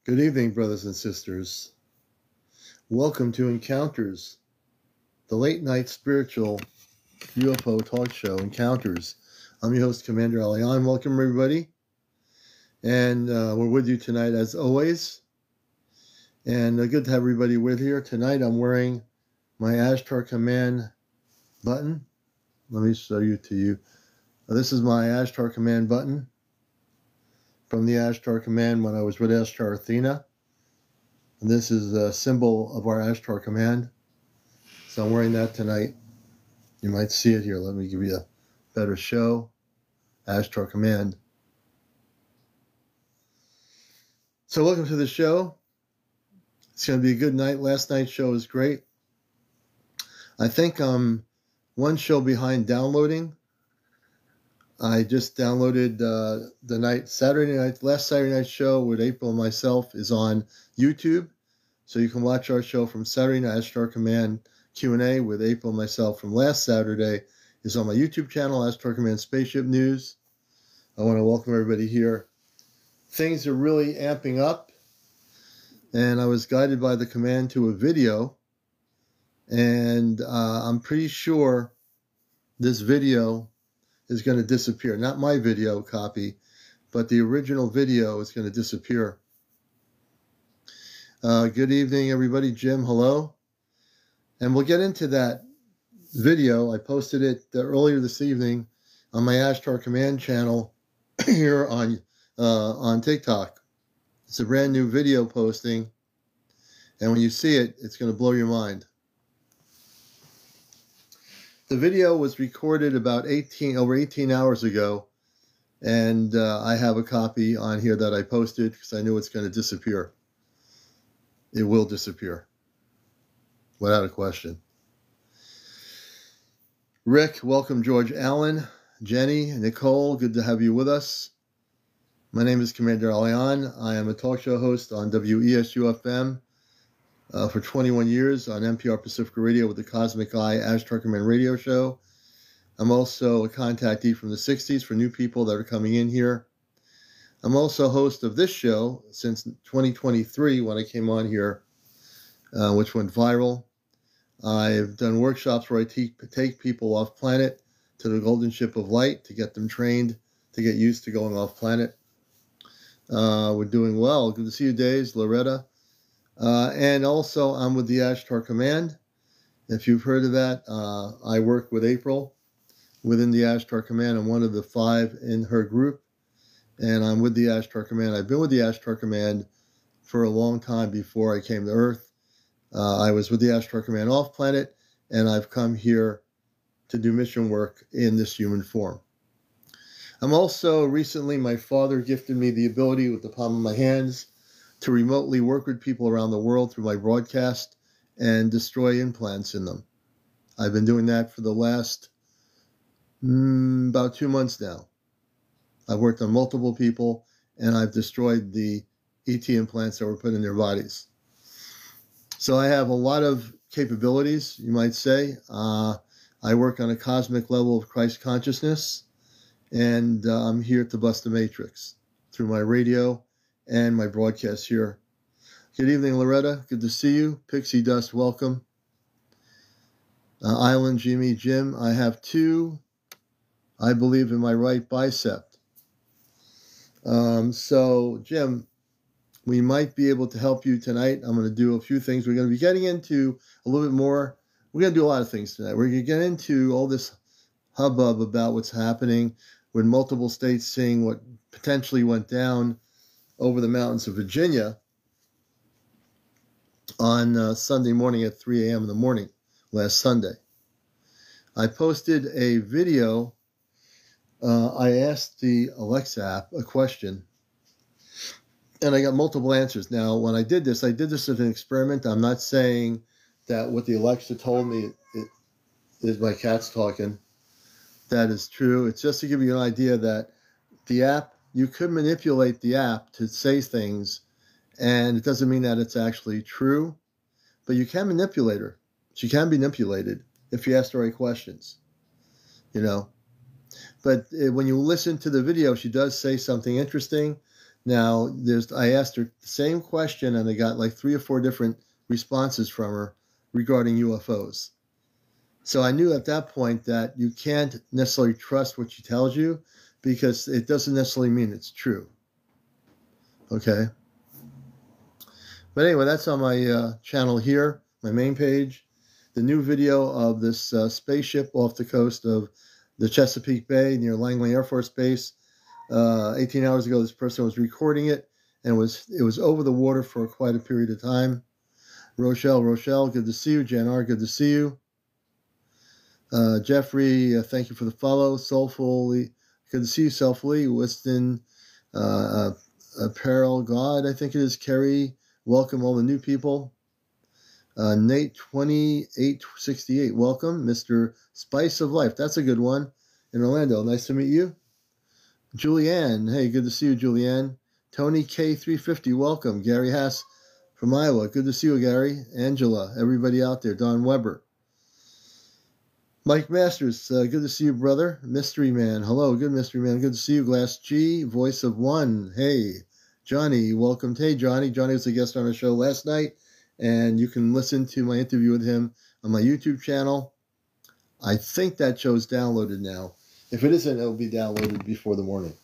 Good evening, brothers and sisters. Welcome to Encounters, the late night spiritual UFO talk show, Encounters. I'm your host, CmdrAleon. Welcome, everybody. And we're with you tonight, as always. And good to have everybody with here. Tonight, I'm wearing my Ashtar Command button. Let me show you to you. This is my Ashtar Command button from the Ashtar Command when I was with Ashtar Athena. And this is a symbol of our Ashtar Command. So I'm wearing that tonight. You might see it here. Let me give you a better show. Ashtar Command. So welcome to the show. It's going to be a good night. Last night's show was great. I think I'm one show behind downloading. I just downloaded last Saturday night show with April and myself is on YouTube. So you can watch our show from Saturday night, Ashtar Command Q&A with April and myself from last Saturday is on my YouTube channel, Ashtar Command Spaceship News. I want to welcome everybody here. Things are really amping up, and I was guided by the command to a video, and I'm pretty sure this video is going to disappear. Not my video copy, but the original video is going to disappear. Good evening, everybody. Jim, hello. And we'll get into that video. I posted it earlier this evening on my Ashtar Command channel here on TikTok. It's a brand new video posting, and when you see it, it's going to blow your mind. The video was recorded about over 18 hours ago, and I have a copy on here that I posted because I knew it's going to disappear. It will disappear, without a question. Rick, welcome. George Allen, Jenny, Nicole, good to have you with us. My name is CmdrAleon. I am a talk show host on WESU-FM for 21 years on NPR Pacifica Radio with the Cosmic Eye Ashtar Command radio show. I'm also a contactee from the 60s for new people that are coming in here. I'm also host of this show since 2023 when I came on here, which went viral. I've done workshops where I take people off planet to the golden ship of light to get them trained to get used to going off planet. We're doing well. Good to see you, Days, Loretta. And also, I'm with the Ashtar Command. If you've heard of that, I work with April within the Ashtar Command. I'm one of the 5 in her group, and I'm with the Ashtar Command. I've been with the Ashtar Command for a long time before I came to Earth. I was with the Ashtar Command off planet, and I've come here to do mission work in this human form. I'm also, recently, my father gifted me the ability with the palm of my hands to remotely work with people around the world through my broadcast and destroy implants in them. I've been doing that for the last about 2 months now. I've worked on multiple people, and I've destroyed the ET implants that were put in their bodies. So I have a lot of capabilities, you might say. I work on a cosmic level of Christ consciousness, and I'm here to bust the matrix through my radio and my broadcast here. Good evening, Loretta. Good to see you. Pixie Dust, welcome. Island, Jimmy, Jim. I have 2, I believe, in my right bicep. So, Jim, we might be able to help you tonight. I'm going to do a few things. We're going to be getting into a little bit more. We're going to do a lot of things tonight. We're going to get into all this hubbub about what's happening with multiple states seeing what potentially went down over the mountains of Virginia on Sunday morning at 3 a.m. in the morning, last Sunday. I posted a video. I asked the Alexa app a question, and I got multiple answers. Now, when I did this as an experiment. I'm not saying that what the Alexa told me is my cat's talking. That is true. It's just to give you an idea that the app, you could manipulate the app to say things, and it doesn't mean that it's actually true, but you can manipulate her. She can be manipulated if you ask the right questions, you know. But when you listen to the video, she does say something interesting. Now, I asked her the same question, and I got like 3 or 4 different responses from her regarding UFOs. So I knew at that point that you can't necessarily trust what she tells you, because it doesn't necessarily mean it's true. Okay? But anyway, that's on my channel here, my main page. The new video of this spaceship off the coast of the Chesapeake Bay near Langley Air Force Base. 18 hours ago, this person was recording it, and it was over the water for quite a period of time. Rochelle, good to see you. Jan R., good to see you. Jeffrey, thank you for the follow. Soulfully, good to see you. Soulfully, Weston, Apparel God, I think it is. Kerry, welcome all the new people. Nate 2868, welcome. Mr. Spice of Life, that's a good one. In Orlando, nice to meet you. Julianne, hey, good to see you, Julianne. Tony K350, welcome. Gary Haas from Iowa, good to see you, Gary. Angela, everybody out there. Don Weber. Mike Masters, good to see you, brother. Mystery Man, hello, good Mystery Man, good to see you. Glass G, Voice of One, hey. Johnny, welcome. Hey, Johnny. Johnny was a guest on our show last night, and you can listen to my interview with him on my YouTube channel. I think that show's downloaded now. If it isn't, it'll be downloaded before the morning.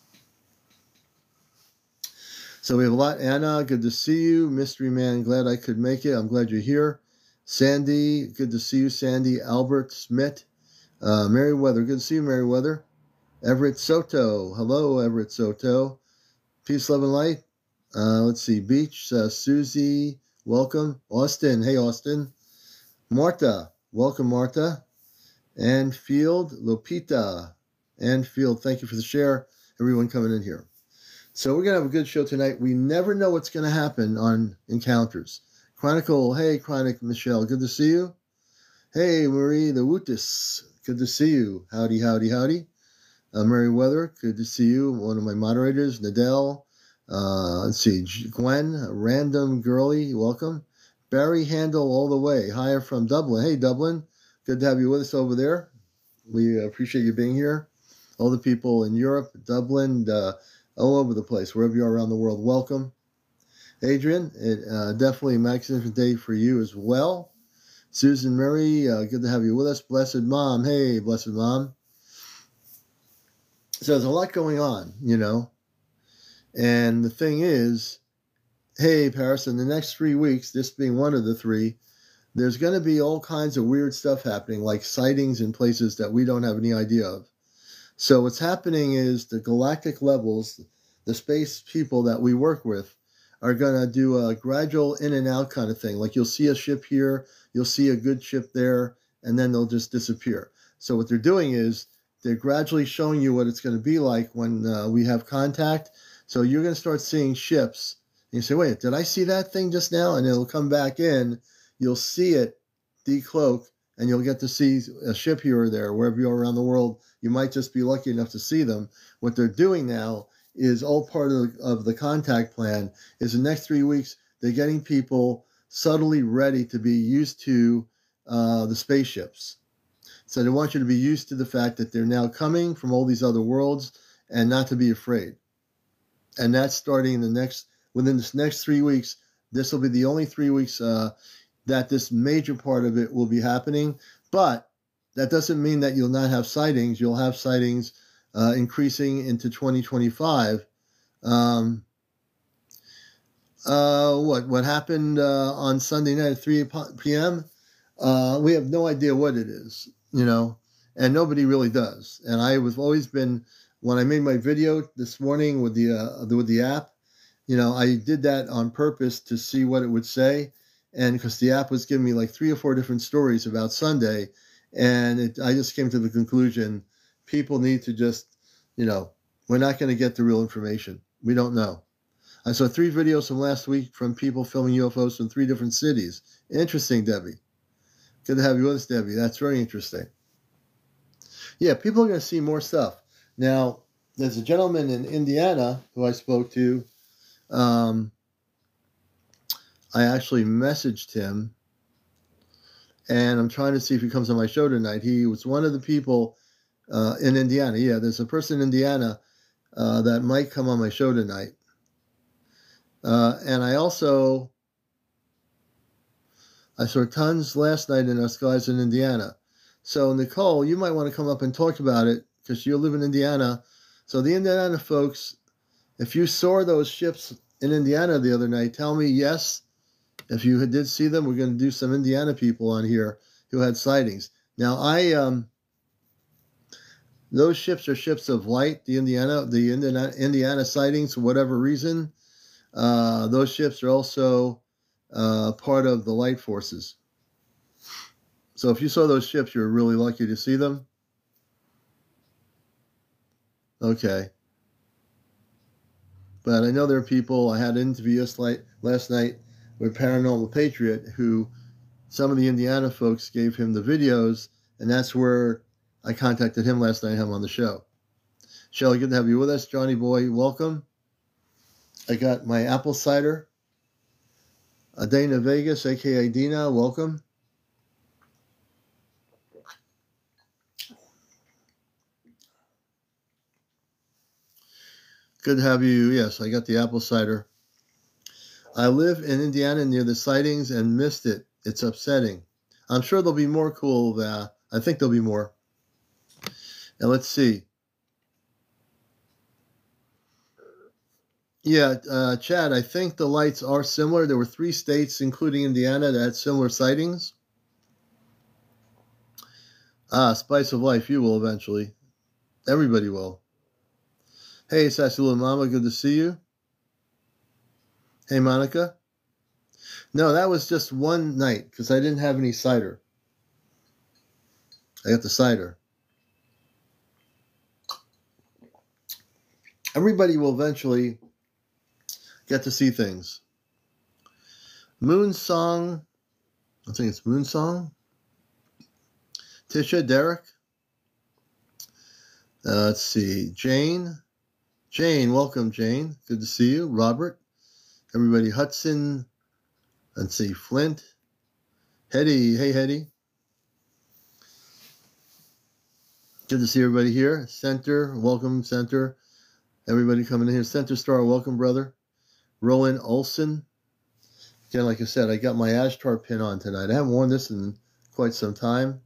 So we have a lot. Anna, good to see you. Mystery Man, glad I could make it. I'm glad you're here. Sandy, good to see you, Sandy. Albert Smith. Merriweather, good to see you, Merriweather. Everett Soto, hello, Everett Soto. Peace, love, and light. Let's see, Beach, Susie, welcome. Austin, hey, Austin. Marta, welcome, Marta. Anfield, Lupita. Anfield, thank you for the share. Everyone coming in here. So we're going to have a good show tonight. We never know what's going to happen on Encounters. Chronicle, hey, Chronic Michelle, good to see you. Hey, Marie the Wootis, good to see you. Howdy, howdy, howdy. Merriweather, good to see you. One of my moderators, Nadell. Let's see, Gwen, Random Girly, welcome. Barry Handel all the way, higher from Dublin. Hey, Dublin, good to have you with us over there. We appreciate you being here. All the people in Europe, Dublin, all over the place, wherever you are around the world, welcome. Adrian, definitely a magnificent day for you as well. Susan Murray, good to have you with us. Blessed Mom, hey, Blessed Mom. So there's a lot going on, you know. And the thing is, hey, Paris, in the next 3 weeks, this being one of the 3, there's going to be all kinds of weird stuff happening, like sightings in places that we don't have any idea of. So what's happening is the galactic levels, the space people that we work with, are going to do a gradual in and out kind of thing. Like you'll see a ship here, you'll see a good ship there, and then they'll just disappear. So what they're doing is they're gradually showing you what it's going to be like when we have contact. So you're going to start seeing ships. And you say, wait, did I see that thing just now? And it'll come back in. You'll see it decloak, and you'll get to see a ship here or there, wherever you are around the world. You might just be lucky enough to see them. What they're doing now is all part of the contact plan. Is the next 3 weeks, they're getting people subtly ready to be used to the spaceships. So they want you to be used to the fact that they're now coming from all these other worlds and not to be afraid. And that's starting within this next 3 weeks. This will be the only 3 weeks that this major part of it will be happening. But that doesn't mean that you'll not have sightings. You'll have sightings increasing into 2025. What happened on Sunday night at 3 p.m.? We have no idea what it is, you know, and nobody really does. And I've always been, when I made my video this morning with the app, you know, I did that on purpose to see what it would say, and because the app was giving me like 3 or 4 different stories about Sunday, and I just came to the conclusion people need to just, you know, we're not going to get the real information. We don't know. I saw 3 videos from last week from people filming UFOs from 3 different cities. Interesting, Debbie. Good to have you with us, Debbie. That's very interesting. Yeah, people are going to see more stuff. Now, there's a gentleman in Indiana who I spoke to. I actually messaged him, and I'm trying to see if he comes on my show tonight. He was one of the people in Indiana. Yeah, there's a person in Indiana that might come on my show tonight. And I saw tons last night in our skies in Indiana. So, Nicole, you might want to come up and talk about it because you live in Indiana. So, the Indiana folks, if you saw those ships in Indiana the other night, tell me yes. If you did see them, we're going to do some Indiana people on here who had sightings. Now, those ships are ships of light. The Indiana sightings, for whatever reason, those ships are also part of the light forces. So if you saw those ships, you're really lucky to see them. Okay. But I know there are people, I had an interview last night with Paranormal Patriot, who some of the Indiana folks gave him the videos, and that's where I contacted him last night and had him on the show. Shelly, good to have you with us. Johnny Boy, welcome. I got my apple cider. Dana Vegas, a.k.a. Dina, welcome. Good to have you. Yes, I got the apple cider. I live in Indiana near the sightings and missed it. It's upsetting. I'm sure there'll be more cool. I think there'll be more. And let's see. Yeah, Chad, I think the lights are similar. There were 3 states, including Indiana, that had similar sightings. Spice of Life, you will eventually. Everybody will. Hey, Sassula Mama, good to see you. Hey, Monica. No, that was just one night because I didn't have any cider. I got the cider. Everybody will eventually get to see things. Moon Song. I think it's Moon Song. Tisha, Derek. Let's see. Jane. Jane, welcome, Jane. Good to see you. Robert. Everybody. Hudson. Let's see. Flint. Hetty. Hey, Hetty. Good to see everybody here. Center. Welcome, Center. Everybody coming in here. Center Star. Welcome, brother. Roland Olson. Again, like I said, I got my Ashtar pin on tonight. I haven't worn this in quite some time.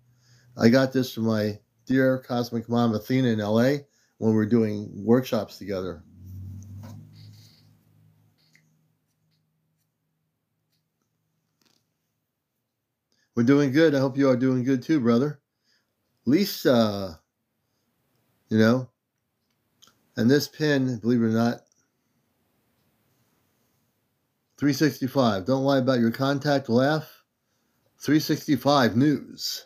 I got this from my dear cosmic mom, Athena, in LA, when we were doing workshops together. We're doing good. I hope you are doing good too, brother. Lisa, and this pin, believe it or not, 365. Don't lie about your contact. Laugh. 365 News.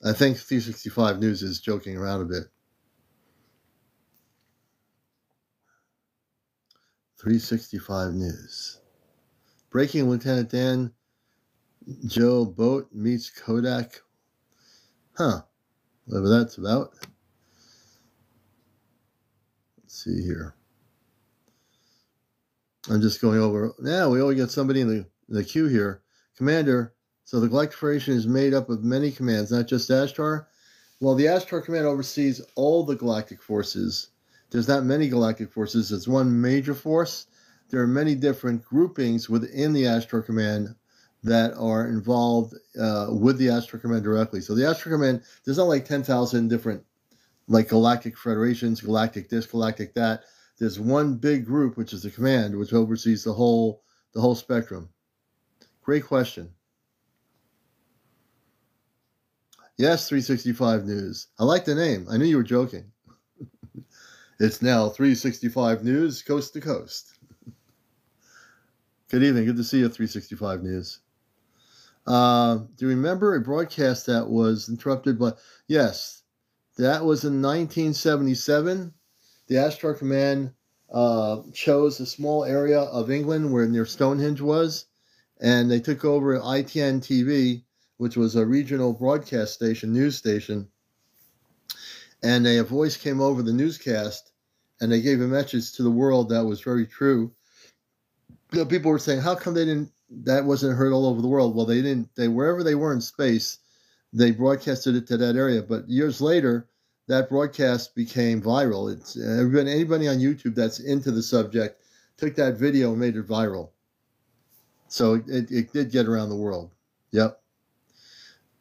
I think 365 News is joking around a bit. 365 News. Breaking Lieutenant Dan Joe Boat meets Kodak. Huh. Whatever that's about. Let's see here. I'm just going over. Now we always got somebody in the queue here. Commander, so the Galactic Federation is made up of many commands, not just Ashtar. Well, the Ashtar Command oversees all the galactic forces. There's not many galactic forces. It's one major force. There are many different groupings within the Ashtar Command that are involved with the Ashtar Command directly. So the Ashtar Command, there's not like 10,000 different like galactic federations, galactic this, galactic that. There's one big group, which is the command, which oversees the whole spectrum. Great question. Yes, 365 News. I like the name. I knew you were joking. It's now 365 News, coast to coast. Good evening. Good to see you, 365 News. Do you remember a broadcast that was interrupted by... Yes, that was in 1977. The Ashtar Command chose a small area of England where near Stonehenge was, and they took over ITN TV, which was a regional broadcast station, news station, and a voice came over the newscast, and they gave a message to the world that was very true. People were saying, how come that wasn't heard all over the world? Well, wherever they were in space, they broadcasted it to that area. But years later, that broadcast became viral. It's anybody on YouTube that's into the subject took that video and made it viral. So it did get around the world. Yep.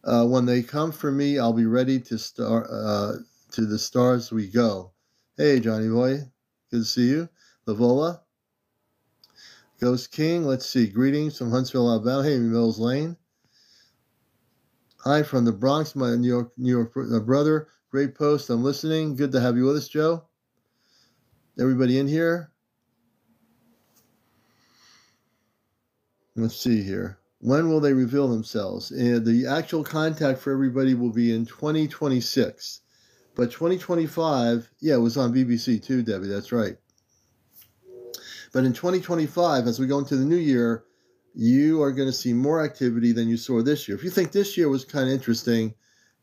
When they come for me, I'll be ready to to the stars we go. Hey, Johnny boy, good to see you. Lavola, Ghost King. Let's see. Greetings from Huntsville, Alabama. Hey, Mills Lane. Hi from the Bronx, my New York brother. Great post. I'm listening. Good to have you with us, Joe. Everybody in here. Let's see here. When will they reveal themselves? And the actual contact for everybody will be in 2026. But 2025, yeah, it was on BBC too, Debbie. That's right. But in 2025, as we go into the new year, you are going to see more activity than you saw this year. If you think this year was kind of interesting,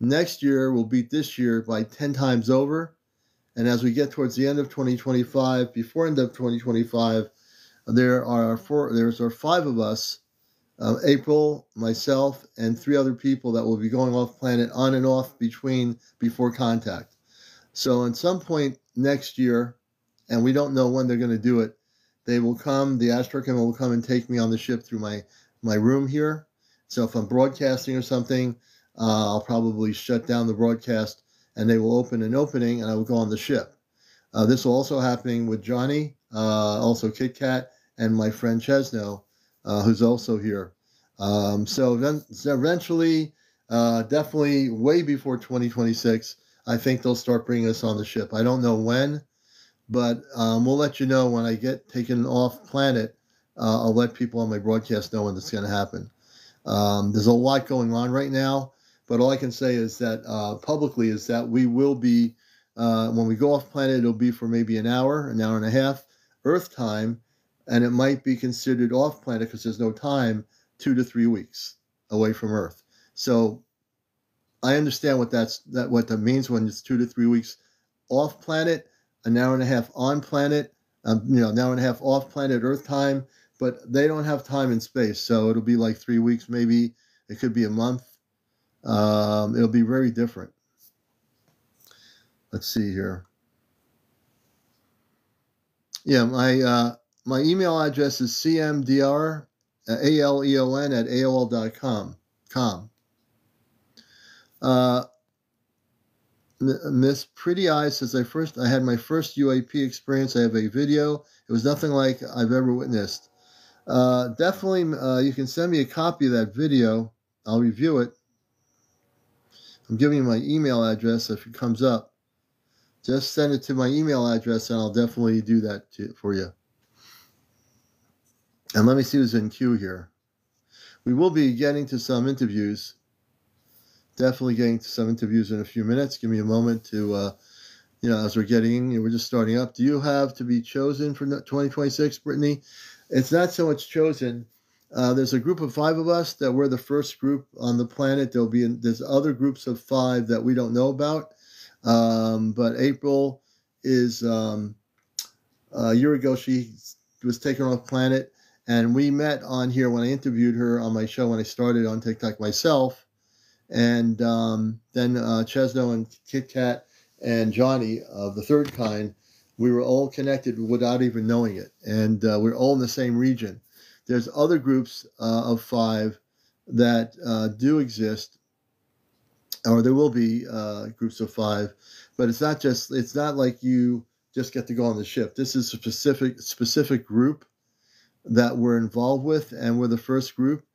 next year will beat this year by 10 times over. And as we get towards the end of 2025, before end of 2025, there's five of us, April, myself, and 3 other people that will be going off planet on and off before contact. So at some point next year, and we don't know when they're going to do it, they will come, the Astrochem will come and take me on the ship through my room here. So if I'm broadcasting or something, I'll probably shut down the broadcast and they will open an opening and I will go on the ship. This will also happening with Johnny, also Kit Kat, and my friend Chesno, who's also here. So eventually, definitely way before 2026, I think they'll start bringing us on the ship. I don't know when, but we'll let you know when I get taken off planet. I'll let people on my broadcast know when this is going to happen. There's a lot going on right now, but all I can say is that publicly is that we will be, when we go off planet, it'll be for maybe an hour and a half, Earth time, and it might be considered off planet because there's no time, 2 to 3 weeks away from Earth. So I understand what that means when it's 2 to 3 weeks off planet, an hour and a half on planet, an hour and a half off planet Earth time, but they don't have time and space. So it'll be like 3 weeks, maybe it could be a month. It'll be very different. Let's see here. Yeah, my email address is CmdrAleon at AOL.com. Miss Pretty Eyes says, I had my first UAP experience. I have a video. It was nothing like I've ever witnessed. Definitely, you can send me a copy of that video. I'll review it. I'm giving you my email address if it comes up. Just send it to my email address and I'll definitely do that for you. And let me see who's in queue here. We will be getting to some interviews. Definitely getting to some interviews in a few minutes. Give me a moment to, as we're getting, we're just starting up. Do you have to be chosen for 2026, Brittany? It's not so much chosen. There's a group of 5 of us that we're the first group on the planet. There's other groups of 5 that we don't know about. But April is, a year ago, she was taken off planet. And we met on here when I interviewed her on my show when I started on TikTok myself. And then Chesno and Kit Kat and Johnny of the third kind, we were all connected without even knowing it. And we're all in the same region. There's other groups of 5 that do exist, or there will be groups of 5, but it's not like you just get to go on the ship. This is a specific group that we're involved with, and we're the first group.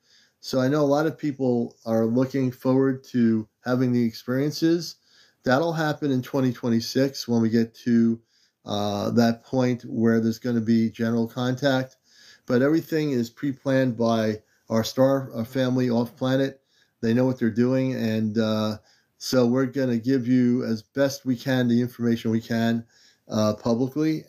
So I know a lot of people are looking forward to having the experiences. That'll happen in 2026 when we get to that point where there's going to be general contact. But everything is pre-planned by our star family off planet. They know what they're doing, and so we're going to give you as best we can the information we can publicly.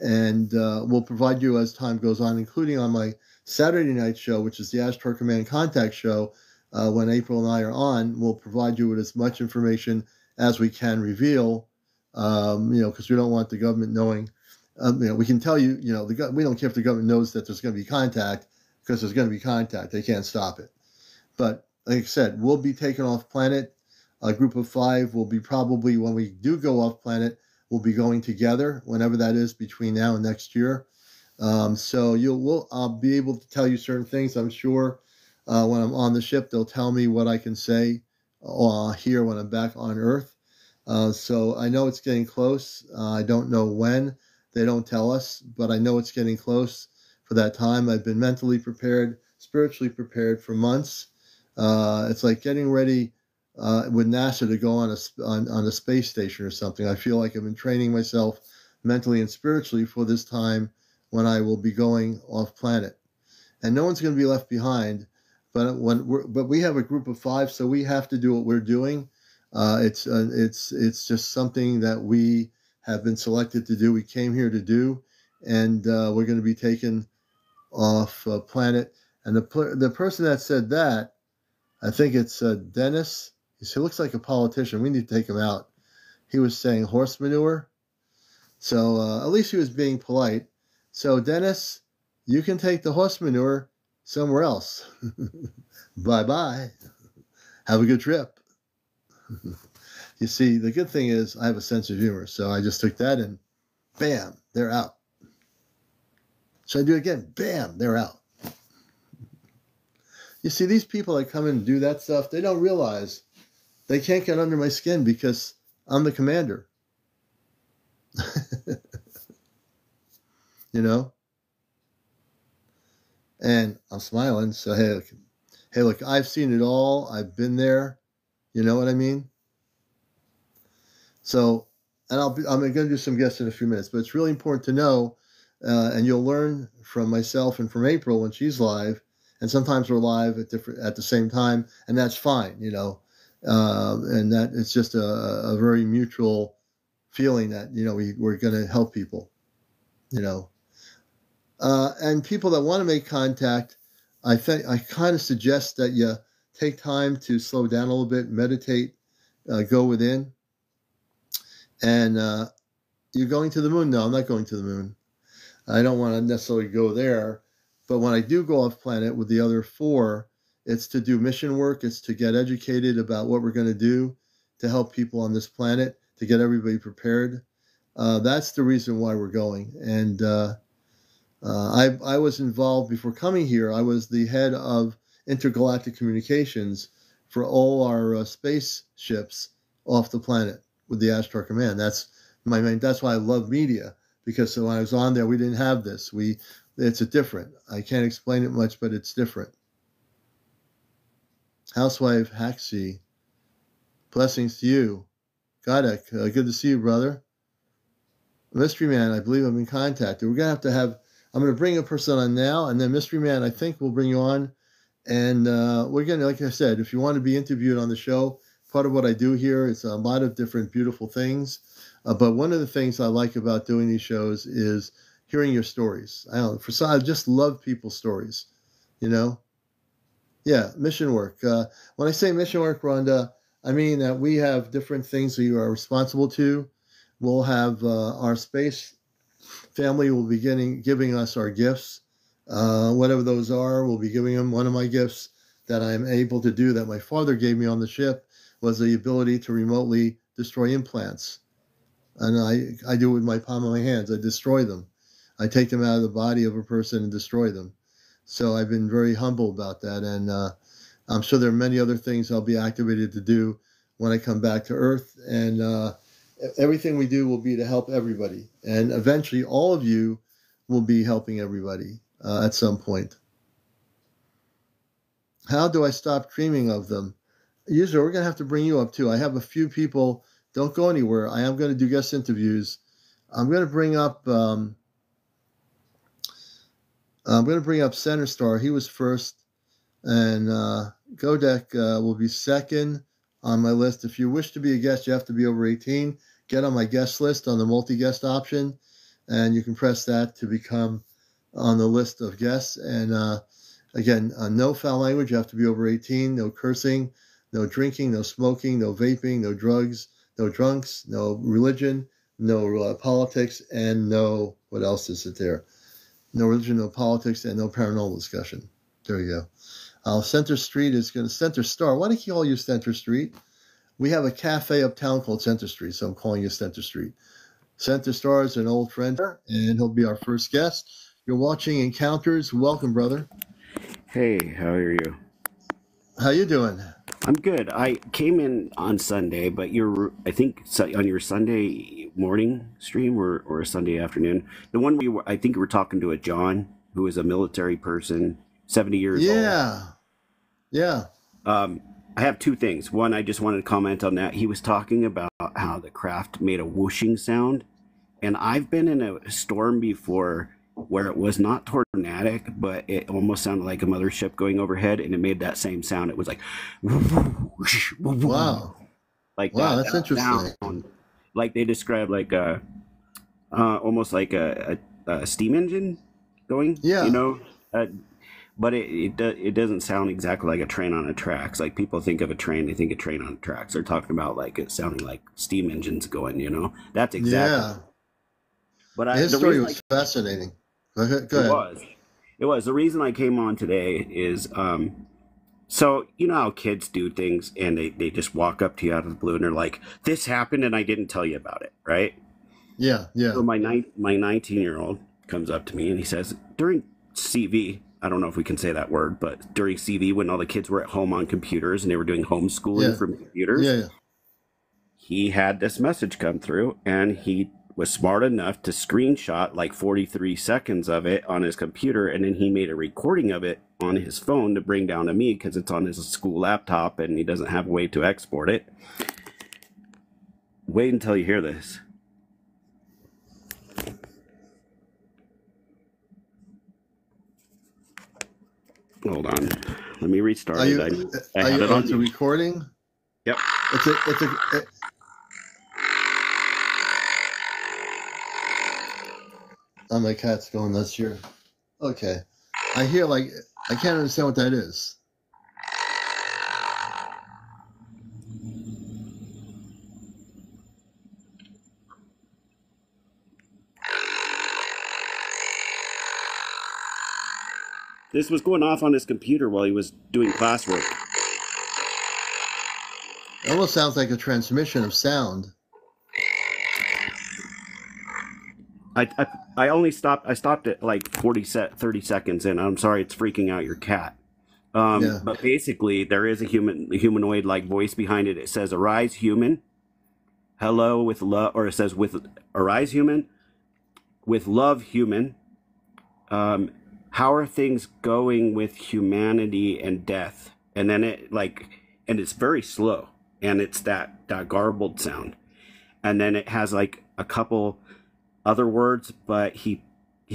And we'll provide you as time goes on, including on my Saturday night show, which is the Astro Command Contact Show. When April and I are on, we'll provide you with as much information as we can reveal, because we don't want the government knowing. We can tell you, we don't care if the government knows that there's going to be contact, because there's going to be contact. They can't stop it. But like I said, we'll be taken off planet A group of 5 will be probably, when we do go off planet, we'll be going together, whenever that is between now and next year. So I'll be able to tell you certain things. I'm sure when I'm on the ship, they'll tell me what I can say here when I'm back on Earth. So I know it's getting close. I don't know when. They don't tell us, but I know it's getting close for that time. I've been mentally prepared, spiritually prepared for months. It's like getting ready with NASA to go on a space station or something. I feel like I've been training myself mentally and spiritually for this time when I will be going off planet, and no one's going to be left behind. But we have a group of 5, so we have to do what we're doing. It's just something that we have been selected to do. We came here to do, and we're going to be taken off planet. And the person that said that, I think it's Dennis. He looks like a politician. We need to take him out. He was saying horse manure. So at least he was being polite. So Dennis, you can take the horse manure somewhere else. Bye-bye. Have a good trip. You see, the good thing is I have a sense of humor. So I just took that and bam, they're out. Should I do it again? Bam, they're out. You see, these people that come in and do that stuff, they don't realize they can't get under my skin because I'm the commander. You know? And I'm smiling, so hey, look, I've seen it all. I've been there. You know what I mean? So, and I'm going to do some guests in a few minutes, but it's really important to know, and you'll learn from myself and from April when she's live, and sometimes we're live at the same time, and that's fine, you know, and that it's just a very mutual feeling that, you know, we're going to help people, you know. And people that want to make contact, I kind of suggest that you take time to slow down a little bit, meditate, go within. And you're going to the moon? No, I'm not going to the moon. I don't want to necessarily go there. But when I do go off planet with the other 4, it's to do mission work. It's to get educated about what we're going to do to help people on this planet, to get everybody prepared. That's the reason why we're going. And I was involved before coming here. I was the head of intergalactic communications for all our spaceships off the planet with the Ashtar Command. That's why I love media, because when I was on there, we didn't have this. It's different. I can't explain it much, but it's different. Housewife Haxie, blessings to you. Godek, good to see you, brother. Mystery Man, I believe I'm in contact. We're going to have, I'm going to bring a person on now, and then Mystery Man, I think we'll bring you on. And we're going to, like I said, if you want to be interviewed on the show, part of what I do here is a lot of different beautiful things. But one of the things I like about doing these shows is hearing your stories. I just love people's stories, you know? Yeah, mission work. When I say mission work, Rhonda, I mean that we have different things we are responsible to. We'll have our space family will be giving us our gifts. Whatever those are, we'll be giving them. One of my gifts that I'm able to do that my father gave me on the ship was the ability to remotely destroy implants. And I do it with my palm of my hands. I destroy them. I take them out of the body of a person and destroy them. So I've been very humble about that. And I'm sure there are many other things I'll be activated to do when I come back to Earth. And everything we do will be to help everybody. And eventually all of you will be helping everybody at some point. How do I stop dreaming of them? Usually we're going to have to bring you up too. I have a few people. Don't go anywhere. I am going to do guest interviews. I'm going to bring up Center Star. He was first, and Godek will be second on my list. If you wish to be a guest, you have to be over 18. Get on my guest list on the multi-guest option, and you can press that to become on the list of guests. And again, no foul language. You have to be over 18. No cursing, no drinking, no smoking, no vaping, no drugs, no drunks, no religion, no politics, and no, what else is it there? No religion, no politics, and no paranormal discussion. There you go. Center Street is going to Center Star. Why do you call you Center Street? We have a cafe uptown called Center Street, so I'm calling it Center Street. Center Star is an old friend, and he'll be our first guest. You're watching Encounters. Welcome, brother. Hey, how are you? How you doing? I'm good. I came in on Sunday, but I think on your Sunday morning stream or a Sunday afternoon, the one where I think you were talking to a John who is a military person, 70 years old. Yeah. I have two things. One, I just wanted to comment on that. He was talking about how the craft made a whooshing sound. And I've been in a storm before where it was not tornadic, but it almost sounded like a mothership going overhead, and it made that same sound. It was like, wow. Like wow, that's interesting. Sound. Like they described like almost like a steam engine going. Yeah. You know, but it doesn't sound exactly like a train on the tracks. Like people think of a train, they think a train on the tracks. They're talking about like it sounding like steam engines going. You know, that's exactly. Yeah. But his story was fascinating. Go ahead. It was. The reason I came on today is, so you know how kids do things and they just walk up to you out of the blue and they're like, "This happened and I didn't tell you about it," right? Yeah. So my 19-year-old comes up to me and he says, during CV, I don't know if we can say that word, but during CV when all the kids were at home on computers and they were doing homeschooling from computers, he had this message come through and he was smart enough to screenshot like 43 seconds of it on his computer, and then he made a recording of it on his phone to bring down to me because it's on his school laptop and he doesn't have a way to export it. Wait until you hear this. Hold on, let me restart it. Are you on the recording? Yep. Oh, my cat's going nuts here. Okay. I hear I can't understand what that is. This was going off on his computer while he was doing classwork. It almost sounds like a transmission of sound. I stopped at like 30 seconds in. I'm sorry, it's freaking out your cat. But basically there is a humanoid like voice behind it. It says, "Arise human, hello with love," or it says "Arise human, with love human. How are things going with humanity and death?" And then and it's very slow and it's that garbled sound. And then it has like a couple other words, but he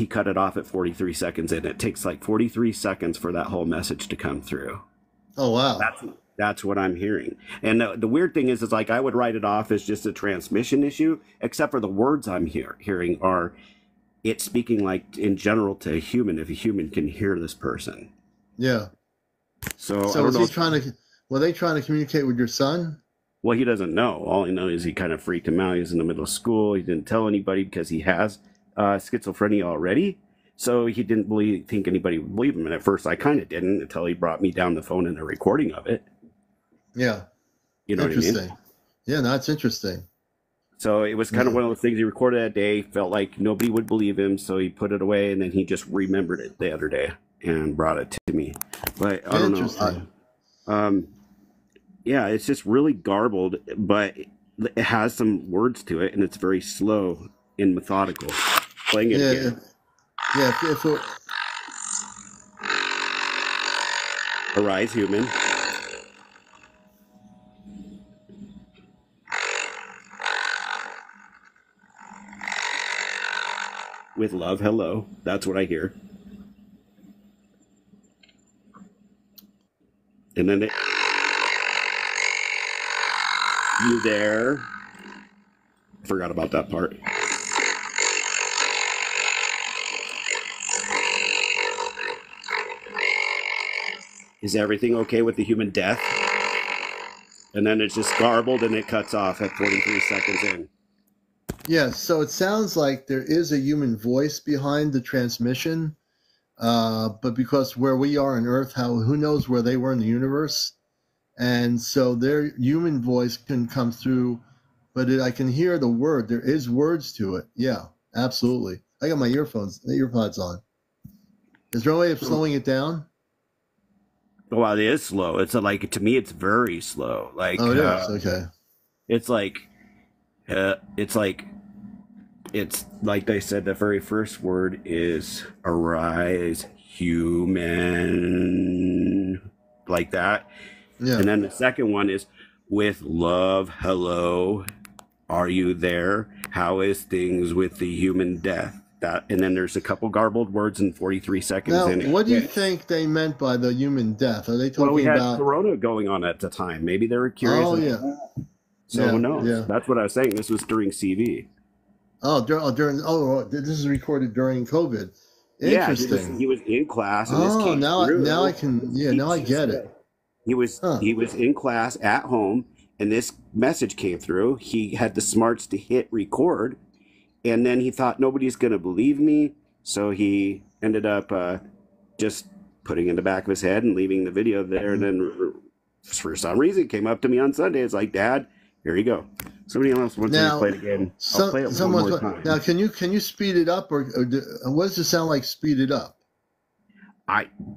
cut it off at 43 seconds in. It takes like 43 seconds for that whole message to come through. Oh, wow. That's what I'm hearing. And the weird thing is like I would write it off as just a transmission issue, except for the words I'm hearing are it speaking like in general to a human, if a human can hear this person. Yeah. So were they trying to communicate with your son? Well, he doesn't know. All he knows is he kind of freaked him out. He was in the middle of school. He didn't tell anybody because he has schizophrenia already. So he didn't think anybody would believe him. And at first I kind of didn't until he brought me down the phone and a recording of it. Yeah. You know what I mean? Yeah, that's interesting. So it was kind of one of those things he recorded that day, felt like nobody would believe him. So he put it away and then he just remembered it the other day and brought it to me. But I don't know. Yeah, it's just really garbled, but it has some words to it, and it's very slow and methodical. Playing it again. Yeah. Arise, human. With love, hello. That's what I hear. And then you there? Forgot about that part. Is everything okay with the human death? And then it's just garbled and it cuts off at 43 seconds in. Yeah, so it sounds like there is a human voice behind the transmission, but because where we are on Earth, who knows where they were in the universe? and so their human voice can come through, but I can hear the word. There is words to it. Yeah, absolutely. I got my earpods on. Is there a way of slowing it down? Well, it is slow. It's like, to me, it's very slow. Like, Oh, it is. Okay. it's like, it's like, it's like they said. The very first word is arise, human, like that. Yeah. And then the second one is with love, hello, are you there? How is things with the human death? That, and then there's a couple garbled words in 43 seconds Now, in it. what do you think they meant by the human death? Are they Well, we talking had about? Corona going on at the time. Maybe they were curious. Oh, yeah. So who knows? Yeah. That's what I was saying. This was during CV. This is recorded during COVID. Yeah, Interesting. he was in class, and this Oh, came now through. I can. Yeah, now I get it. He was in class at home, and this message came through. He had the smarts to hit record, and then he thought nobody's going to believe me, so he ended up just putting it in the back of his head and leaving the video there. And then for some reason, it came up to me on Sunday. It's like, Dad, here you go. Somebody else wants to play it again. I'll play it one more time. Now, can you speed it up, or what does it sound like? Speed it up.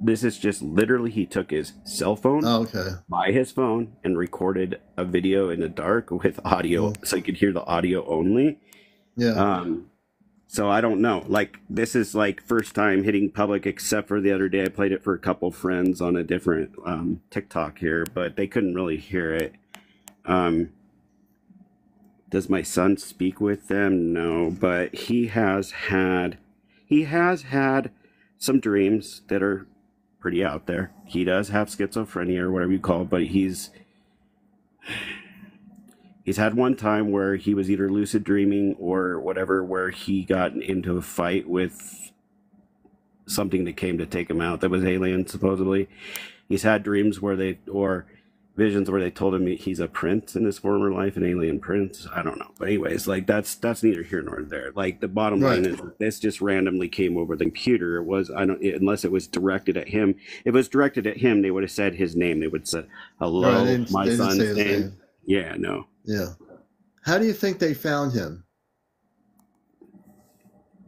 This is just literally, he took his cell phone by his phone and recorded a video in the dark with audio, so you could hear the audio only. Yeah. So I don't know. Like, this is like first time hitting public, except for the other day I played it for a couple friends on a different TikTok here, but they couldn't really hear it. Does my son speak with them? No, but he has had some dreams that are pretty out there. He does have schizophrenia or whatever you call it, but he's had one time where he was either lucid dreaming or whatever, where he got into a fight with something that came to take him out that was alien, supposedly. He's had dreams or visions where they told him he's a prince in his former life, an alien prince. I don't know. But anyways, like, that's neither here nor there. Like, the bottom line is, this just randomly came over the computer. It was, unless it was directed at him. If it was directed at him, they would have said his name. They would have said, hello, my son's name. Yeah, no. Yeah. How do you think they found him?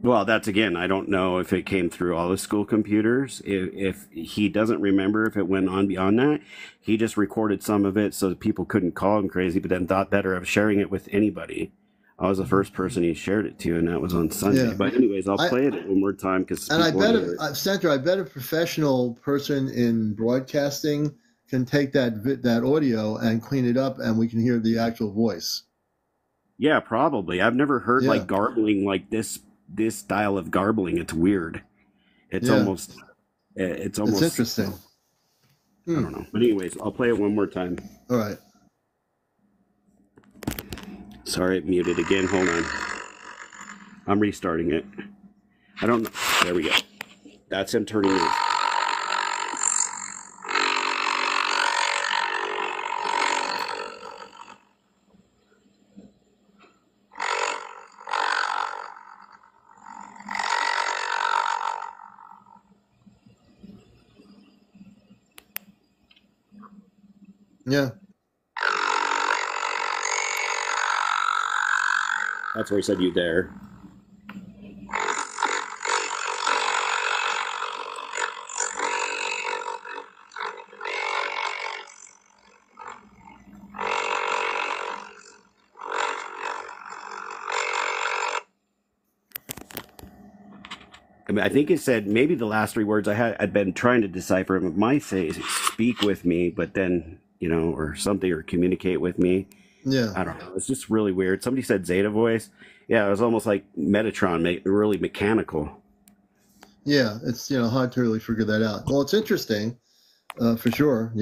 Well, that's, again, I don't know if it came through all the school computers. If he doesn't remember if it went on beyond that, he just recorded some of it so that people couldn't call him crazy, but then thought better of sharing it with anybody. I was the first person he shared it to, and that was on Sunday. Yeah. But anyways, I'll play it one more time. And I bet a professional person in broadcasting can take that audio and clean it up, and we can hear the actual voice. Yeah, probably. I've never heard like garbling like this style of garbling. It's weird. It's almost it's interesting. I don't know. But anyways, I'll play it one more time. All right. Sorry, it muted again. Hold on. I'm restarting it. I don't know. There we go. That's him turning it. Yeah. That's where he said you there. I mean, I think it said, maybe the last three words I'd been trying to decipher him. It might say, speak with me, but then, or something, or communicate with me. Yeah. I don't know. It's just really weird. Somebody said Zeta voice. Yeah, it was almost like Metatron, really mechanical. Yeah, it's, hard to really figure that out. Well, it's interesting, for sure,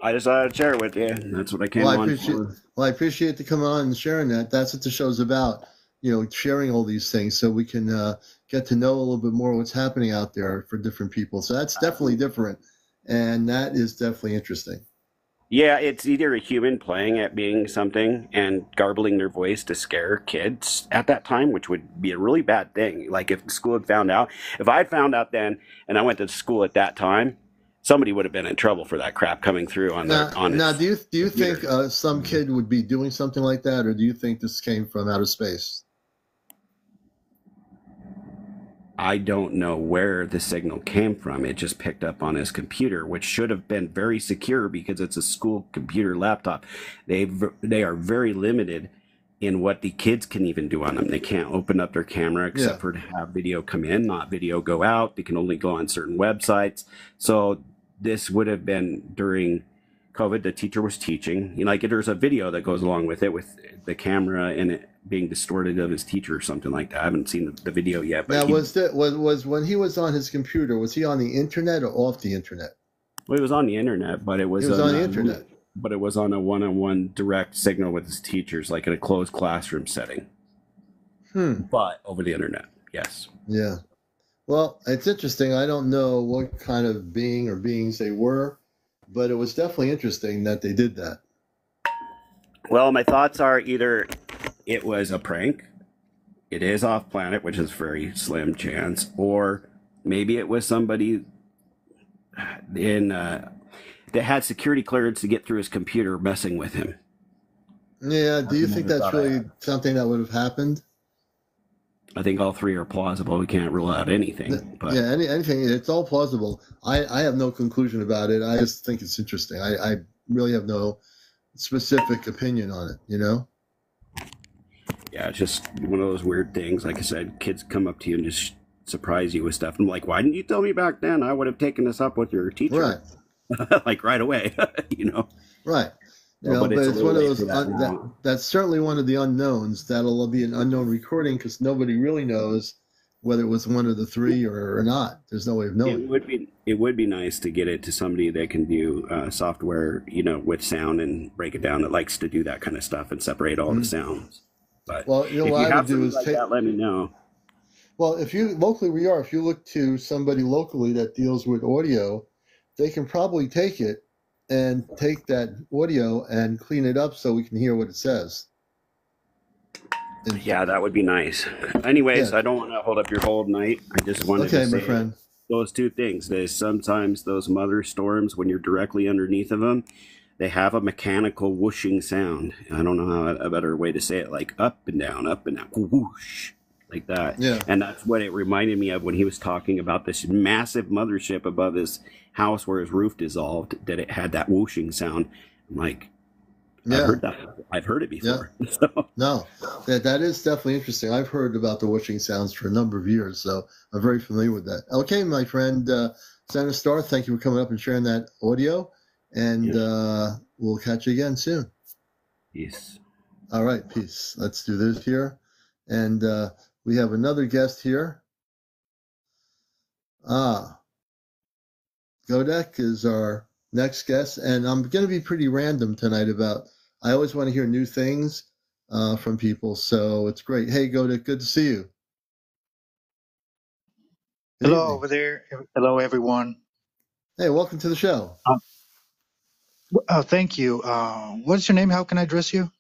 I decided to share it with you. That's what I came on for. Well, I appreciate the coming on and sharing that. That's what the show's about, sharing all these things so we can get to know a little bit more what's happening out there for different people. So that's definitely different, and that is definitely interesting. Yeah, it's either a human playing at being something and garbling their voice to scare kids at that time, which would be a really bad thing. Like, if the school had found out. If I had found out then and I went to school at that time, somebody would have been in trouble for that crap coming through on Now, his do you think computer. some kid would be doing something like that, or do you think this came from outer space? I don't know where the signal came from. It just picked up on his computer, which should have been very secure because it's a school computer laptop. They are very limited in what the kids can even do on them. They can't open up their camera Yeah. except for to have video come in, not video go out. They can only go on certain websites. So this would have been during COVID. The teacher was teaching. Like there's a video that goes along with it with the camera and it being distorted of his teacher or something like that. I haven't seen the video yet, but Now, was when he was on his computer, was he on the internet or off the internet? well, it was on the internet, but it He was was on the internet. but it was on a one-on-one direct signal with his teachers, like in a closed classroom setting, but over the internet. Yes. Yeah. Well, it's interesting. I don't know what kind of being or beings they were, but it was definitely interesting that they did that. Well, my thoughts are either it was a prank, it is off planet, which is very slim chance, or maybe it was somebody in that had security clearance to get through his computer messing with him. Yeah. Do you think that's really something that would have happened? I think all three are plausible. We can't rule out anything. But Yeah, anything. It's all plausible. I have no conclusion about it. I just think it's interesting. I really have no specific opinion on it, you know? yeah, it's just one of those weird things. Like I said, kids come up to you and just surprise you with stuff. I'm like, why didn't you tell me back then? I would have taken this up with your teacher, Right. like right away. You know. Right. You No, know, but but it's a it's little one of late those, for that now. that's certainly one of the unknowns. That'll be an unknown recording because nobody really knows whether it was one of the three or not. There's no way of It knowing. would be nice to get it to somebody that can do software, with sound and break it down. That likes to do that kind of stuff and separate all the sounds. But Well, you know if what you I would have do something is like take, that, let me know. well, if you locally we are, if you look to somebody locally that deals with audio, they can probably take it and take that audio and clean it up so we can hear what it says. And, Yeah, that would be nice. Anyways, yeah. I don't want to hold up your whole night. I just wanted Okay, to my say friend. those two things. There's sometimes those mother storms when you're directly underneath of them, they have a mechanical whooshing sound. I don't know how a better way to say it, like up and down, whoosh, like that. Yeah. And that's what it reminded me of when he was talking about this massive mothership above his house where his roof dissolved, that it had that whooshing sound. I'm like, I've Yeah. heard that. I've heard it Yeah. before. So, No, that is definitely interesting. I've heard about the whooshing sounds for a number of years, so I'm very familiar with that. Okay, my friend Santa Star, thank you for coming up and sharing that audio, and yeah. we'll catch you again soon. Yes. All right, peace. Let's do this here, and we have another guest here. Godek is our next guest, and I'm going to be pretty random tonight about. I always want to hear new things from people, so it's great. Hey, Godek, good to see you. Good Hello evening. over there. Hello, everyone. Hey, welcome to the show. Thank you. What's your name? How can I address you?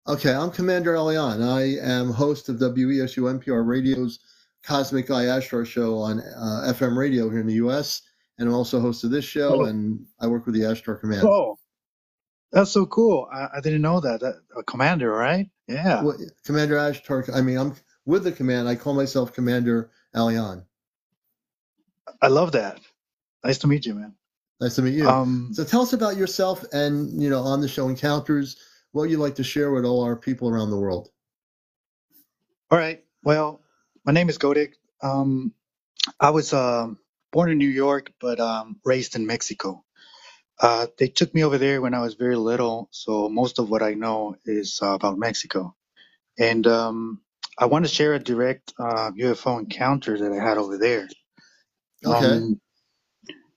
Okay, I'm CmdrAleon. I am host of WESU NPR Radio's Cosmic Eye Astro Show on FM radio here in the U.S., and I'm also host of this show, and I work with the Astro Command. Oh, that's so cool. I didn't know that. A commander, right? Yeah. Well, Commander Ashtar, I mean, I'm with the command. I call myself Commander Aleon. I love that. Nice to meet you, man. Nice to meet you. So tell us about yourself and, on the show Encounters, what you'd like to share with all our people around the world. All right. Well, my name is Godek. I was born in New York, but raised in Mexico. They took me over there when I was very little, so most of what I know is about Mexico. And I want to share a direct UFO encounter that I had over there. Okay.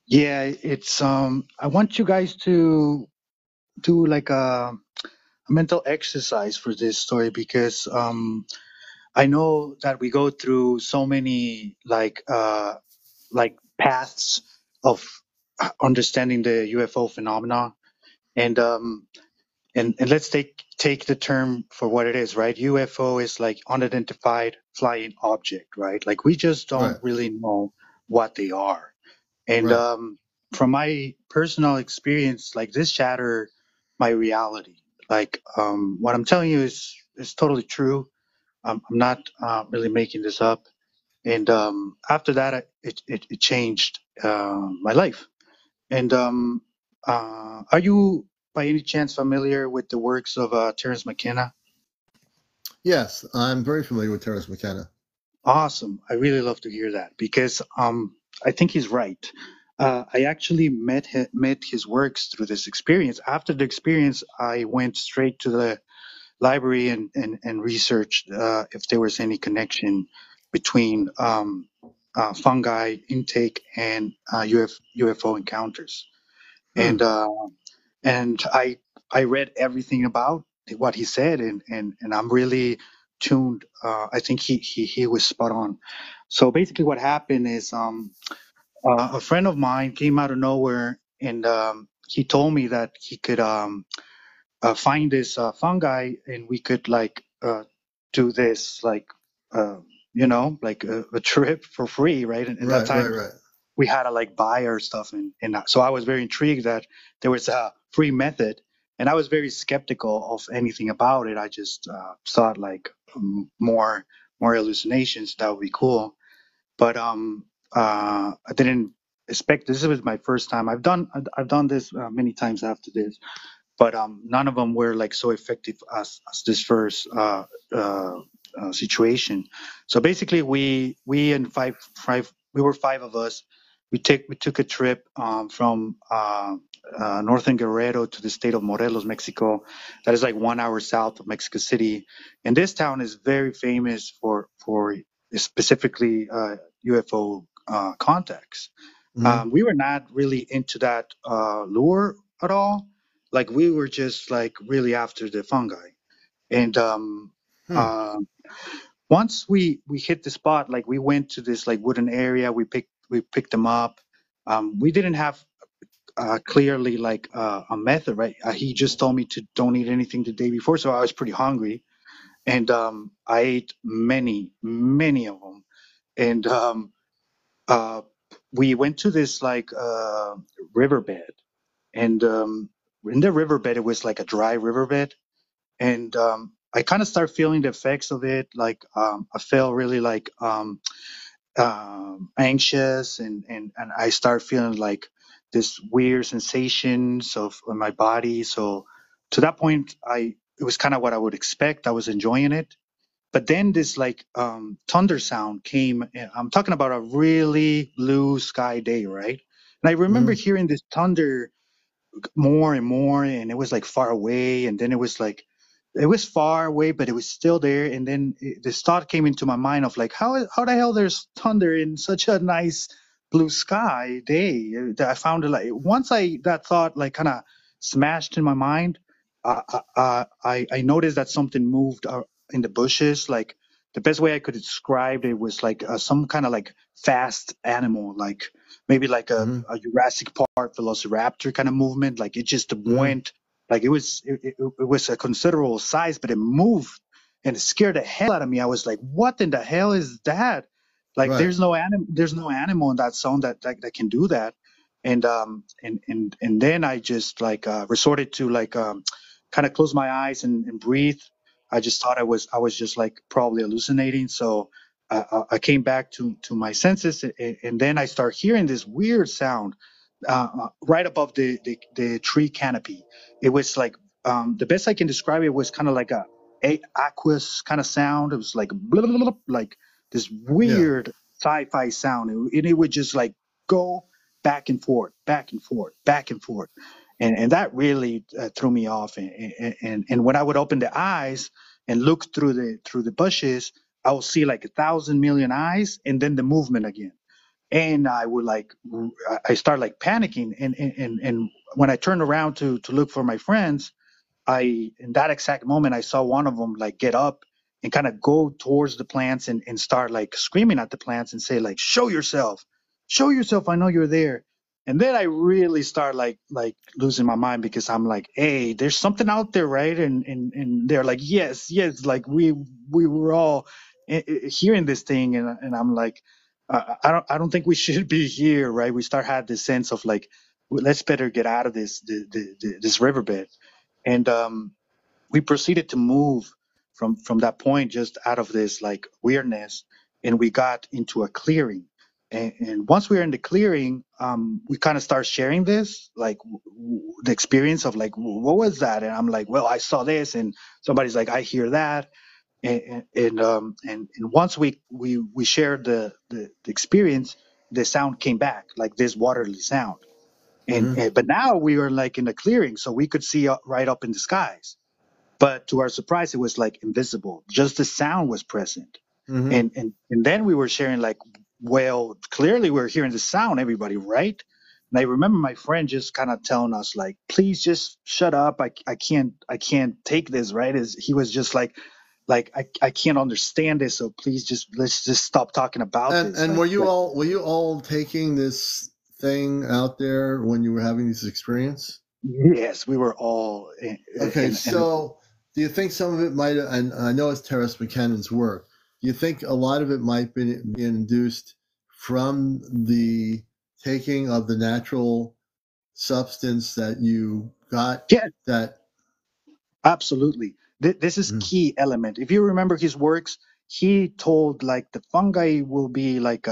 Yeah, it's I want you guys to do like a mental exercise for this story because I know that we go through so many like paths of understanding the UFO phenomena, and and let's take the term for what it is, right? UFO is like unidentified flying object, right? Like we just don't Right. really know what they are. And Right. from my personal experience, like this shattered my reality. Like what I'm telling you is totally true. I'm not really making this up. And after that, it changed my life. And are you by any chance familiar with the works of Terence McKenna? Yes, I'm very familiar with Terence McKenna. Awesome. I really love to hear that because I think he's right. I actually met his works through this experience. After the experience, I went straight to the library and researched if there was any connection between fungi intake and UFO encounters. Hmm. And and I read everything about what he said, and I'm really tuned. I think he was spot on. So basically, what happened is a friend of mine came out of nowhere, and he told me that he could find this fungi, and we could like do this like uh, like a trip for free, right? And that Right, right, time right. we had to like buy our stuff and so I was very intrigued that there was a free method, and I was very skeptical of anything about it. I just thought like more hallucinations, that would be cool. But I didn't expect, this was my first time. I've done this many times after this, but none of them were like so effective as this first uh, situation. So basically, we and five we were five of us. We took a trip from northern Guerrero to the state of Morelos, Mexico. That is like 1 hour south of Mexico City, and this town is very famous for specifically UFO contacts. Hmm. We were not really into that lure at all. Like we were just like really after the fungi. And Hmm. uh, once we hit the spot, like we went to this like wooden area. We picked them up. We didn't have clearly like a method, right? He just told me to don't eat anything the day before, so I was pretty hungry, and I ate many of them. And uh, we went to this like riverbed, and in the riverbed it was like a dry riverbed, and I kind of start feeling the effects of it. Like I felt really like anxious, and I start feeling like this weird sensations of on my body. So to that point, I it was kind of what I would expect. I was enjoying it. But then this like thunder sound came. I'm talking about a really blue sky day, right? And I remember Hmm. hearing this thunder more and more, and it was like far away, and then it was like it was far away, but it was still there. And then this thought came into my mind of like how the hell there's thunder in such a nice blue sky day. That I found it like once I that thought like kind of smashed in my mind. I noticed that something moved in the bushes. Like the best way I could describe it was like some kind of like fast animal, like maybe like Hmm. a Jurassic Park Velociraptor kind of movement. Like it just Hmm. went, like it was a considerable size, but it moved and it scared the hell out of me. I was like, what in the hell is that? Like Right. there's no animal in that zone that can do that. And then I just like resorted to like kind of close my eyes and breathe. I just thought I was just like probably hallucinating. So I came back to my senses, and then I start hearing this weird sound right above the tree canopy. It was like the best I can describe it was kind of like a aqueous kind of sound. It was like blah, blah, blah, blah, like this Yeah. weird sci-fi sound, and it would just like go back and forth, back and forth, back and forth, and that really threw me off. And when I would open the eyes and look through the bushes, I will see like 1,000 million eyes, and then the movement again. And I would like, I start like panicking. And when I turned around to look for my friends, in that exact moment, I saw one of them like get up and kind of go towards the plants and start like screaming at the plants and say like, show yourself. I know you're there. And then I really start like losing my mind because I'm like, hey, there's something out there, right? And they're like, yes, like we were all hearing this thing, and I'm like, I don't think we should be here, right? We start had this sense of like, let's better get out of this riverbed, and we proceeded to move from that point just out of this like weirdness, and we got into a clearing. And once we were in the clearing, we kind of start sharing this, like the experience of like, what was that? And I'm like, well, I saw this, and somebody's like, I hear that, and once we shared the experience, the sound came back like this watery sound, and but now we were like in the clearing, so we could see right up in the skies, but to our surprise, it was like invisible. Just the sound was present. Mm-hmm. And then we were sharing like, well, clearly we're hearing the sound, everybody, right? And I remember my friend just kind of telling us like, please just shut up. I can't take this, right? As he was just like I can't understand this, so please just let's just stop talking about this. And were you all taking this thing out there when you were having this experience? Yes, we were all. Okay, so do you think some of it might, and I know it's Terence McKennan's work, do you think a lot of it might be induced from the taking of the natural substance that you got yeah, that? absolutely. This is key element. If you remember his works, he told like the fungi will be like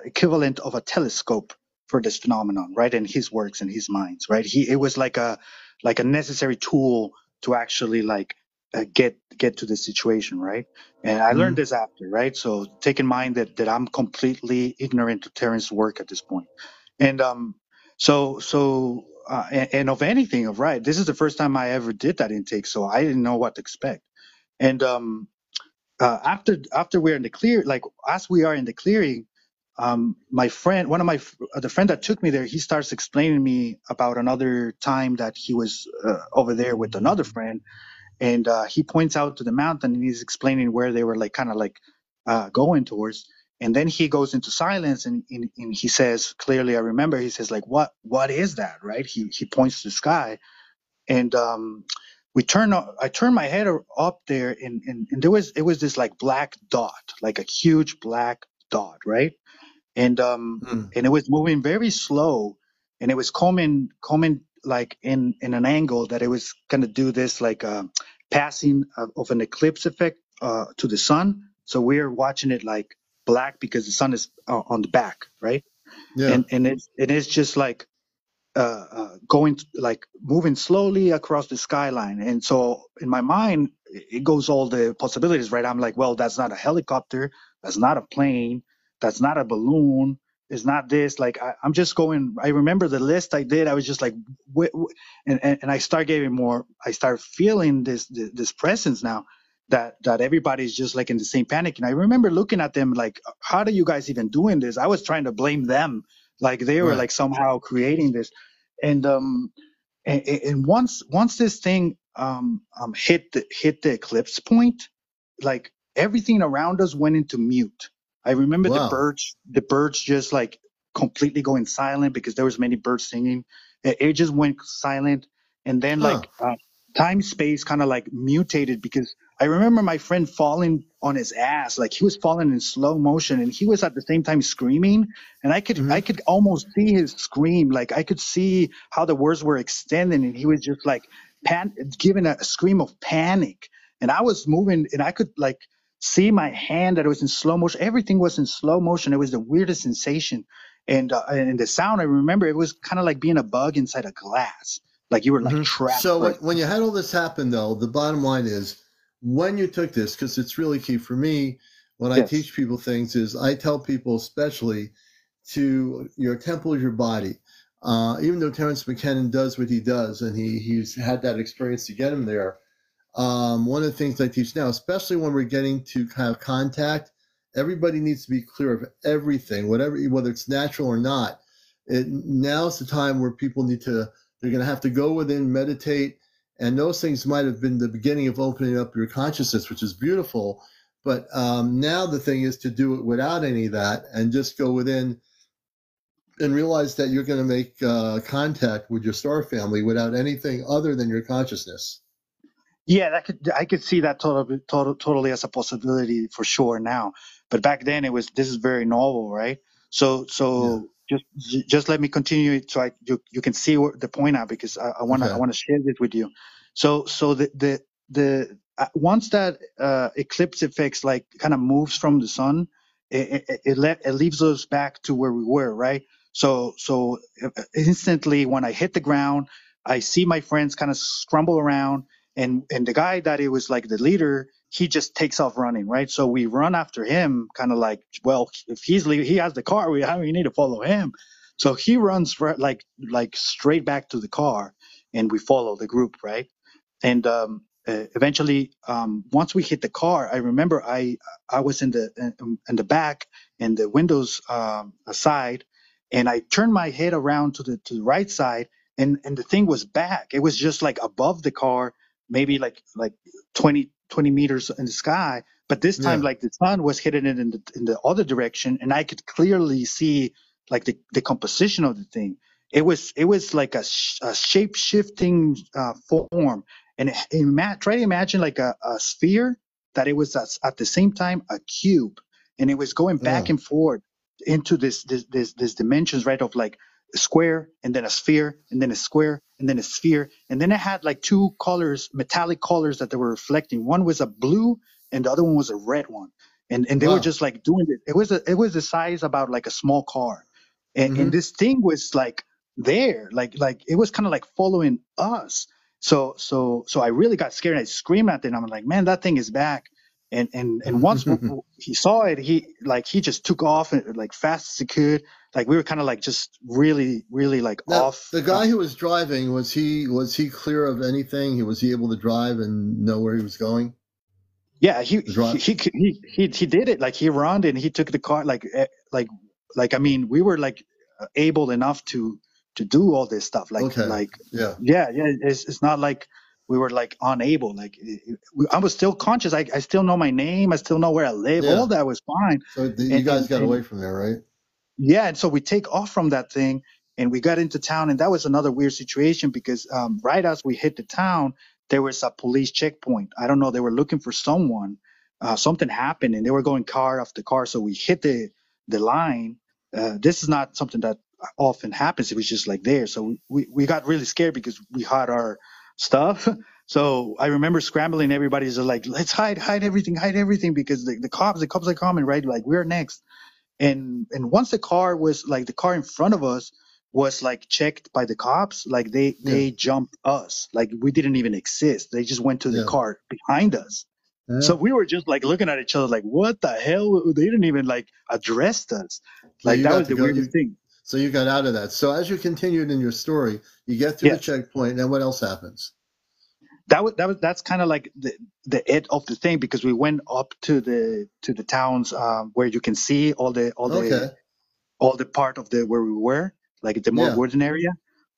equivalent of a telescope for this phenomenon, right? In his works and his minds, right? It was like a necessary tool to actually like get to the situation, right? And I learned this after, right? So take in mind that I'm completely ignorant to Terrence's work at this point, and and of anything of right, this is the first time I ever did that intake, so I didn't know what to expect. And after we're in the clear, like as we are in the clearing, my friend, one of my the friend that took me there, he starts explaining me about another time that he was over there with another friend, and he points out to the mountain and he's explaining where they were like kind of like going towards. And then he goes into silence, and he says clearly, I remember, he says like, what is that, right? He points to the sky, and I turned my head up there, and it was this like black dot, like a huge black dot, right? And it was moving very slow, and it was coming like in an angle that it was going to do this like passing of an eclipse effect to the sun. So we're watching it like black because the sun is on the back, right? Yeah. And it's just like going like moving slowly across the skyline. And so in my mind, it goes all the possibilities, right? I'm like, well, that's not a helicopter, that's not a plane, that's not a balloon, it's not this. Like I'm just going. I remember the list I did. I was just like, and I start getting more. I start feeling this presence now. That everybody's just like in the same panic. And I remember looking at them like, how are you guys even doing this? I was trying to blame them, like they were Right. like somehow creating this. And and once this thing hit the eclipse point, like everything around us went into mute. I remember Wow. the birds just like completely going silent because there was many birds singing. It just went silent, and then Huh. like time space kind of like mutated because I remember my friend falling on his ass, like he was falling in slow motion, and he was at the same time screaming, and I could almost see his scream, like I could see how the words were extending, and he was just like giving a scream of panic, and I was moving, and I could like see my hand that it was in slow motion. Everything was in slow motion. It was the weirdest sensation, and the sound I remember, it was kind of like being a bug inside a glass, like you were like trapped So for a when you had all this happen, though, the bottom line is when you took this, because it's really key for me when I yes. teach people things, is I tell people especially to your temple is your body. Even though Terence McKenna does what he does, and he's had that experience to get him there. One of the things I teach now, especially when we're getting to have contact, everybody needs to be clear of everything, whether it's natural or not. Now's the time where people they're going to have to go within, meditate, and those things might have been the beginning of opening up your consciousness, which is beautiful. But now the thing is to do it without any of that and just go within and realize that you're going to make contact with your star family without anything other than your consciousness. Yeah, I could see that totally as a possibility for sure now. but back then this is very novel, right? So just let me continue it so you can see the point out, because I want to share this with you. So once that eclipse effects like kind of moves from the sun, it leaves us back to where we were, right? So instantly when I hit the ground, I see my friends kind of scramble around, and the guy that it was like the leader, he just takes off running, right? So we run after him, kind of like, well, if he has the car, we need to follow him. So he runs for, like straight back to the car, and we follow the group, right? And eventually, once we hit the car, I remember I was in the back and the windows aside, and I turned my head around to the right side, and the thing was back. It was just like above the car, maybe like 20 meters in the sky. But this time, like the sun was hitting it in the other direction, and I could clearly see like the composition of the thing. It was like a shape shifting form, and try to imagine like a sphere that it was at the same time a cube, and it was going back and forth into this dimensions, right, of like a square and then a sphere and then a square and then a sphere, and then it had like two colors, metallic colors that they were reflecting. One was a blue and the other one was a red one, and they were just like doing it. It was the size about like a small car, and this thing was like there, like it was kind of like following us. So I really got scared. I screamed at it. And I'm like, man, that thing is back. And once he saw it, he just took off and like fast as he could. Like we were kind of like just really like Now, off. the guy who was driving, was he clear of anything? Was he able to drive and know where he was going? Yeah, he did it. Like he ran and he took the car. Like I mean, we were like able enough to do all this stuff. Yeah. It's not like we were like unable. Like I was still conscious. I still know my name. I still know where I live. Yeah. All that was fine. So you guys got away from there, right? Yeah, and so we take off from that thing, and we got into town, and that was another weird situation because right as we hit the town, there was a police checkpoint. I don't know, they were looking for someone. Something happened, and they were going car after car. So we hit the line. This is not something that often happens. It was just like there. So we got really scared because we had our stuff. So I remember scrambling. Everybody's just like, let's hide everything because the cops are coming, right? Like we're next. And once the car was like the car in front of us was like checked by the cops, like they jumped us, like we didn't even exist. They just went to the car behind us. So we were just like looking at each other like, what the hell? They didn't even like address us. So like that was the weirdest thing. So you got out of that. So as you continued in your story, you get to the checkpoint, and what else happens? That's kind of like the end of the thing, because we went up to the towns where you can see all the part of the where we were, like the more wooden area,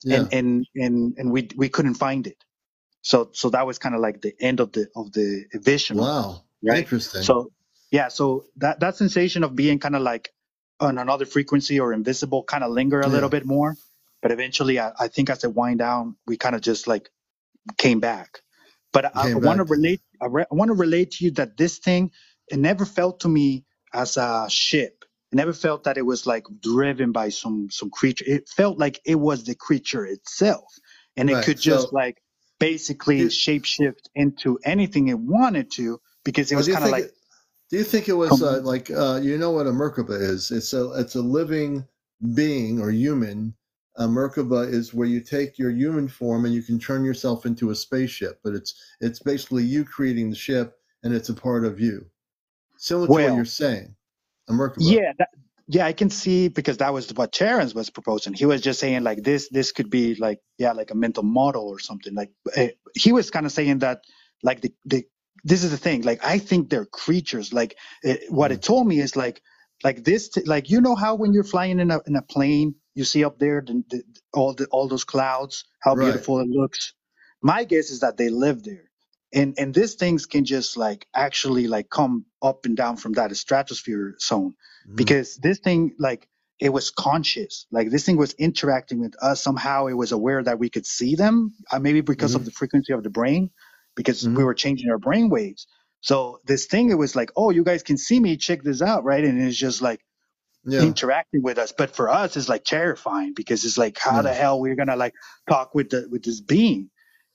and we couldn't find it. So that was kind of like the end of the vision. Wow, right? Interesting. So that sensation of being kind of like on another frequency or invisible kind of linger a little bit more, but eventually I think as it wind down, we kind of just like came back. But I want to relate. I want to relate to you that this thing, it never felt to me as a ship. It never felt that it was like driven by some creature. It felt like it was the creature itself, and it could just like basically shapeshift into anything it wanted to, because it was kind of like. Do you think it was like you know what a Merkaba is? It's a living being or human. A Merkaba is where you take your human form and you can turn yourself into a spaceship, but it's basically you creating the ship, and it's a part of you. Similar to what you're saying, a Merkaba. Yeah, I can see, because that was what Terrence was proposing. He was just saying like this could be like like a mental model or something. Like he was kind of saying that like the this is the thing. Like I think they're creatures. Like what it told me is like this. Like you know how when you're flying in a plane, you see up there all those clouds, how beautiful it looks. My guess is that they live there, and these things can just like actually like come up and down from that stratosphere zone, because this thing like it was conscious. Like this thing was interacting with us somehow. It was aware that we could see them, maybe because of the frequency of the brain, because we were changing our brain waves. So this thing, it was like, oh, you guys can see me, check this out, right? And it's just like interacting with us. But for us, it's like terrifying because it's like, how the hell we're gonna like talk with this being?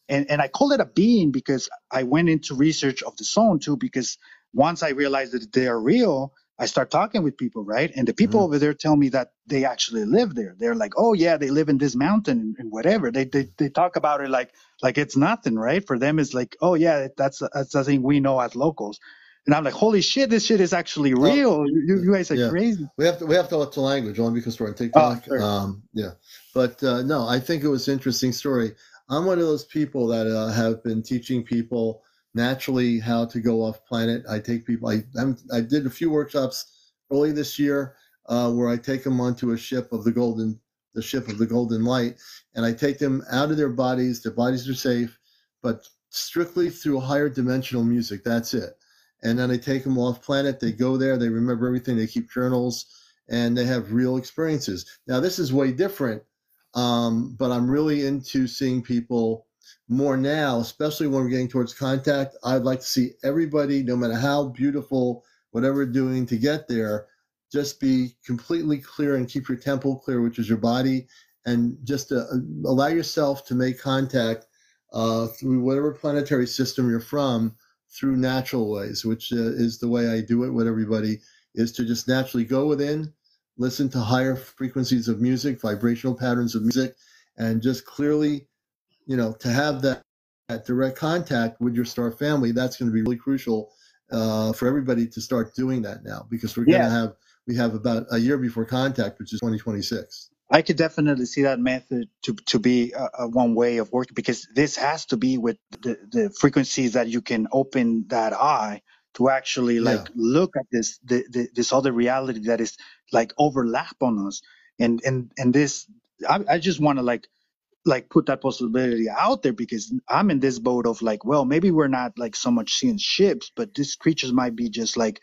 And I call it a being because I went into research of the zone too, because once I realized that they are real, I start talking with people, right? And the people over there tell me that they actually live there. They're like, oh yeah, they live in this mountain and whatever. They talk about it like it's nothing, right? For them, it's like, oh yeah, that's something we know as locals. And I'm like, holy shit, this shit is actually real. You guys are crazy. We have to watch the language only because we're on Oh, TikTok. sure. But no, I think it was an interesting story. I'm one of those people that have been teaching people naturally how to go off planet. I take people. I did a few workshops early this year where I take them onto a ship of the ship of the golden light, and I take them out of their bodies. Their bodies are safe, but strictly through higher dimensional music. That's it. And then I take them off planet. They go there. They remember everything. They keep journals, and they have real experiences. Now this is way different. But I'm really into seeing people more now, especially when we're getting towards contact. I'd like to see everybody, no matter how beautiful, whatever we're doing to get there, just be completely clear and keep your temple clear, which is your body, and just allow yourself to make contact through whatever planetary system you're from through natural ways, which is the way I do it with everybody, is to just naturally go within, listen to higher frequencies of music, vibrational patterns of music, and just clearly, to have that direct contact with your star family. That's going to be really crucial for everybody to start doing that now, because we have about a year before contact, which is 2026. I could definitely see that method to be a one way of working, because this has to be with the frequencies that you can open that eye to actually like look at this other reality that is like overlap on us, and this I just want to like put that possibility out there, because I'm in this boat of like, well, maybe we're not like so much seeing ships, but these creatures might be just like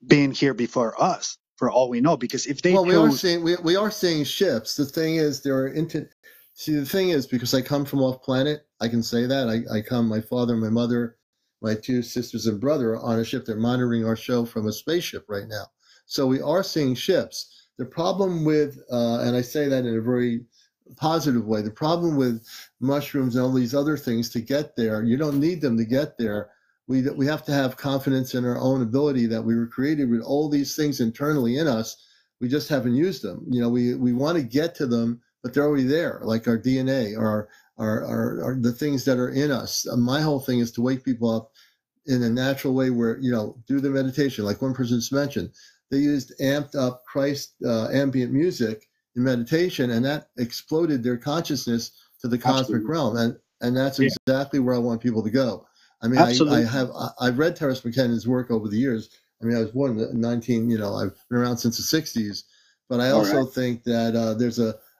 being here before us for all we know, because if they Well, chose we are seeing ships. The thing is, the thing is, because I come from off planet, I can say that my father, my mother, my two sisters and brother are on a ship. They're monitoring our show from a spaceship right now. So we are seeing ships. The problem with, and I say that in a very positive way, the problem with mushrooms and all these other things to get there, you don't need them to get there. We have to have confidence in our own ability that we were created with all these things internally in us. We just haven't used them. We want to get to them, but they're already there, like our DNA or our the things that are in us. My whole thing is to wake people up in a natural way where, do the meditation. Like one person just mentioned, they used amped up Christ ambient music in meditation, and that exploded their consciousness to the cosmic realm. And that's exactly where I want people to go. I mean, I've read Terence McKennan's work over the years. I mean, I was born in 19, I've been around since the 60s, but I also think that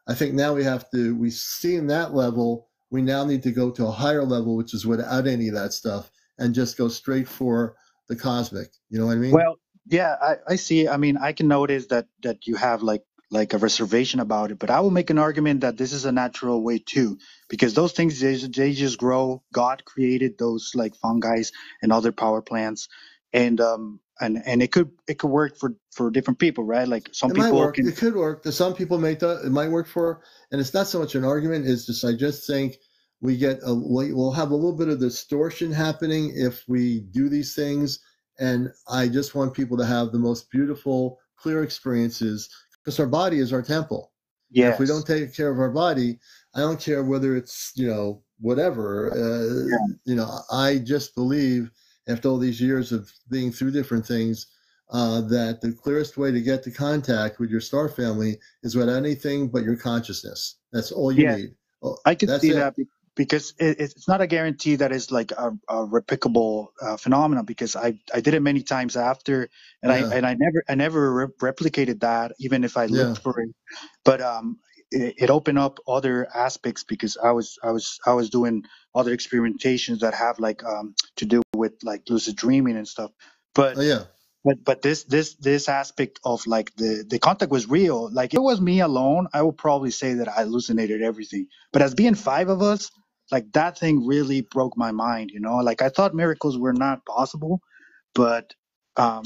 I think now we've seen that level. We now need to go to a higher level, which is without any of that stuff, and just go straight for the cosmic. You know what I mean? Well, yeah, I see. I mean, I can notice that you have like a reservation about it, but I will make an argument that this is a natural way too, because those things they just grow. God created those like fungi and other power plants, and it could work for different people, right? Like some It might people work. can. It could work. To some people, it might work for, and it's not so much an argument. It's just I just think we'll have a little bit of distortion happening if we do these things, and I just want people to have the most beautiful, clear experiences, because our body is our temple. And if we don't Yes. take care of our body, I don't care whether it's whatever. I just believe after all these years of being through different things, that the clearest way to get to contact with your star family is without anything but your consciousness. That's all you Yeah. need. Oh, I could that's see it. that because it's not a guarantee that it's like a replicable phenomenon, because I did it many times after, and Yeah, I never replicated that, even if I yeah, looked for it. But it opened up other aspects, because I was doing other experimentations that have like to do with like lucid dreaming and stuff. But oh yeah. this aspect of like the contact was real. Like if it was me alone, I would probably say that I hallucinated everything. But as being five of us, like that thing really broke my mind. Like I thought miracles were not possible, But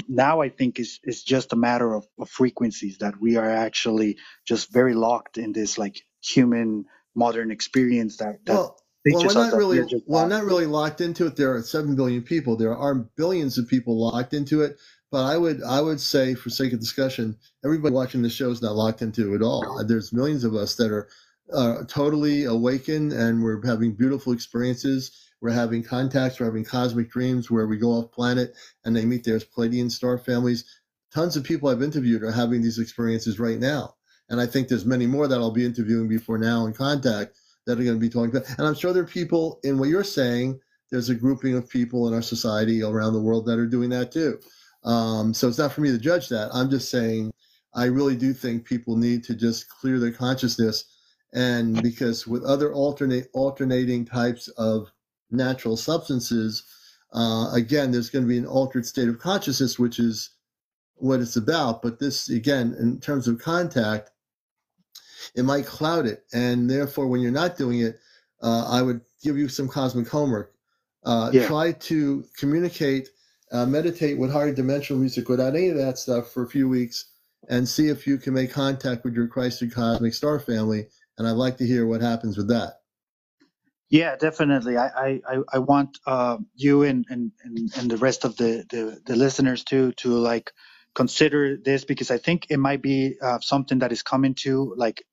now I think it's just a matter of frequencies, that we are actually just very locked in this like human modern experience that Well, teaches us that we are just we're not really locked into it. There are 7 billion people. There are billions of people locked into it. But I would say, for sake of discussion, everybody watching the show is not locked into it at all. There's millions of us that are totally awakened, and we're having beautiful experiences. We're having contacts. We're having cosmic dreams where we go off planet and they meet their Pleiadian star families. Tons of people I've interviewed are having these experiences right now, and I think there's many more that I'll be interviewing before now in contact that are going to be talking about. And I'm sure there are people in what you're saying. There's a grouping of people in our society around the world that are doing that too. So it's not for me to judge that. I'm just saying I really do think people need to just clear their consciousness. And because with other alternating types of natural substances, again, there's going to be an altered state of consciousness, which is what it's about. But this, again, in terms of contact, it might cloud it. And therefore, when you're not doing it, I would give you some cosmic homework. Try to communicate, meditate with higher dimensional music without any of that stuff for a few weeks, and see if you can make contact with your Christed cosmic star family. And I'd like to hear what happens with that. Yeah, definitely. I want you and the rest of the listeners to like consider this, because I think it might be something that is coming to like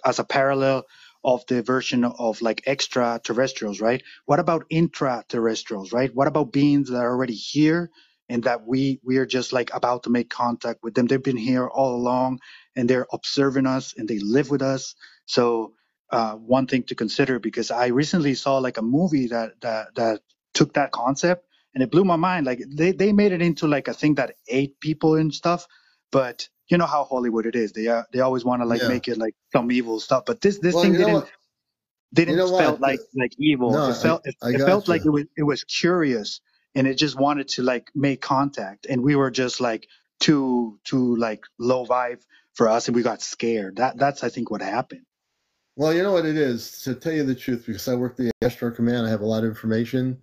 as a parallel of the version of like extraterrestrials, right? What about intraterrestrials, right? What about beings that are already here and that we are just like about to make contact with them? They've been here all along and they're observing us and they live with us. So one thing to consider, because I recently saw like a movie that took that concept and it blew my mind. Like they made it into like a thing that ate people and stuff, but you know how Hollywood it is. They always want to like make it like some evil stuff. But this Well, thing you know didn't felt what? like evil. No, I It got felt like you. it was curious and it just wanted to like make contact, and we were just like too like low vibe for us, and we got scared. That's I think what happened. Well, you know what it is, to tell you the truth, because I work the Astro Command, I have a lot of information.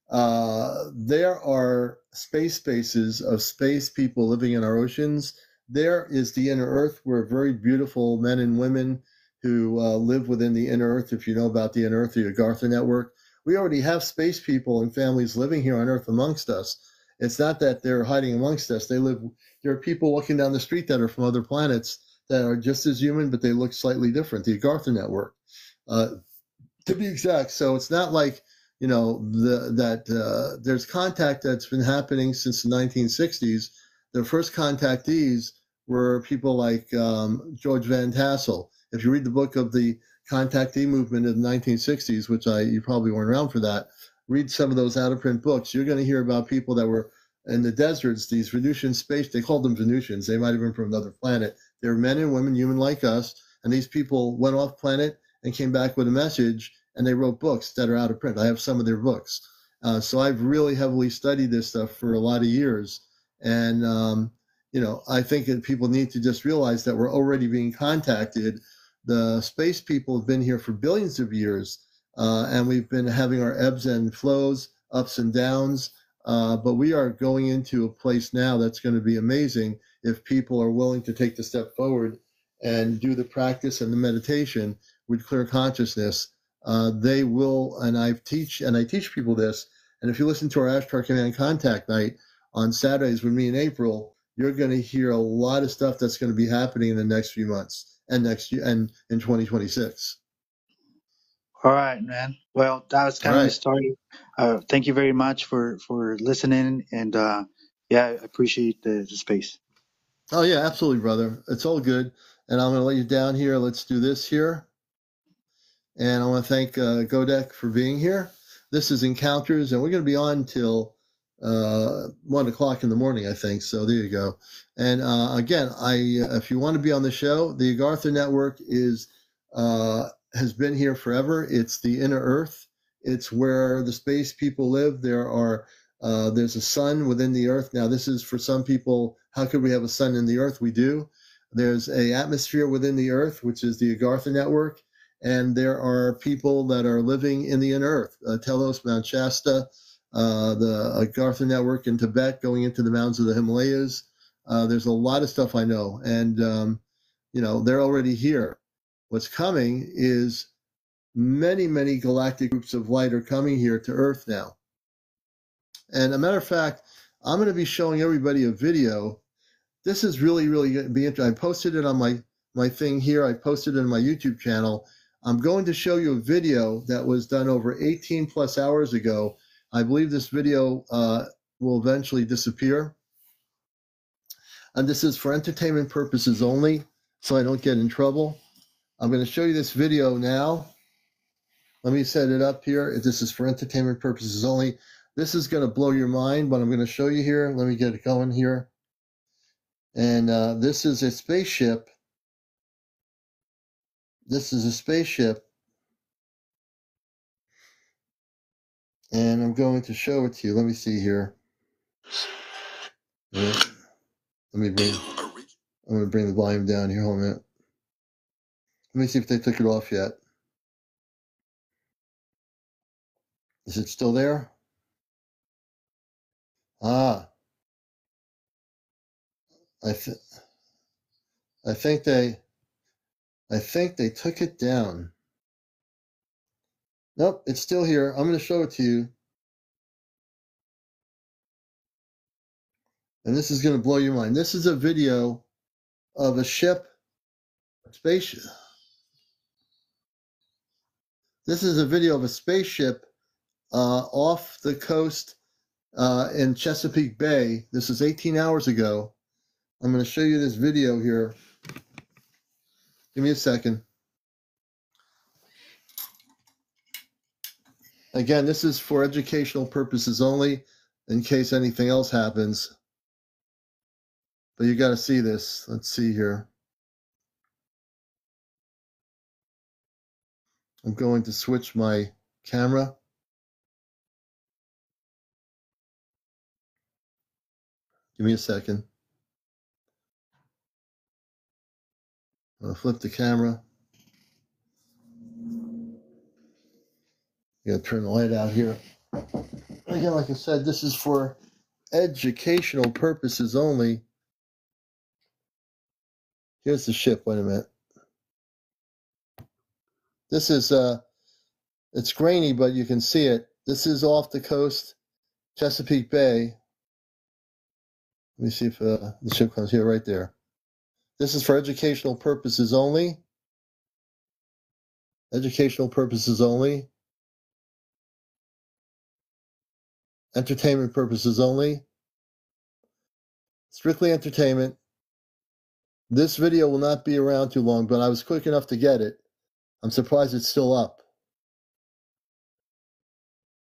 There are spaces of space people living in our oceans. There is the inner Earth, where very beautiful men and women who live within the inner Earth. If you know about the inner Earth, the Agartha network, we already have space people and families living here on Earth amongst us. It's not that they're hiding amongst us. They live. There are people walking down the street that are from other planets that are just as human, but they look slightly different. The Agartha network, to be exact. So it's not like, you know, there's contact that's been happening since the 1960s. The first contactees were people like George Van Tassel. If you read the book of the contactee movement of the 1960s, which you probably weren't around for that, read some of those out-of-print books. You're going to hear about people that were in the deserts, these Venusian space, they called them Venusians. They might have been from another planet. They were men and women, human like us, and these people went off planet and came back with a message, and they wrote books that are out of print. I have some of their books. So I've really heavily studied this stuff for a lot of years. And, you know, I think that people need to just realize that we're already being contacted. The space people have been here for billions of years, and we've been having our ebbs and flows, ups and downs. But we are going into a place now that's going to be amazing if people are willing to take the step forward and do the practice and the meditation with clear consciousness. They will, and I teach people this. And if you listen to our Ashtar Command Contact Night on Saturdays with me in April, you're going to hear a lot of stuff that's going to be happening in the next few months and next year and in 2026. All right, man. Well, that was kind of the story. Thank you very much for listening, and yeah, I appreciate the space. Oh yeah, absolutely, brother. It's all good. And I'm going to let you down here. Let's do this here. And I want to thank Godek for being here. This is Encounters, and we're going to be on till 1 o'clock in the morning, I think. So there you go. And again, if you want to be on the show, the Agartha Network has been here forever. It's the inner Earth. It's where the space people live. There's a sun within the Earth. Now, this is for some people. How could we have a sun in the Earth? We do. There's a atmosphere within the Earth, which is the Agartha Network. And there are people that are living in the inner Earth, Telos, Mount Shasta, the Gartha Network in Tibet, going into the mountains of the Himalayas. There's a lot of stuff I know, and they're already here. What's coming is many, many galactic groups of light are coming here to Earth now. And a matter of fact, I'm going to be showing everybody a video. This is really, really going to be interesting. I posted it on my thing here. I posted it on my YouTube channel. I'm going to show you a video that was done over 18 plus hours ago. I believe this video will eventually disappear. And this is for entertainment purposes only, so I don't get in trouble. I'm going to show you this video now. Let me set it up here. This is for entertainment purposes only. This is going to blow your mind, but I'm going to show you here. Let me get it going here. And this is a spaceship. This is a spaceship. And I'm going to show it to you. Let me see here. I'm going to bring the volume down here. Hold on a minute. Let me see if they took it off yet. Is it still there? Ah. I think they took it down. Nope, it's still here. I'm going to show it to you. And this is going to blow your mind. This is a video of a ship, spaceship. This is a video of a spaceship off the coast in Chesapeake Bay. This is 18 hours ago. I'm going to show you this video here. Give me a second. Again, this is for educational purposes only, in case anything else happens. But you got to see this. Let's see here. I'm going to switch my camera. Give me a second. I'm going to flip the camera. You got to turn the light out here. Again, like I said, this is for educational purposes only. Here's the ship. Wait a minute. This is, it's grainy, but you can see it. This is off the coast, Chesapeake Bay. Let me see if the ship comes here, right there. This is for educational purposes only. Educational purposes only. Entertainment purposes only. Strictly entertainment. This video will not be around too long, but I was quick enough to get it. I'm surprised it's still up.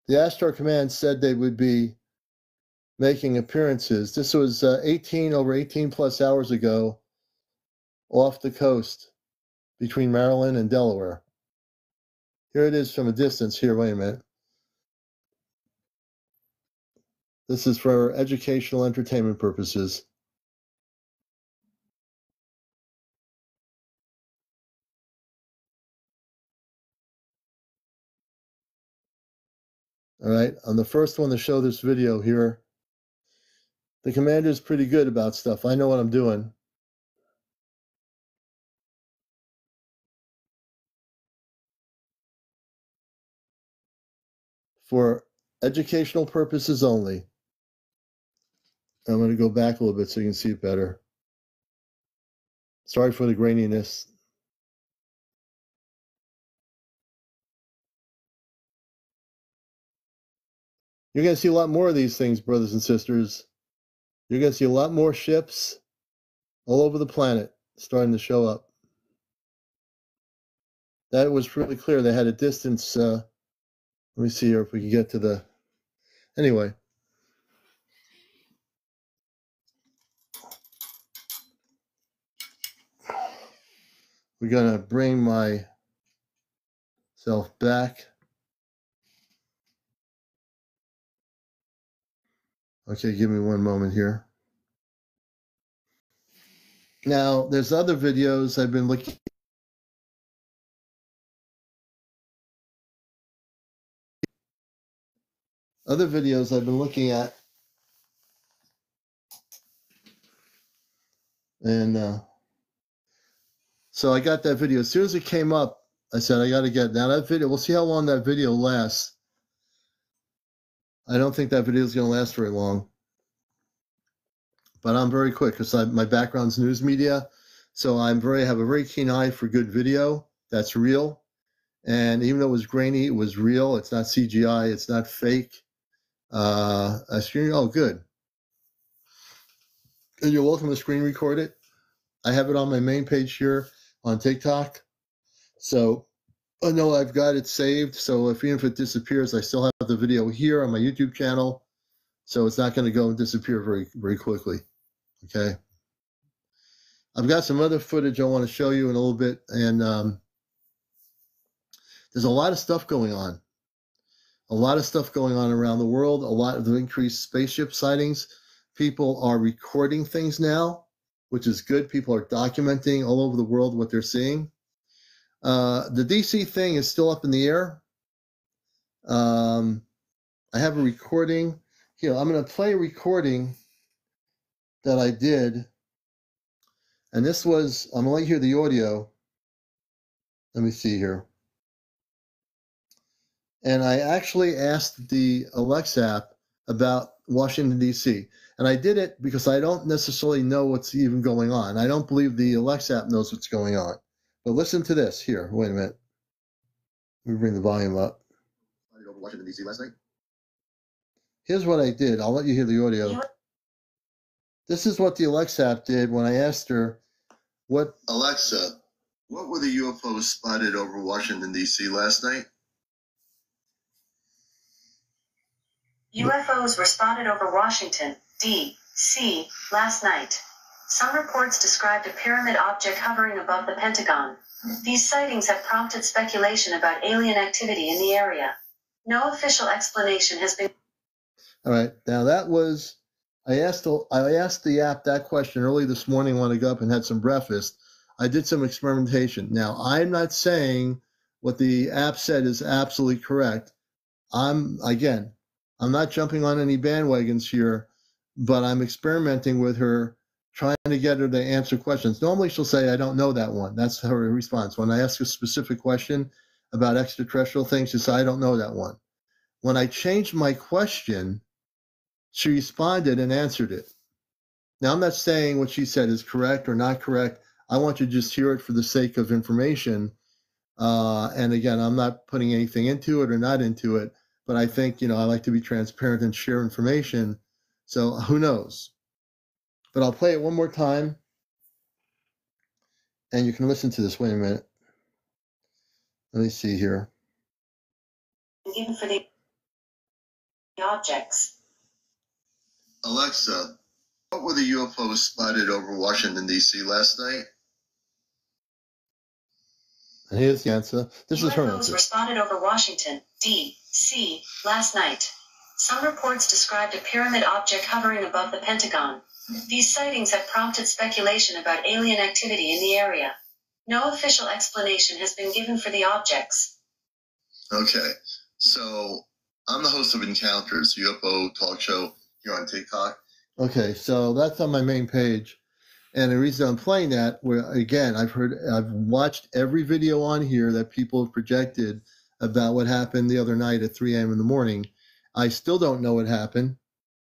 The Astro Command said they would be making appearances. This was over 18 plus hours ago off the coast between Maryland and Delaware. Here it is from a distance. Here, wait a minute. This is for educational entertainment purposes. All right, on the first one to show this video here, the commander's pretty good about stuff. I know what I'm doing. For educational purposes only. I'm going to go back a little bit so you can see it better. Sorry for the graininess. You're going to see a lot more of these things, brothers and sisters. You're going to see a lot more ships all over the planet starting to show up. That was really clear. They had a distance. Let me see here if we can get to the... Anyway. We're going to bring myself back. Okay, give me one moment here. Now, there's other videos I've been looking other videos I've been looking at, and so I got that video. As soon as it came up, I said, I got to get now that video. We'll see how long that video lasts. I don't think that video is going to last very long. But I'm very quick because my background's news media. So I have a very keen eye for good video that's real. And even though it was grainy, it was real. It's not CGI. It's not fake. Oh, good. And you're welcome to screen record it. I have it on my main page here on TikTok. So I know I've got it saved. So even if it disappears, I still have the video here on my YouTube channel. So it's not going to go and disappear very, very quickly. Okay. I've got some other footage I want to show you in a little bit. And there's a lot of stuff going on. A lot of stuff going on around the world. A lot of the increased spaceship sightings. People are recording things now, which is good. People are documenting all over the world what they're seeing. The DC thing is still up in the air. I have a recording here. I'm going to play a recording that I did. And this was, I'm going to let you hear the audio. Let me see here. And I actually asked the Alexa app about Washington, D.C. And I did it because I don't necessarily know what's even going on. I don't believe the Alexa app knows what's going on. But listen to this. Here, wait a minute. Let me bring the volume up. Over Washington, D.C. last night. Here's what I did. I'll let you hear the audio. This is what the Alexa app did when I asked her, what... Alexa, what were the UFOs spotted over Washington, D.C. last night? UFOs were spotted over Washington, D.C. last night. Some reports described a pyramid object hovering above the Pentagon. These sightings have prompted speculation about alien activity in the area. No official explanation has been... All right, now that was... I asked the app that question early this morning when I got up and had some breakfast. I did some experimentation. Now, I'm not saying what the app said is absolutely correct. I'm not jumping on any bandwagons here, but I'm experimenting with her, trying to get her to answer questions. Normally she'll say, I don't know that one. That's her response. When I ask a specific question about extraterrestrial things, she says, I don't know that one. When I changed my question, she responded and answered it. Now, I'm not saying what she said is correct or not correct. I want you to just hear it for the sake of information. And again, I'm not putting anything into it or not into it, but I think, I like to be transparent and share information. So who knows? But I'll play it one more time and you can listen to this. Wait a minute. Let me see here. Even for the objects. Alexa, what were the UFOs spotted over Washington, D.C. last night? And here's the answer. This is her answer. UFOs were spotted over Washington, D.C. last night. Some reports described a pyramid object hovering above the Pentagon. These sightings have prompted speculation about alien activity in the area. No official explanation has been given for the objects. Okay, so I'm the host of Encounters, UFO talk show here on TikTok. Okay, so that's on my main page. And the reason I'm playing that, again, I've watched every video on here that people have projected about what happened the other night at 3 a.m. in the morning. I still don't know what happened,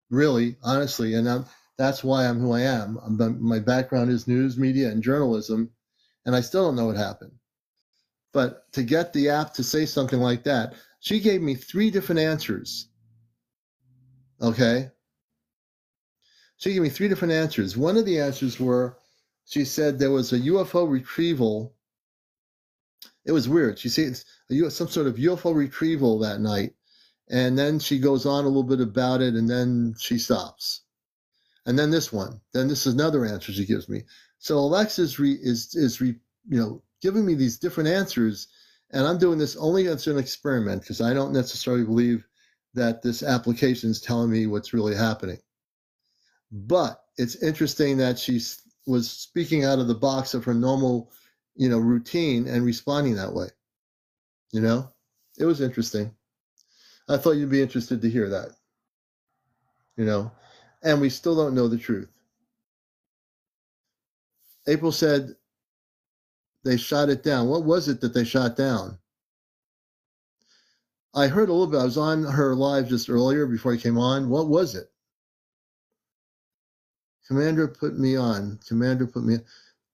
really, honestly, and that's why I'm who I am. My background is news, media, and journalism, and I still don't know what happened. But to get the app to say something like that, she gave me 3 different answers. Okay? She gave me 3 different answers. One of the answers were, she said there was a UFO retrieval. It was weird. She said some sort of UFO retrieval that night. And then she goes on a little bit about it, and then she stops. And then this one. Then this is another answer she gives me. So Alexa is giving me these different answers, and I'm doing this only as an experiment because I don't necessarily believe that this application is telling me what's really happening. But it's interesting that she was speaking out of the box of her normal, routine and responding that way. It was interesting. I thought you'd be interested to hear that. And we still don't know the truth. April said they shot it down. What was it that they shot down? I heard a little bit. I was on her live just earlier before I came on. What was it? Commander put me on.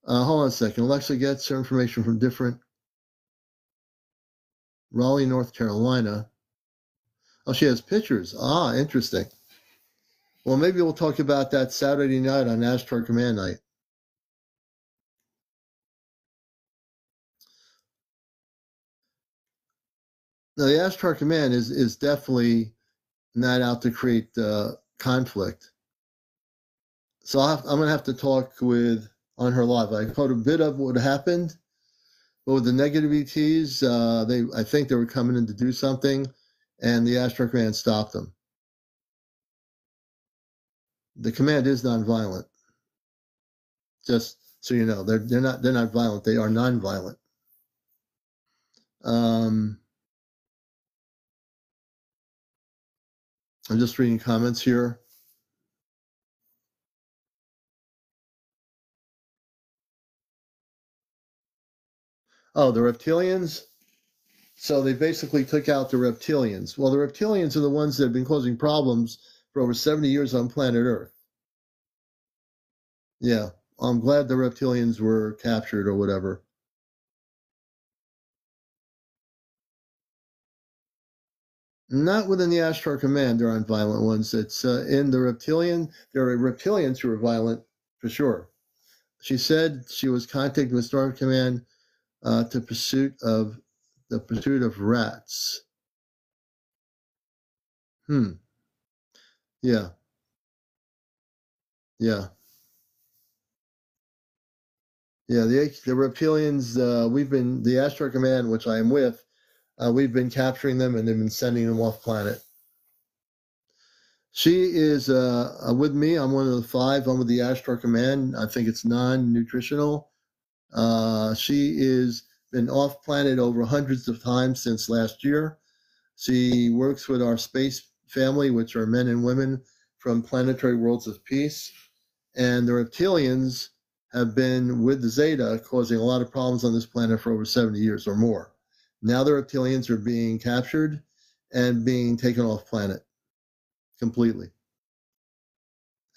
Hold on a second. Alexa gets her information from different Raleigh, North Carolina. Oh, she has pictures. Ah, interesting. Well, maybe we'll talk about that Saturday night on Ashtar Command Night. Now, the Ashtar Command is definitely not out to create conflict. So I'm going to have to talk on her live. I caught a bit of what happened, but with the negative ETs, I think they were coming in to do something, and the Ashtar Command stopped them. The command is nonviolent. Just so you know, they're not violent. They are nonviolent. I'm just reading comments here. Oh, the reptilians? So they basically took out the reptilians. Well, the reptilians are the ones that have been causing problems for over 70 years on planet Earth. Yeah, I'm glad the reptilians were captured or whatever. Not within the Ashtar Command, there aren't violent ones. It's in the reptilian. There are reptilians who are violent, for sure. She said she was contacted with Star Command to pursuit of rats. Yeah. Yeah. Yeah, the reptilians, the Ashtar Command, which I am with, we've been capturing them and they've been sending them off planet. She is with me. I'm one of the 5. I'm with the Ashtar Command. I think it's non-nutritional. She is been off planet over hundreds of times since last year. She works with our space family, which are men and women from planetary worlds of peace. And the reptilians have been with the Zeta causing a lot of problems on this planet for over 70 years or more. Now the reptilians are being captured and being taken off planet completely.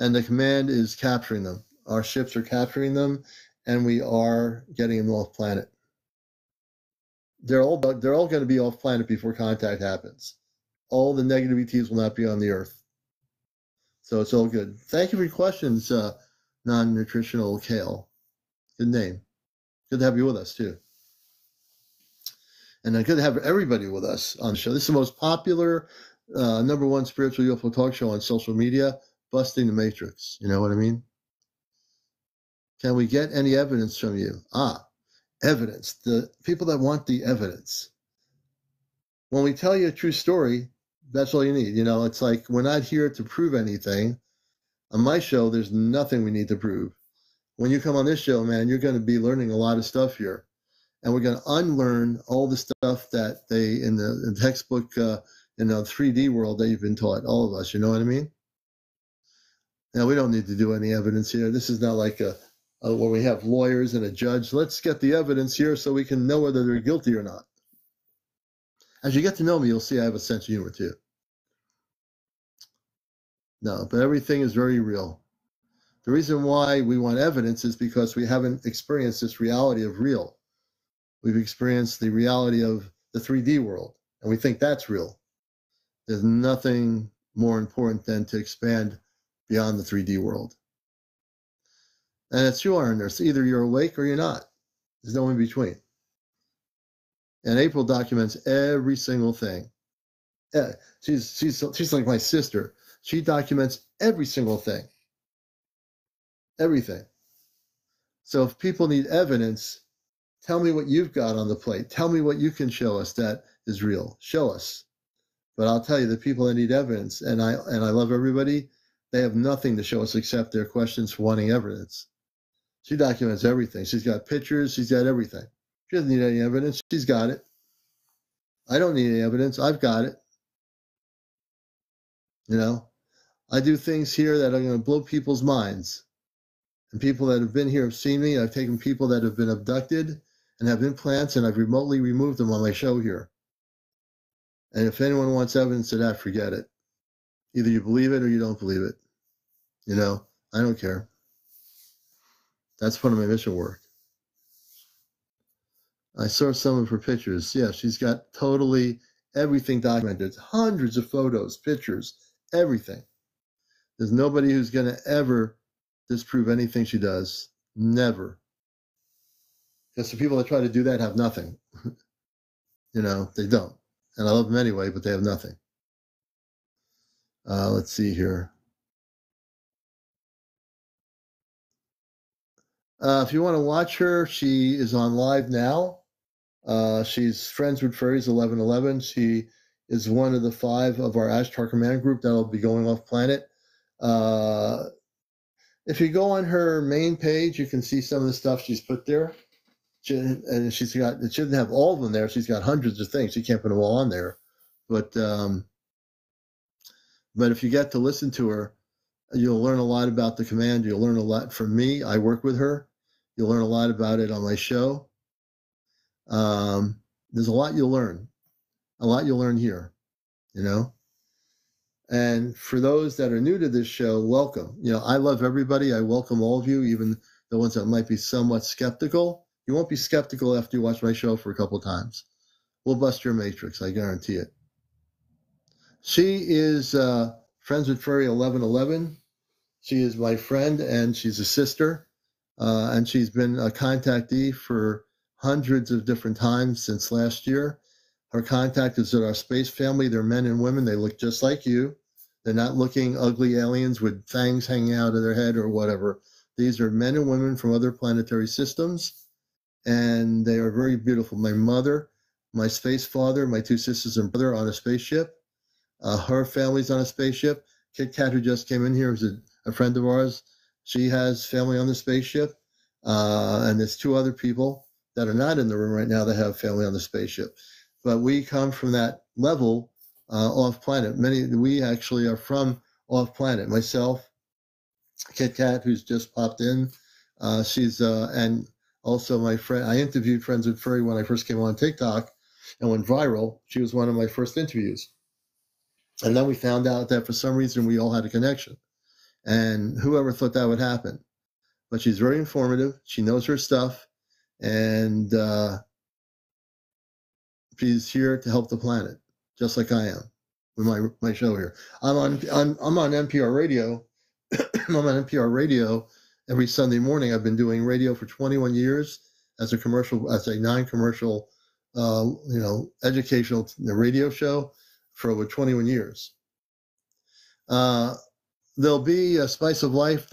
And the command is capturing them. Our ships are capturing them, and we are getting them off planet. They're all going to be off planet before contact happens. All the negative ETs will not be on the Earth. So it's all good. Thank you for your questions, non-nutritional Kale. Good name. Good to have you with us, too. And good to have everybody with us on the show. This is the most popular, #1 spiritual UFO talk show on social media, busting the matrix. You know what I mean? Can we get any evidence from you? Evidence. The people that want the evidence. When we tell you a true story, that's all you need. It's like we're not here to prove anything. On my show, there's nothing we need to prove. When you come on this show, man, you're going to be learning a lot of stuff here. And we're going to unlearn all the stuff that they, in the textbook, in the 3D world that you've been taught, all of us, you know what I mean? Now, we don't need to do any evidence here. This is not like where we have lawyers and a judge. Let's get the evidence here so we can know whether they're guilty or not. As you get to know me, you'll see I have a sense of humor, too. No, but everything is very real. The reason why we want evidence is because we haven't experienced this reality of real. We've experienced the reality of the 3D world, and we think that's real. There's nothing more important than to expand beyond the 3D world. And it's you are in there. So either you're awake or you're not. There's no in between. And April documents every single thing. Yeah, she's like my sister. She documents every single thing. Everything. So if people need evidence, tell me what you've got on the plate. Tell me what you can show us that is real. Show us. But I'll tell you, the people that need evidence, and I love everybody, they have nothing to show us except their questions for wanting evidence. She documents everything. She's got pictures. She's got everything. She doesn't need any evidence. She's got it. I don't need any evidence. I've got it. You know, I do things here that are going to blow people's minds. And people that have been here have seen me. I've taken people that have been abducted and have implants, and I've remotely removed them on my show here. And if anyone wants evidence of that, forget it. Either you believe it or you don't believe it. You know, I don't care. That's part of my mission work. I saw some of her pictures. Yeah, she's got totally everything documented. Hundreds of photos, pictures, everything. There's nobody who's going to ever disprove anything she does. Never. Because the people that try to do that have nothing. You know, they don't. And I love them anyway, but they have nothing. Let's see here. If you want to watch her, she is on live now. She's friends with Furries 1111. She is one of the 5 of our Ashtar Command group that'll be going off planet. If you go on her main page, you can see some of the stuff she's put there. And she doesn't have all of them there. She's got hundreds of things. She can't put them all on there. But if you get to listen to her, you'll learn a lot about the command. You'll learn a lot from me. I work with her. You'll learn a lot about it on my show. There's a lot you'll learn. A lot you'll learn here, you know. And for those that are new to this show, welcome. You know, I love everybody. I welcome all of you, even the ones that might be somewhat skeptical. You won't be skeptical after you watch my show for a couple of times. We'll bust your matrix, I guarantee it. She is friends with Furry 1111. She is my friend, and she's a sister. And she's been a contactee for hundreds of different times since last year. Her contact is with our space family. They're men and women. They look just like you. They're not looking ugly aliens with fangs hanging out of their head or whatever. These are men and women from other planetary systems, and they are very beautiful. My mother, my space father, my 2 sisters and brother on a spaceship. Her family's on a spaceship. Kit Kat, who just came in here, is a friend of ours. She has family on the spaceship. And there's 2 other people that are not in the room right now that have family on the spaceship. But we come from that level off planet. We actually are from off planet. Myself, Kit Kat, who's just popped in. She's and also my friend. I interviewed Friends with Furry when I first came on TikTok and went viral. She was one of my first interviews. And then we found out that for some reason we all had a connection. And whoever thought that would happen? But she's very informative. She knows her stuff, and she's here to help the planet, just like I am with my show here. I'm on NPR radio. I'm on NPR radio every Sunday morning. I've been doing radio for 21 years as a non-commercial, educational radio show for over 21 years. There'll be a Spice of Life.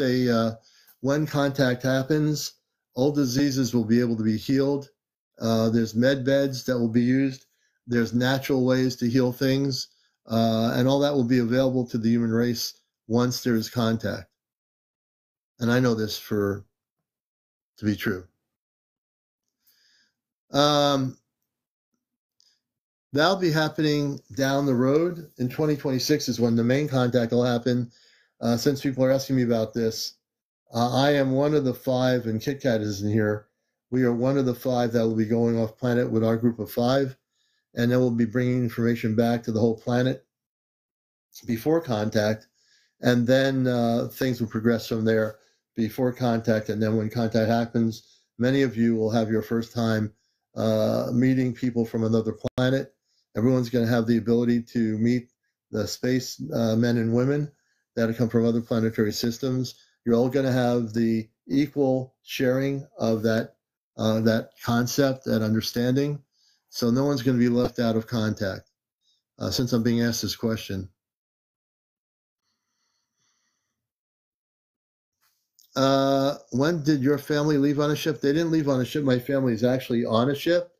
When contact happens, all diseases will be able to be healed. There's med beds that will be used. There's natural ways to heal things. And all that will be available to the human race once there's contact. And I know this to be true. That'll be happening down the road. In 2026 is when the main contact will happen. Since people are asking me about this, I am one of the 5, and Kit Kat isn't here. We are one of the 5 that will be going off planet with our group of 5, and then we'll be bringing information back to the whole planet before contact, and then things will progress from there before contact, and then when contact happens, many of you will have your first time meeting people from another planet. Everyone's going to have the ability to meet the space men and women that come from other planetary systems. You're all going to have the equal sharing of that concept, that understanding. So no one's going to be left out of contact. Since I'm being asked this question. When did your family leave on a ship? They didn't leave on a ship. My family is actually on a ship.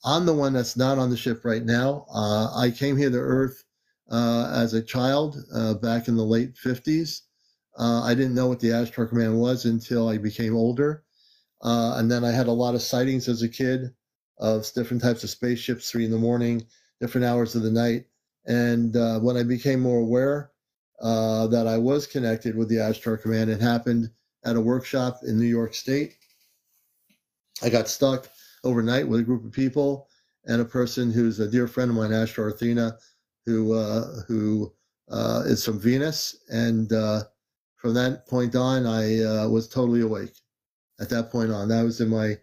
I'm the one that's not on the ship right now. I came here to Earth as a child back in the late 50s. I didn't know what the Ashtar Command was until I became older. And then I had a lot of sightings as a kid of different types of spaceships, 3 in the morning, different hours of the night. And when I became more aware, that I was connected with the Ashtar Command. It happened at a workshop in New York State. I got stuck overnight with a group of people and a person who's a dear friend of mine, Ashtar Athena, who is from Venus. And from that point on, I was totally awake. At that point on, that was in my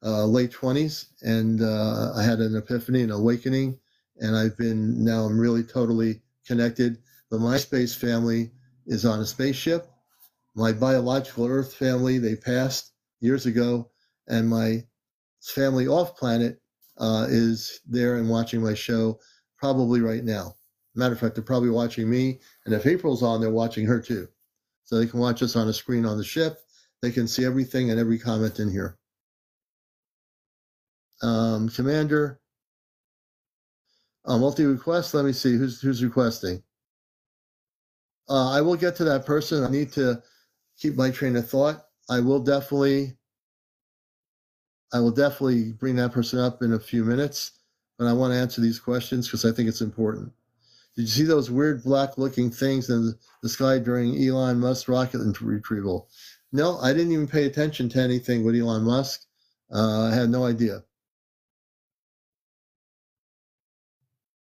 late 20s, and I had an epiphany, an awakening, and I'm really totally connected. But my space family is on a spaceship. My biological Earth family, they passed years ago, and my family off planet is there and watching my show probably right now. Matter of fact, they're probably watching me, and if April's on, they're watching her too. So they can watch us on a screen on the ship. They can see everything and every comment in here. Commander, multi-request. Let me see who's requesting. I will get to that person. I need to keep my train of thought. I will definitely bring that person up in a few minutes, but I want to answer these questions because I think it's important. Did you see those weird black-looking things in the sky during Elon Musk's rocket retrieval? No, I didn't even pay attention to anything with Elon Musk. I had no idea.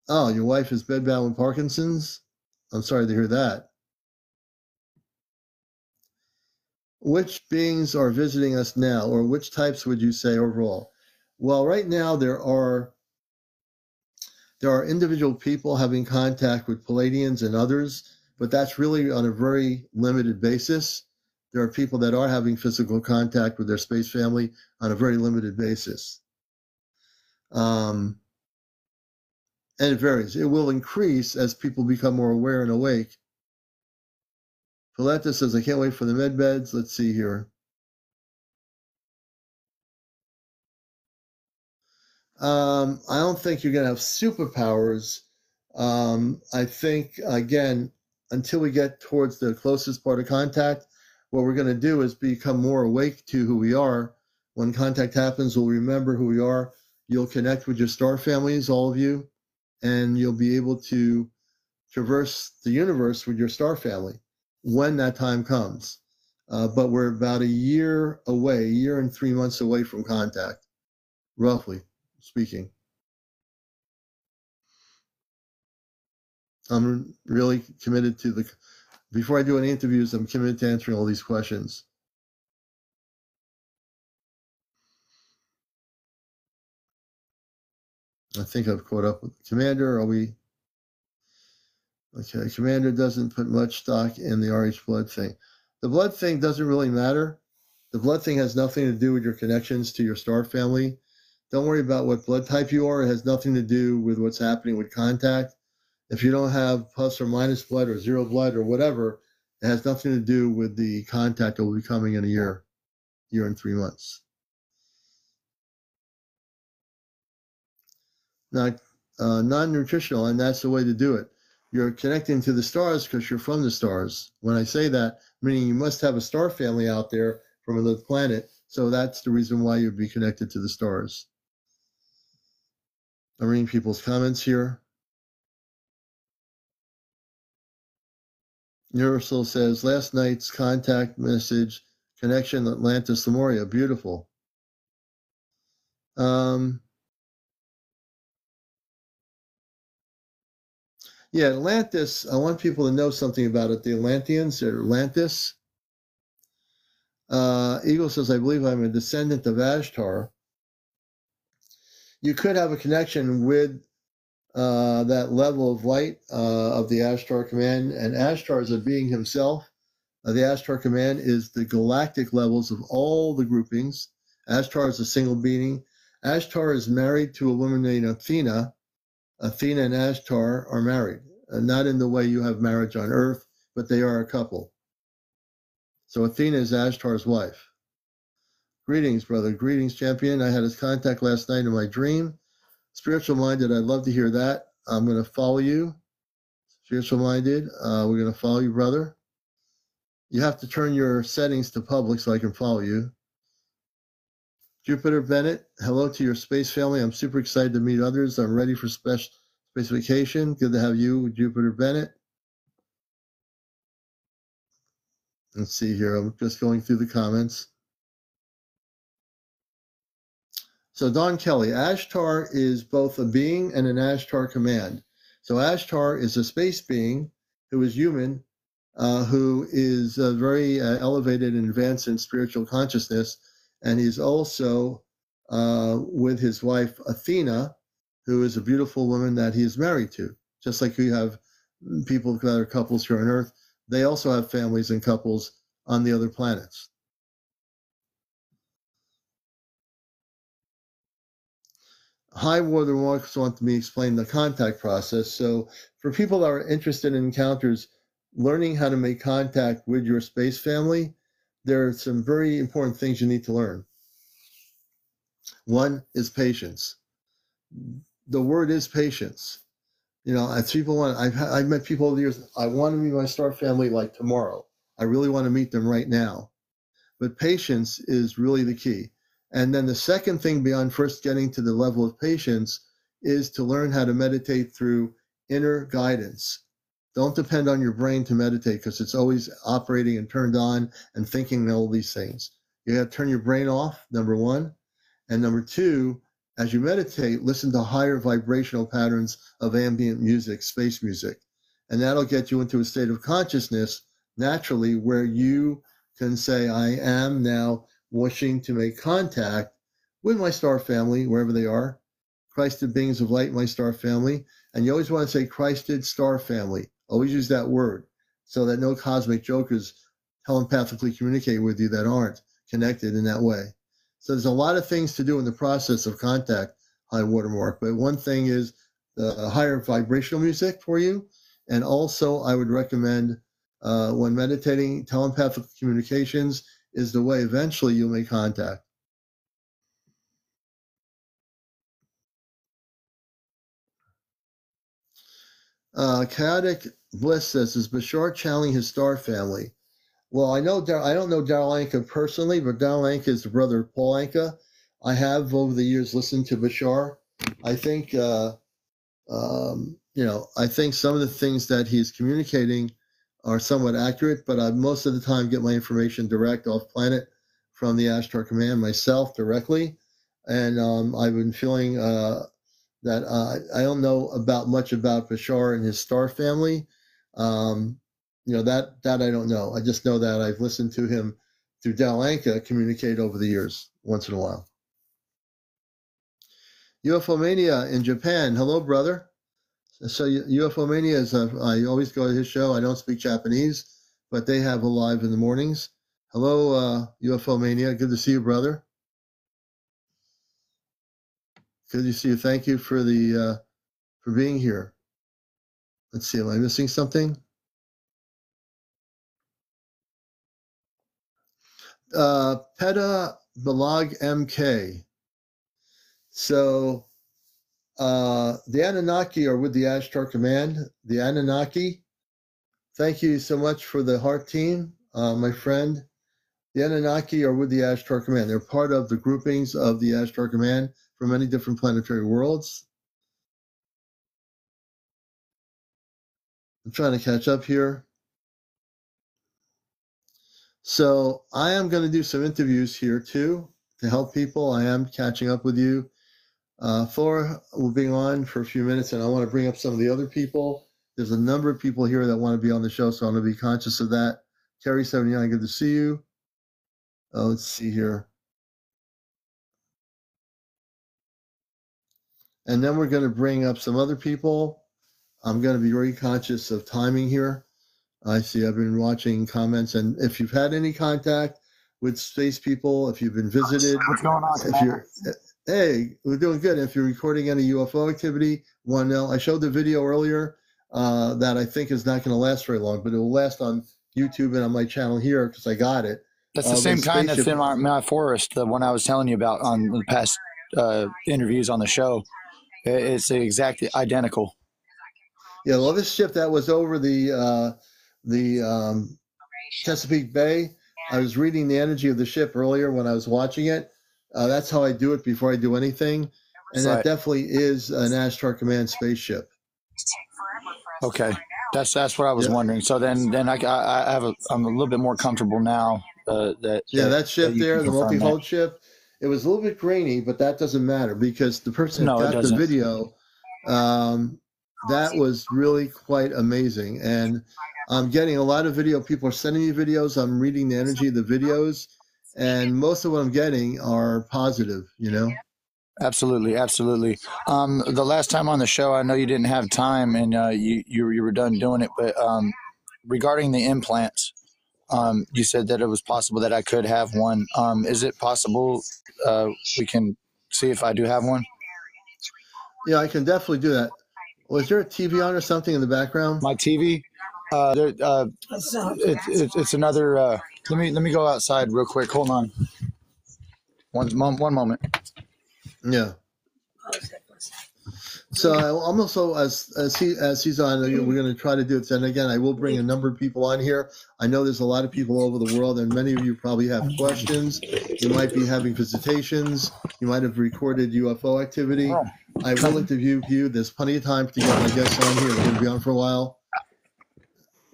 Oh, your wife is bedbound with Parkinson's? I'm sorry to hear that. Which beings are visiting us now, or which types would you say overall? Well, right now there are individual people having contact with Palladians and others, but that's really on a very limited basis. There are people that are having physical contact with their space family on a very limited basis. And it varies. It will increase as people become more aware and awake. Paletta says, I can't wait for the med beds. Let's see here. I don't think you're going to have superpowers. I think, again, until we get towards the closest part of contact, what we're going to do is become more awake to who we are. When contact happens, we'll remember who we are. You'll connect with your star families, all of you, and you'll be able to traverse the universe with your star family when that time comes. But we're about a year and 3 months away from contact, roughly speaking. I'm really committed to before I do any interviews, I'm committed to answering all these questions. I think I've caught up with Commander. Are we? Okay, Commander doesn't put much stock in the RH blood thing. The blood thing doesn't really matter. The blood thing has nothing to do with your connections to your star family. Don't worry about what blood type you are. It has nothing to do with what's happening with contact. If you don't have plus or minus blood or zero blood or whatever, it has nothing to do with the contact that will be coming in a year and 3 months. Now, non-nutritional, and that's the way to do it. You're connecting to the stars because you're from the stars. When I say that, meaning you must have a star family out there from another planet, so that's the reason why you'd be connected to the stars. I'm reading people's comments here. Universal says, last night's contact message, connection Atlantis Lemuria, beautiful. Yeah, Atlantis, I want people to know something about it. The Atlanteans, or Atlantis. Eagle says, I believe I'm a descendant of Ashtar. You could have a connection with that level of light of the Ashtar Command, and Ashtar is a being himself. The Ashtar Command is the galactic levels of all the groupings. Ashtar is a single being. Ashtar is married to a woman named Athena. Athena and Ashtar are married, not in the way you have marriage on Earth, but they are a couple. So Athena is Ashtar's wife. Greetings, brother. Greetings, champion. I had his contact last night in my dream. Spiritual minded, I'd love to hear that. I'm going to follow you. Spiritual minded, we're going to follow you, brother. You have to turn your settings to public so I can follow you. Jupiter Bennett, hello to your space family. I'm super excited to meet others. I'm ready for space vacation. Good to have you, Jupiter Bennett. Let's see here. I'm just going through the comments. So Don Kelly, Ashtar is both a being and an Ashtar command. So Ashtar is a space being who is human, who is very elevated and advanced in spiritual consciousness. And he's also with his wife, Athena, who is a beautiful woman that he is married to. Just like we have people that are couples here on Earth, they also have families and couples on the other planets. High water marks want me to explain the contact process. So for people that are interested in encounters, learning how to make contact with your space family, there are some very important things you need to learn. One is patience. The word is patience. You know, as people want, I've met people over the years, I want to meet my star family like tomorrow. I really want to meet them right now. But patience is really the key. And then the second thing beyond first getting to the level of patience is to learn how to meditate through inner guidance. Don't depend on your brain to meditate because it's always operating and turned on and thinking all these things. You got to turn your brain off, number one. And number two, as you meditate, listen to higher vibrational patterns of ambient music, space music. And that'll get you into a state of consciousness naturally where you can say, I am now wishing to make contact with my star family, wherever they are, Christed beings of light, my star family. And you always want to say Christed star family. Always use that word so that no cosmic jokers telepathically communicate with you that aren't connected in that way. So there's a lot of things to do in the process of contact, high watermark. But one thing is the higher vibrational music for you. And also I would recommend when meditating, telepathic communications is the way eventually you'll make contact. Chaotic Bliss says, is Bashar channeling his star family? Well, I don't know Darryl Anka personally, but Darryl Anka is the brother of Paul Anka. I have over the years listened to Bashar. I think, I think some of the things that he's communicating are somewhat accurate, but I most of the time get my information direct off planet from the Ashtar Command myself directly. And I've been feeling that I don't know much about Bashar and his star family. That I don't know. I just know that I've listened to him through Dalanka communicate over the years once in a while. UFO Mania in Japan. Hello, brother. So UFO Mania is, I always go to his show. I don't speak Japanese, but they have a live in the mornings. Hello, UFO Mania. Good to see you, brother. Good to see you. Thank you for being here. Let's see. Am I missing something? PETA Balag MK. So the Anunnaki are with the Ashtar Command. The Anunnaki, thank you so much for the heart team, my friend. The Anunnaki are with the Ashtar Command. They're part of the groupings of the Ashtar Command from many different planetary worlds. I'm trying to catch up here. So I am going to do some interviews here too to help people. I am catching up with you. Thor will be on for a few minutes, and I want to bring up some of the other people. There's a number of people here that want to be on the show, so I'm going to be conscious of that. Terry79, good to see you. Let's see here. And then we're going to bring up some other people. I'm going to be very conscious of timing here. I see I've been watching comments, and if you've had any contact with space people, if you've been visited, what's going on? Hey, we're doing good. If you're recording any UFO activity, want to know, I showed the video earlier that I think is not going to last very long, but it will last on YouTube and on my channel here because I got it. That's the same kind that's in my forest, the one I was telling you about on the past interviews on the show. It's exactly identical. Yeah, well, this ship that was over the Chesapeake Bay, I was reading the energy of the ship earlier when I was watching it. That's how I do it before I do anything. And that definitely is an Ashtar Command spaceship. Okay. That's what I was wondering. So then I'm a little bit more comfortable now. That ship you can there, the confirm that. multi-hulled ship, it was a little bit grainy, but that doesn't matter because the person that No, it got the doesn't. video, that was really quite amazing. And I'm getting a lot of video. People are sending me videos. I'm reading the energy of the videos, and most of what I'm getting are positive, Absolutely, absolutely. The last time on the show, I know you didn't have time, and you were done doing it. But regarding the implants, you said that it was possible that I could have one. Is it possible we can see if I do have one? Yeah, I can definitely do that. Was there a TV on or something in the background? My TV. It's another. Let me go outside real quick. Hold on. One moment. Yeah. So I'm also as he's on, we're going to try to do it. And again, I will bring a number of people on here. I know there's a lot of people all over the world, and many of you probably have questions. You might be having visitations. You might have recorded UFO activity. I will interview you. There's plenty of time to get my guests on here. They're going to be on for a while.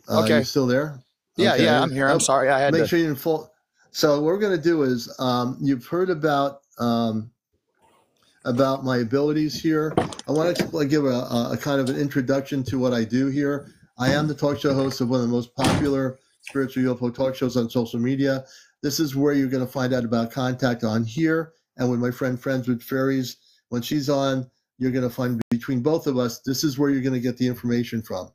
Okay. You still there? Yeah, okay. Yeah, I'm here. I'm sorry. I had make sure you didn't fall. So what we're going to do is, you've heard about my abilities here. I want to give a kind of an introduction to what I do here. I am the talk show host of one of the most popular spiritual UFO talk shows on social media. This is where you're going to find out about contact on here. And with my friend Friends with Fairies, when she's on, you're going to find between both of us, this is where you're going to get the information from.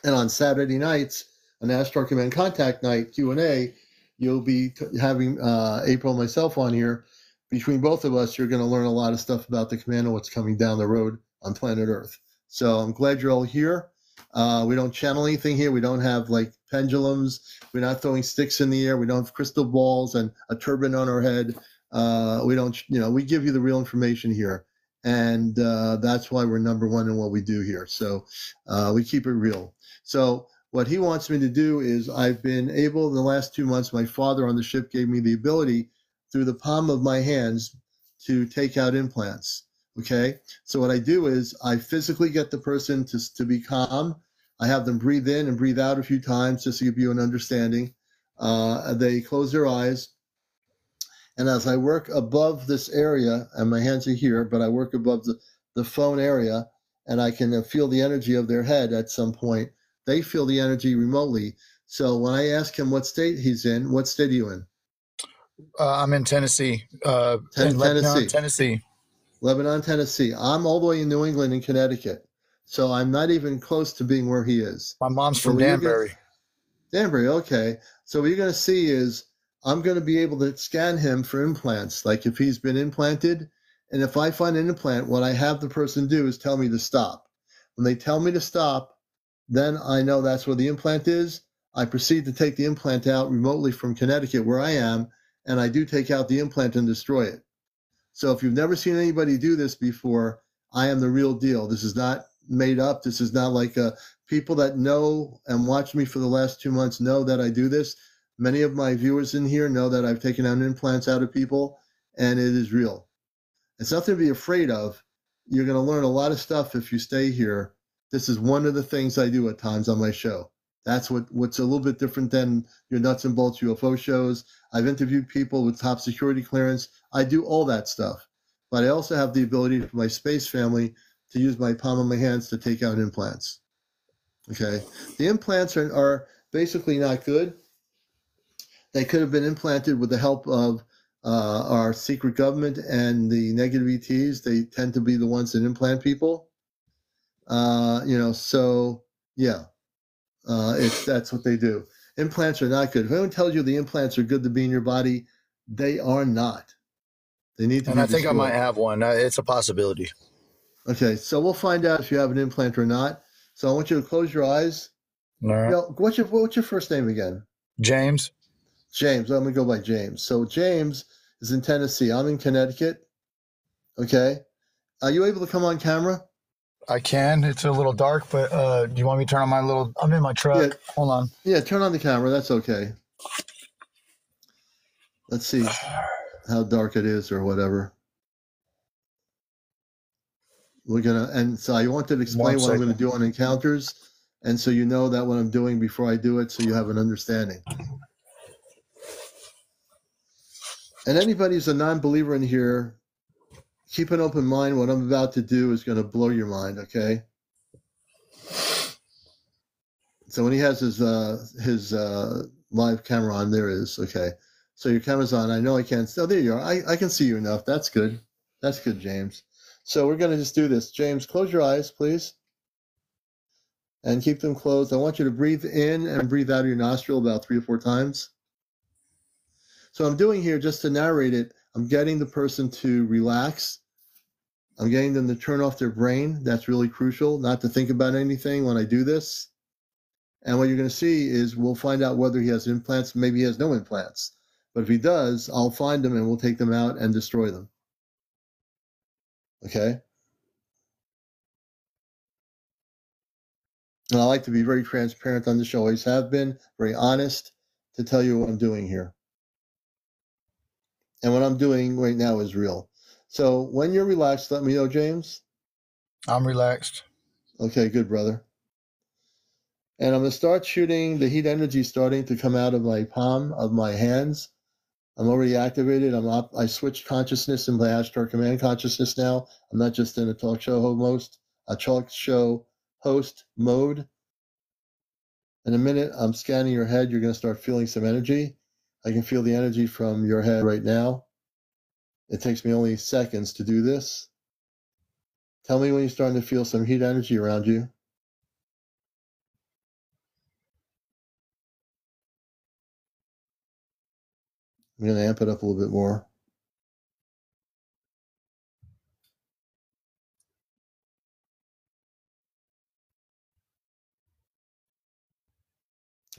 And on Saturday nights, on Astro Command Contact Night, Q&A, you'll be having April and myself on here. Between both of us, you're going to learn a lot of stuff about the command and what's coming down the road on planet Earth. So I'm glad you're all here. We don't channel anything here. We don't have like pendulums. We're not throwing sticks in the air. We don't have crystal balls and a turban on our head. We don't, we give you the real information here. And that's why we're number one in what we do here. So we keep it real. So what he wants me to do is I've been able, in the last 2 months, my father on the ship gave me the ability through the palm of my hands to take out implants. Okay. So what I do is I physically get the person to be calm. I have them breathe in and breathe out a few times just to give you an understanding. They close their eyes. And as I work above this area, and my hands are here, but I work above the phone area, and I can feel the energy of their head at some point. They feel the energy remotely. So when I ask him what state he's in, what state are you in? I'm in Tennessee. Tennessee. Lebanon, Tennessee. I'm all the way in New England and Connecticut. So I'm not even close to being where he is. My mom's from Danbury. Danbury, okay. So what you're going to see is I'm going to be able to scan him for implants, like if he's been implanted. And if I find an implant, what I have the person do is tell me to stop. When they tell me to stop, then I know that's where the implant is. I proceed to take the implant out remotely from Connecticut, where I am, and I do take out the implant and destroy it. So if you've never seen anybody do this before, I am the real deal. This is not made up. This is not like people that know and watch me for the last 2 months know that I do this. Many of my viewers in here know that I've taken out implants out of people, and it is real. It's nothing to be afraid of. You're going to learn a lot of stuff if you stay here. This is one of the things I do at times on my show. That's what's a little bit different than your nuts and bolts UFO shows. I've interviewed people with top security clearance. I do all that stuff. But I also have the ability for my space family to use my palm of my hands to take out implants. Okay? The implants are basically not good. They could have been implanted with the help of our secret government and the negative ETs. They tend to be the ones that implant people. So yeah. That's what they do. Implants are not good. If anyone tells you the implants are good to be in your body, they are not. They need to be destroyed. I might have one. It's a possibility. Okay, so we'll find out if you have an implant or not. So I want you to close your eyes. All right. What's your first name again? James. James. I'm going to go by James. So James is in Tennessee. I'm in Connecticut. Okay. Are you able to come on camera? I can. It's a little dark, but do you want me to turn on my little... I'm in my truck. Yeah. Hold on. Yeah, turn on the camera. That's okay. Let's see how dark it is or whatever. We're going to... And so I wanted to explain what I'm going to do on encounters. And so you know that what I'm doing before I do it, so you have an understanding. And anybody who's a non-believer in here, keep an open mind. What I'm about to do is going to blow your mind, okay? So when he has his live camera on, there it is, okay. So your camera's on. I know I can't. Oh, there you are. I can see you enough. That's good. That's good, James. So we're going to just do this. James, close your eyes, please. And keep them closed. I want you to breathe in and breathe out of your nostril about 3 or 4 times. So I'm doing here, just to narrate it, I'm getting the person to relax. I'm getting them to turn off their brain. That's really crucial, not to think about anything when I do this. And what you're going to see is we'll find out whether he has implants. Maybe he has no implants. But if he does, I'll find them and we'll take them out and destroy them. Okay? And I like to be very transparent on the show. Always have been, very honest, to tell you what I'm doing here. And what I'm doing right now is real. So when you're relaxed, let me know, James. I'm relaxed. Okay, good, brother. And I'm going to start shooting the heat energy starting to come out of my palm of my hands. I'm already activated. I switched consciousness in my Ashtar Command consciousness now. I'm not just in a talk show host mode. In a minute, I'm scanning your head. You're going to start feeling some energy. I can feel the energy from your head right now. It takes me only seconds to do this. Tell me when you're starting to feel some heat energy around you. I'm going to amp it up a little bit more.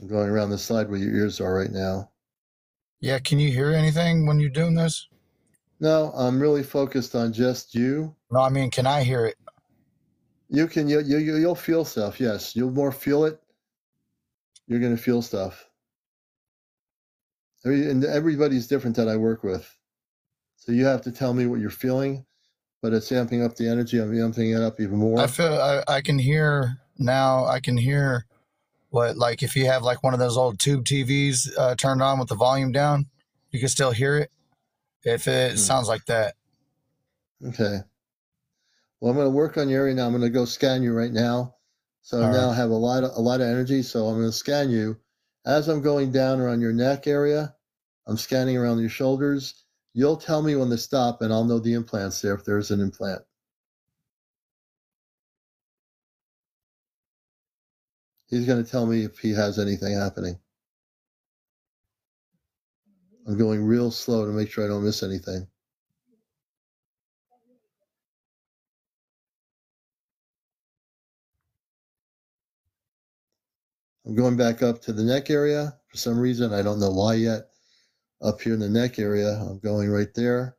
I'm going around the side where your ears are right now. Yeah, can you hear anything when you're doing this? No, I'm really focused on just you. No, I mean, can I hear it? You'll feel stuff, yes. You'll more feel it. You're going to feel stuff. And everybody's different that I work with. So you have to tell me what you're feeling, but it's amping up the energy. I'm amping it up even more. I can hear now. I can hear what, like if you have like one of those old tube TVs turned on with the volume down, you can still hear it. If it sounds like that. Okay. Well, I'm going to work on your area now. I'm going to go scan you right now. So now I have a lot of energy. So I'm going to scan you. As I'm going down around your neck area, I'm scanning around your shoulders. You'll tell me when to stop, and I'll know the implant's there if there's an implant. He's going to tell me if he has anything happening. I'm going real slow to make sure I don't miss anything. I'm going back up to the neck area. For some reason, I don't know why yet. Up here in the neck area, I'm going right there.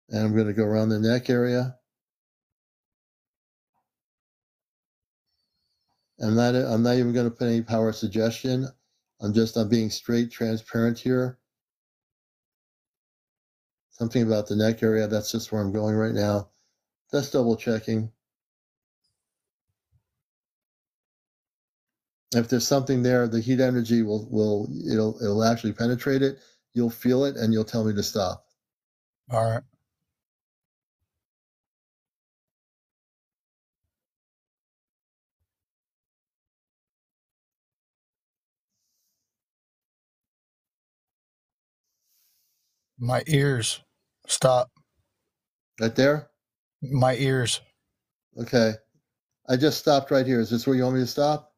And I'm going to go around the neck area. I'm not even going to put any power suggestion. I'm being straight, transparent here. Something about the neck area, that's just where I'm going right now. Just double checking. If there's something there, the heat energy it'll actually penetrate it. You'll feel it and you'll tell me to stop. All right. My ears. Stop. Right there? My ears. Okay. I just stopped right here. Is this where you want me to stop?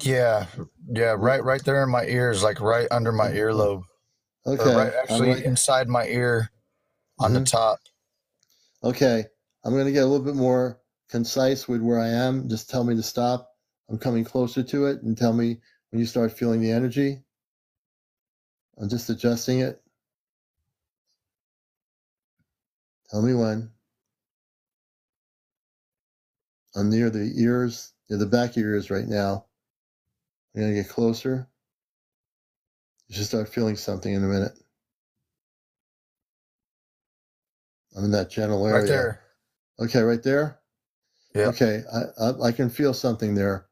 Yeah. Yeah, right there in my ears, like right under my earlobe. Okay. Or right actually inside my ear on the top. Okay. I'm going to get a little bit more concise with where I am. Just tell me to stop. I'm coming closer to it and tell me when you start feeling the energy. I'm just adjusting it. Tell me when. I'm near the ears, near the back of your ears right now. I'm going to get closer. You should start feeling something in a minute. I'm in that general area. Right there. Okay, right there? Yeah. Okay, I can feel something there.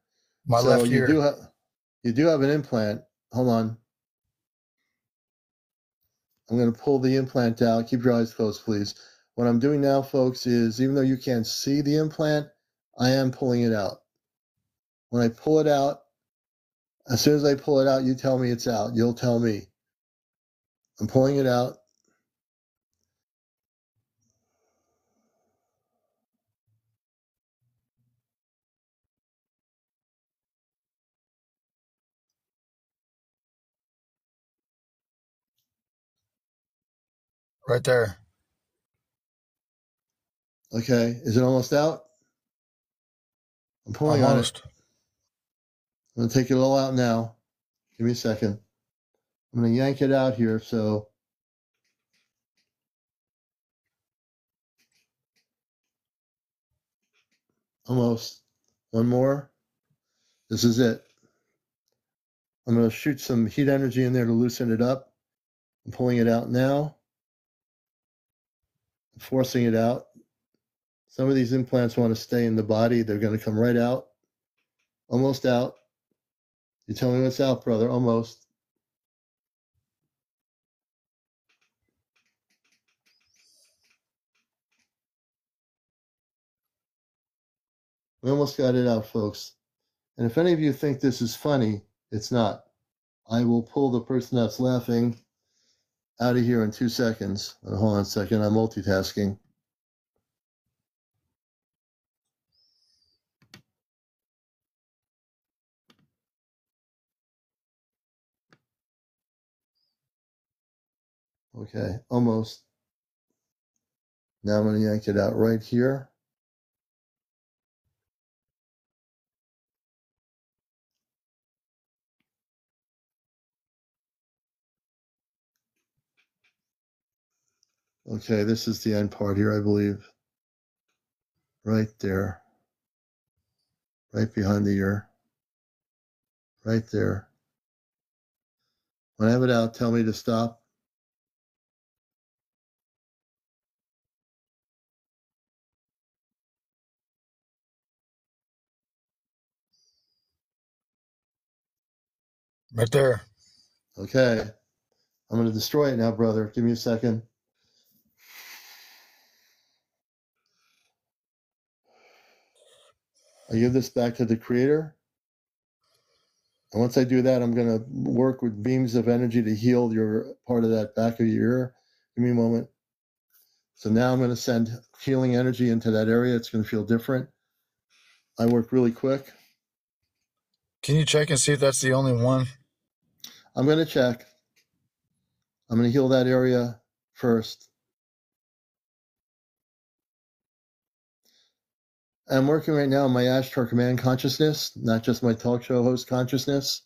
My so left you ear. do have an implant. Hold on. I'm going to pull the implant out. Keep your eyes closed, please. What I'm doing now, folks, is even though you can't see the implant, I am pulling it out. When I pull it out, as soon as I pull it out, you tell me it's out. You'll tell me. I'm pulling it out. Right there. Okay, is it almost out? I'm pulling Almost. on it. I'm going to take it all out now. Give me a second. I'm going to yank it out here, so almost. One more. This is it. I'm going to shoot some heat energy in there to loosen it up. I'm pulling it out now. I'm forcing it out. Some of these implants want to stay in the body. They're going to come right out. Almost out. You tell me what's out, brother. Almost. We almost got it out, folks. And if any of you think this is funny, it's not. I will pull the person that's laughing out of here in 2 seconds. Hold on a second. I'm multitasking. Okay, almost. Now I'm going to yank it out right here. Okay, this is the end part here, I believe. Right there. Right behind the ear. Right there. When I have it out, tell me to stop. Right there. Okay. I'm going to destroy it now, brother. Give me a second. I give this back to the creator. And once I do that, I'm going to work with beams of energy to heal your part of that back of your ear. Give me a moment. So now I'm going to send healing energy into that area. It's going to feel different. I work really quick. Can you check and see if that's the only one? I'm going to check. I'm going to heal that area first. I'm working right now on my Ashtar Command consciousness, not just my talk show host consciousness.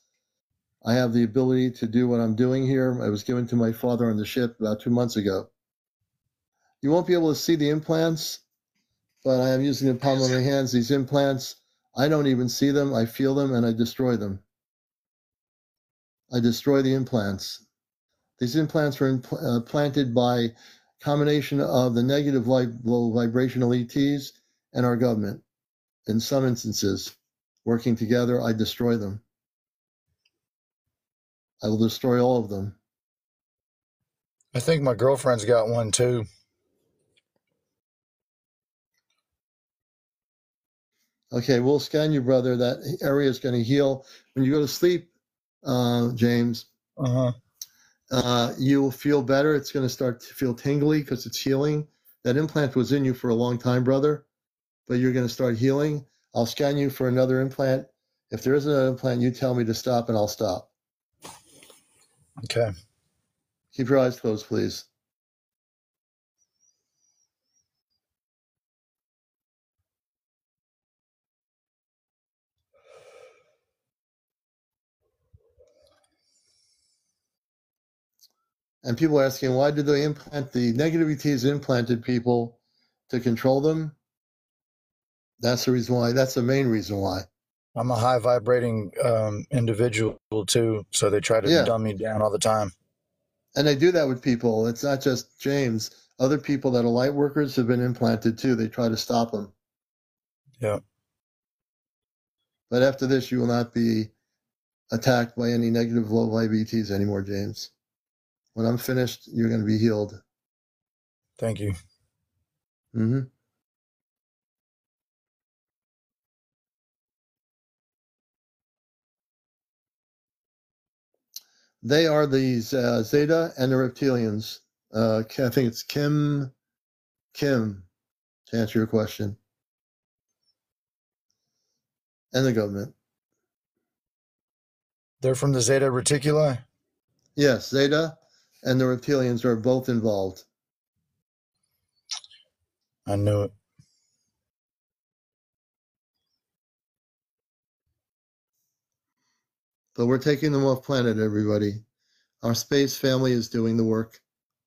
I have the ability to do what I'm doing here. I was given to my father on the ship about 2 months ago. You won't be able to see the implants, but I am using the palm of my hands. These implants, I don't even see them. I feel them and I destroy them. I destroy the implants. These implants were implanted by combination of the negative low vibrational ETs and our government. In some instances, working together, I destroy them. I will destroy all of them. I think my girlfriend's got one too. Okay, we'll scan you, brother. That area is going to heal. When you go to sleep, James, you will feel better. It's going to start to feel tingly because it's healing. That implant was in you for a long time, brother, but you're going to start healing. I'll scan you for another implant. If there is another implant, you tell me to stop and I'll stop. Okay. Keep your eyes closed, please. And people are asking, why did they implant the negative ETs implanted people to control them? That's the reason why. That's the main reason why. I'm a high vibrating individual too, so they try to dumb me down all the time. And they do that with people. It's not just James. Other people that are light workers have been implanted too. They try to stop them. Yeah. But after this, you will not be attacked by any negative low vibe ETs anymore, James. When I'm finished, you're going to be healed. Thank you. Mm-hmm. They are these Zeta and the reptilians. I think it's Kim, to answer your question, and the government. They're from the Zeta Reticuli? Yes, Zeta and the reptilians are both involved. I knew it. But we're taking them off planet, everybody. Our space family is doing the work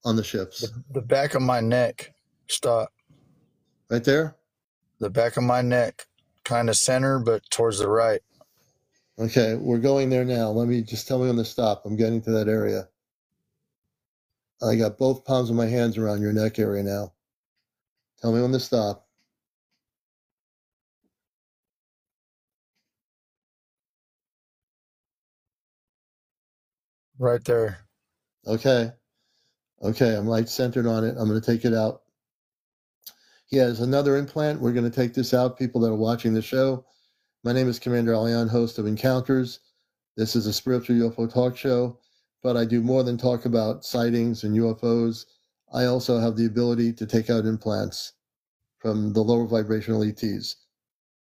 on the ships. The back of my neck. Stop. Right there? The back of my neck. Kind of center, but towards the right. Okay, we're going there now. Let me just tell me when to stop. I'm getting to that area. I got both palms of my hands around your neck area now. Tell me when to stop. Right there. Okay. Okay, I'm light centered on it. I'm going to take it out. He has another implant. We're going to take this out, people that are watching the show. My name is CmdrAleon, host of Encounters. This is a spiritual UFO talk show, but I do more than talk about sightings and UFOs. I also have the ability to take out implants from the lower vibrational ETs.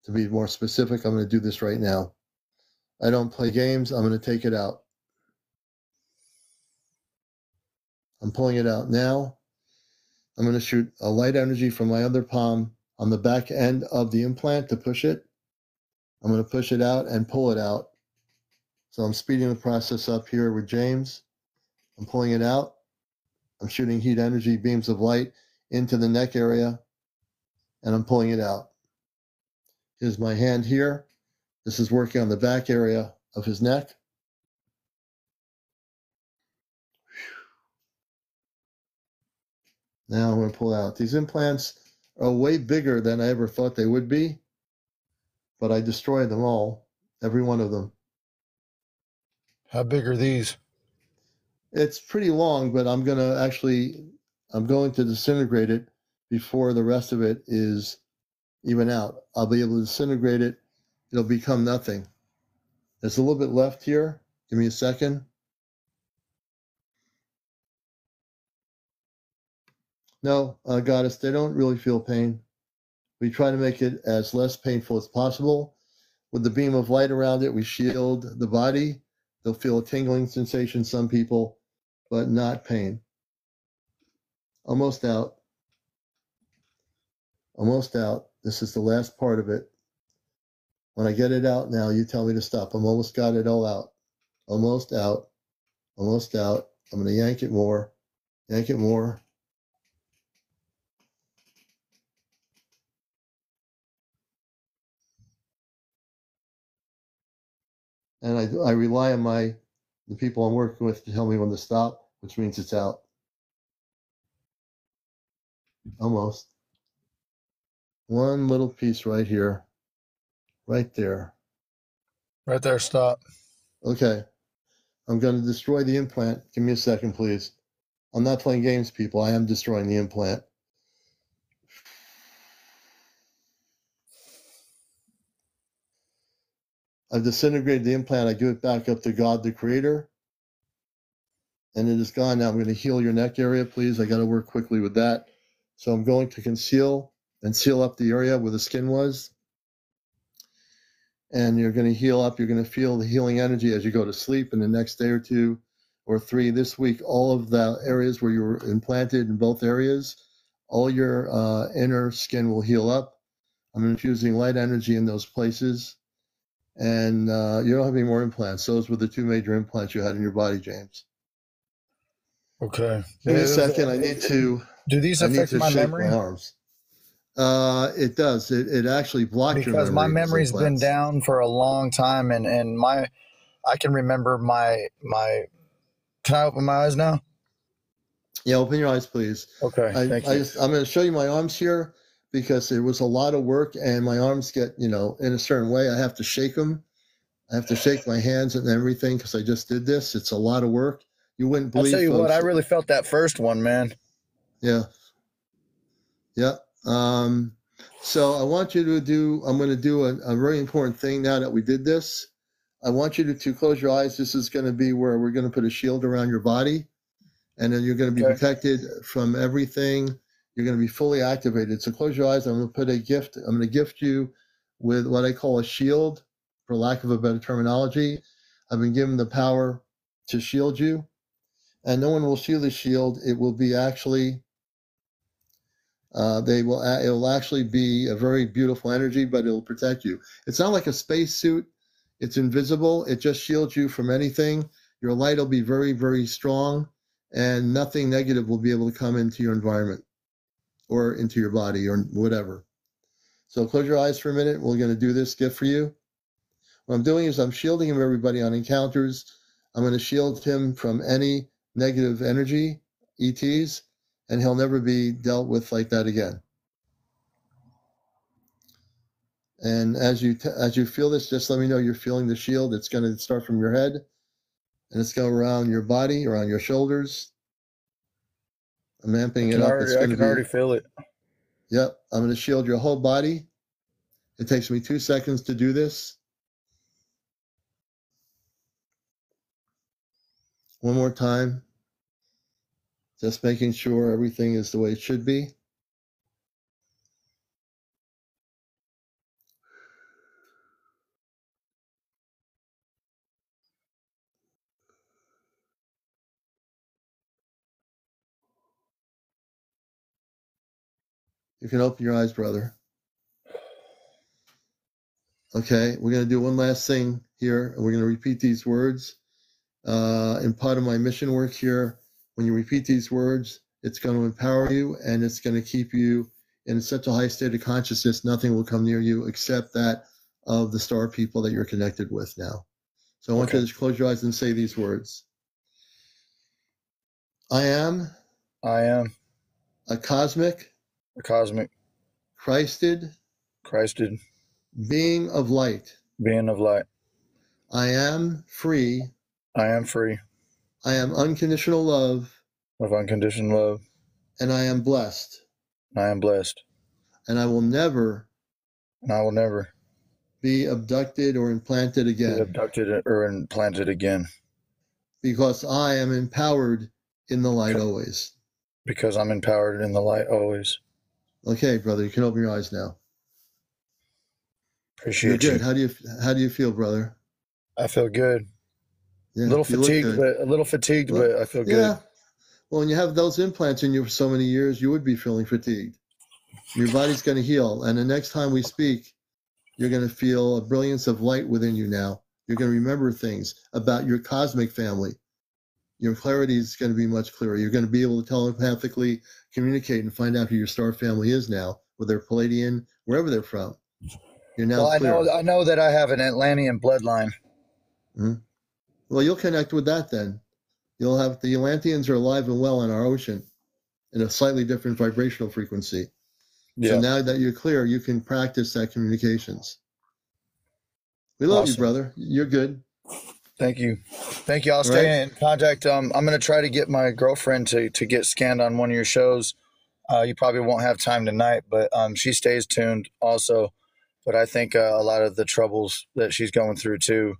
To be more specific, I'm going to do this right now. I don't play games. I'm going to take it out. I'm pulling it out now. I'm going to shoot a light energy from my other palm on the back end of the implant to push it. I'm going to push it out and pull it out. So I'm speeding the process up here with James. I'm pulling it out. I'm shooting heat energy beams of light into the neck area, and I'm pulling it out. Here's my hand here. This is working on the back area of his neck. Now I'm going to pull out. These implants are way bigger than I ever thought they would be, but I destroyed them all, every one of them. How big are these? It's pretty long, but I'm going to disintegrate it before the rest of it is even out. I'll be able to disintegrate it. It'll become nothing. There's a little bit left here. Give me a second. No, Goddess, they don't really feel pain. We try to make it as less painful as possible. With the beam of light around it, we shield the body. They'll feel a tingling sensation, some people, but not pain. Almost out. Almost out. This is the last part of it. When I get it out now, you tell me to stop. I'm almost got it all out. Almost out. Almost out. I'm going to yank it more. Yank it more. And I rely on the people I'm working with to tell me when to stop, which means it's out. Almost. One little piece right here. Right there. Right there, stop. Okay. I'm going to destroy the implant. Give me a second, please. I'm not playing games, people. I am destroying the implant. I've disintegrated the implant. I give it back up to God, the Creator. And it is gone. Now I'm going to heal your neck area, please. I got to work quickly with that. So I'm going to conceal and seal up the area where the skin was. And you're going to heal up. You're going to feel the healing energy as you go to sleep in the next day or two or three. This week, all of the areas where you were implanted in both areas, all your inner skin will heal up. I'm infusing light energy in those places. And you don't have any more implants. Those were the two major implants you had in your body, James. Okay. Give me a second. I need to. Do these affect my memory? My arms. It does. It actually blocked your memory. Because my memory's been down for a long time, and I can remember my. Can I open my eyes now? Yeah, open your eyes, please. Okay. Thank you. I'm going to show you my arms here, because it was a lot of work, and my arms get, in a certain way. I have to shake them. I have to shake my hands and everything because I just did this. It's a lot of work. You wouldn't I'll believe, tell you folks. what, I really felt that first one, man. Yeah. Yeah. So I want you to I'm going to do a very important thing now that we did this. I want you to close your eyes. This is going to be where we're going to put a shield around your body, and then you're going to be protected from everything. You're going to be fully activated. So close your eyes. I'm going to put a gift. I'm going to gift you with what I call a shield, for lack of a better terminology. I've been given the power to shield you, and no one will see the shield. It will be actually, it will actually be a very beautiful energy, but it will protect you. It's not like a space suit. It's invisible. It just shields you from anything. Your light will be very, very strong, and nothing negative will be able to come into your environment or into your body or whatever. So close your eyes for a minute. We're going to do this gift for you. What I'm doing is I'm shielding him, everybody, on encounters. I'm going to shield him from any negative energy, ETs, and he'll never be dealt with like that again. And as you feel this, just let me know you're feeling the shield. It's going to start from your head, and it's going around your body, around your shoulders. I'm amping it up. I can already feel it. Yep. I'm going to shield your whole body. It takes me 2 seconds to do this. One more time. Just making sure everything is the way it should be. You can open your eyes, brother. Okay, we're going to do one last thing here. We're going to repeat these words. In part of my mission work here, when you repeat these words, it's going to empower you, and it's going to keep you in such a high state of consciousness, nothing will come near you except that of the star people that you're connected with now. So I want you to just close your eyes and say these words. I am a cosmic Christed being of light. I am free. I am unconditional love. And I am blessed. And I will never be abducted or implanted again. Because I am empowered in the light always. Okay, brother, you can open your eyes now. Appreciate You're you. good. How do you feel, brother? I feel good. Yeah, a little fatigued, but I feel good. Yeah. Well, when you have those implants in you for so many years, you would be feeling fatigued. Your body's going to heal. And the next time we speak, you're going to feel a brilliance of light within you now. You're going to remember things about your cosmic family. Your clarity is going to be much clearer. You're going to be able to telepathically communicate and find out who your star family is now, whether they're Palladian, wherever they're from. You're now clear. I know that I have an Atlantean bloodline. Mm-hmm. Well, you'll connect with that then. You'll have the Atlanteans are alive and well in our ocean in a slightly different vibrational frequency. Yeah. So now that you're clear, you can practice that communications. We love you, brother. You're good. Thank you. I'll stay in contact. I'm going to try to get my girlfriend to get scanned on one of your shows. You probably won't have time tonight, but she stays tuned also. But I think a lot of the troubles that she's going through too.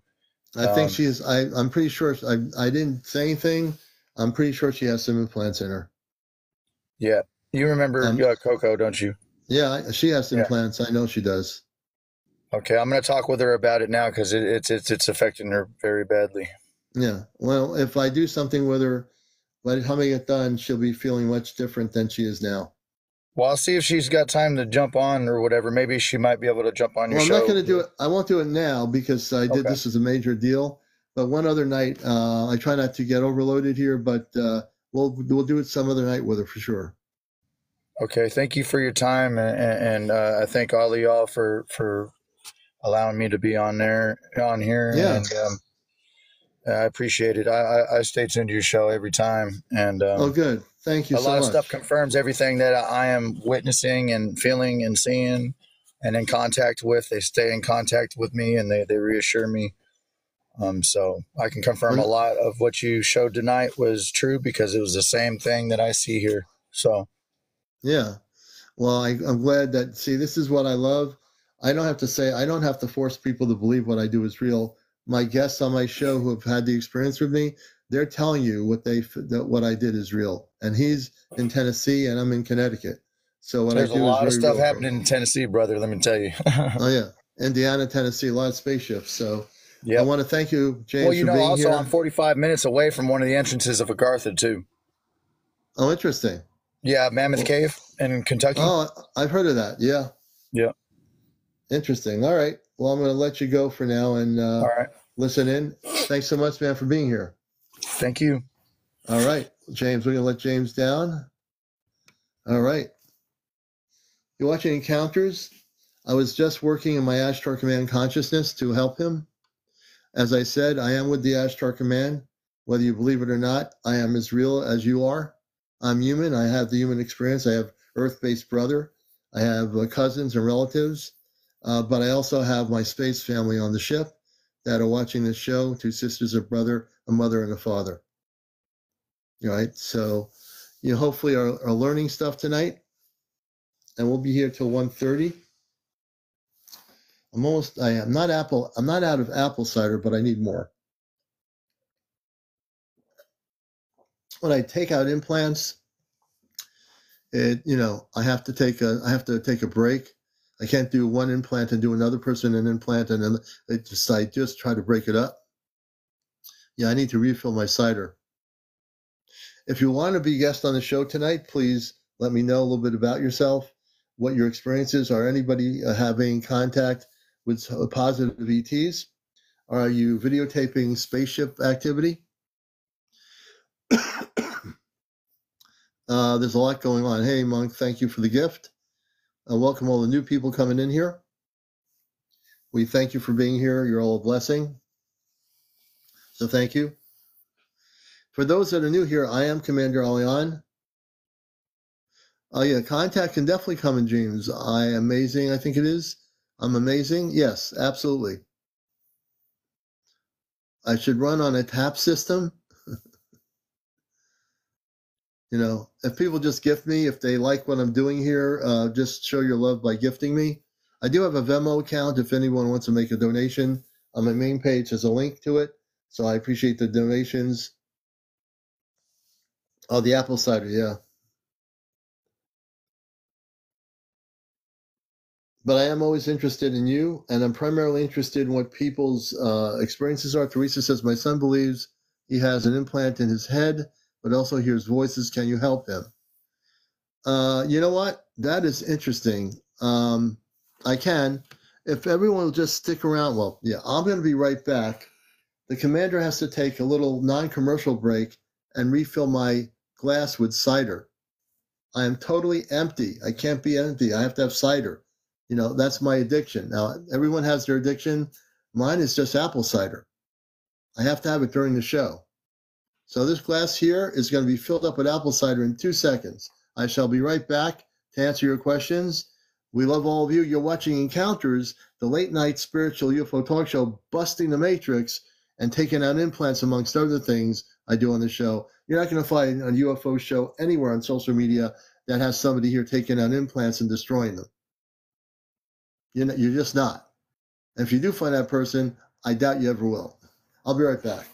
I think she is. I'm pretty sure. I didn't say anything. I'm pretty sure she has some implants in her. Yeah. You remember Coco, don't you? Yeah, she has implants. I know she does. Okay, I'm going to talk with her about it now because it's affecting her very badly. Yeah. Well, if I do something with her, by the time I get done, she'll be feeling much different than she is now. Well, I'll see if she's got time to jump on or whatever. Maybe she might be able to jump on your show. I'm not going to do it. I won't do it now because I did this as a major deal. But one other night, I try not to get overloaded here, but we'll do it some other night with her for sure. Okay. Thank you for your time, and I thank all of y'all for allowing me to be on here. Yeah. And I appreciate it. I stay tuned to your show every time, and Oh, good. Thank you a so lot of much. stuff confirms everything that I am witnessing and feeling and seeing and in contact with. They stay in contact with me, and they reassure me. So I can confirm a lot of what you showed tonight was true because it was the same thing that I see here. So, yeah. Well, I'm glad that, see, this is what I love. I don't have to force people to believe what I do is real. My guests on my show who have had the experience with me, they're telling you what I did is real. And he's in Tennessee and I'm in Connecticut. So what there's I do a lot is of very stuff real. happening in Tennessee, brother. Let me tell you. Oh, yeah. Indiana, Tennessee, a lot of spaceships. So Yep. I want to thank you, James, well, you know, for being also here. I'm 45 minutes away from one of the entrances of Agartha, too. Oh, interesting. Yeah, Mammoth Cave in Kentucky. Oh, I've heard of that. Yeah. Yeah. Interesting. All right. Well, I'm going to let you go for now and All right. listen in. Thanks so much, man, for being here. Thank you. All right, James, we're going to let James down. All right. You're watching Encounters. I was just working in my Ashtar Command consciousness to help him. As I said, I am with the Ashtar Command. Whether you believe it or not, I am as real as you are. I'm human. I have the human experience. I have Earth-based brother. I have cousins and relatives. But I also have my space family on the ship that are watching this show, 2 sisters, a brother, a mother, and a father. All right. So you hopefully are learning stuff tonight. And we'll be here till 1:30. I'm not out of apple cider, but I need more. When I take out implants, I have to take a break. I can't do one implant and do another person an implant and then I just try to break it up. Yeah, I need to refill my cider. If you want to be a guest on the show tonight, please let me know a little bit about yourself, what your experiences are. Anybody having contact with positive ETs? Are you videotaping spaceship activity? There's a lot going on. Hey, Monk, thank you for the gift. Welcome all the new people coming in here. We thank you for being here. You're all a blessing. So thank you. For those that are new here, I am CmdrAleon. Oh, yeah, contact can definitely come in dreams. Amazing, I think it is. I'm amazing. Yes, absolutely. I should run on a tap system. If people just gift me, if they like what I'm doing here, just show your love by gifting me. I do have a Venmo account if anyone wants to make a donation. On my main page, there's a link to it. So I appreciate the donations. Oh, the apple cider, yeah. But I am always interested in you, and I'm primarily interested in what people's experiences are. Teresa says, my son believes he has an implant in his head, but also hears voices. Can you help him? You know what? That is interesting. I can. If everyone will just stick around, well, yeah, I'm going to be right back. The commander has to take a little non-commercial break and refill my glass with cider. I am totally empty. I can't be empty. I have to have cider. That's my addiction. Now, everyone has their addiction. Mine is just apple cider. I have to have it during the show. So this glass here is going to be filled up with apple cider in 2 seconds. I shall be right back to answer your questions. We love all of you. You're watching Encounters, the late night spiritual UFO talk show, busting the matrix and taking out implants, amongst other things I do on the show. You're not going to find a UFO show anywhere on social media that has somebody here taking out implants and destroying them. You're just not. And if you do find that person, I doubt you ever will. I'll be right back.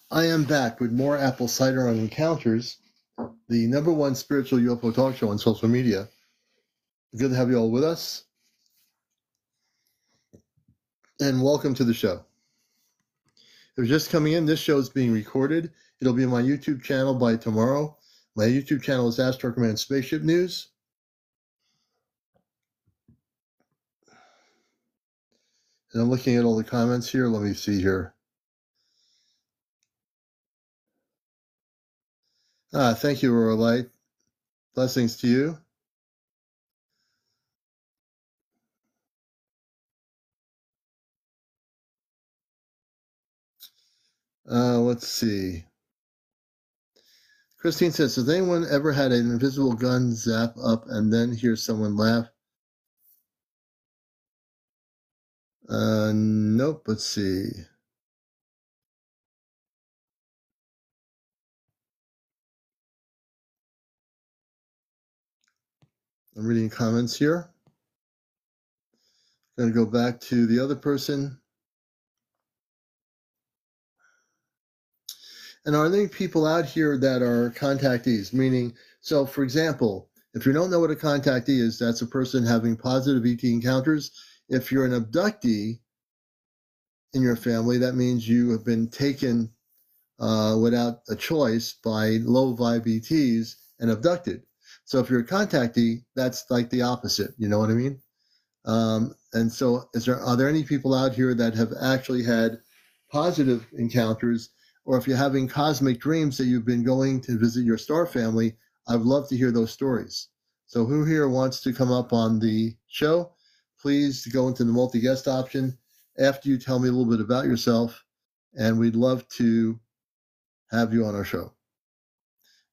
I am back with more Apple Cider on Encounters, the #1 spiritual UFO talk show on social media. Good to have you all with us. And welcome to the show. If you're just coming in, this show is being recorded. It'll be on my YouTube channel by tomorrow. My YouTube channel is Astro Command Spaceship News. And I'm looking at all the comments here. Let me see here. Thank you, Aurora Light. Blessings to you. Let's see. Christine says, has anyone ever had an invisible gun zap up and then hear someone laugh? Nope. Let's see. I'm reading comments here. I'm going to go back to the other person. And are there any people out here that are contactees? Meaning, so for example, if you don't know what a contactee is, that's a person having positive ET encounters. If you're an abductee in your family, that means you have been taken without a choice by low vibe ETs and abducted. So if you're a contactee, that's like the opposite. You know what I mean? And so are there any people out here that have actually had positive encounters, or if you're having cosmic dreams that you've been going to visit your star family? I'd love to hear those stories. So who here wants to come up on the show? Please go into the multi-guest option after you tell me a little bit about yourself, and we'd love to have you on our show.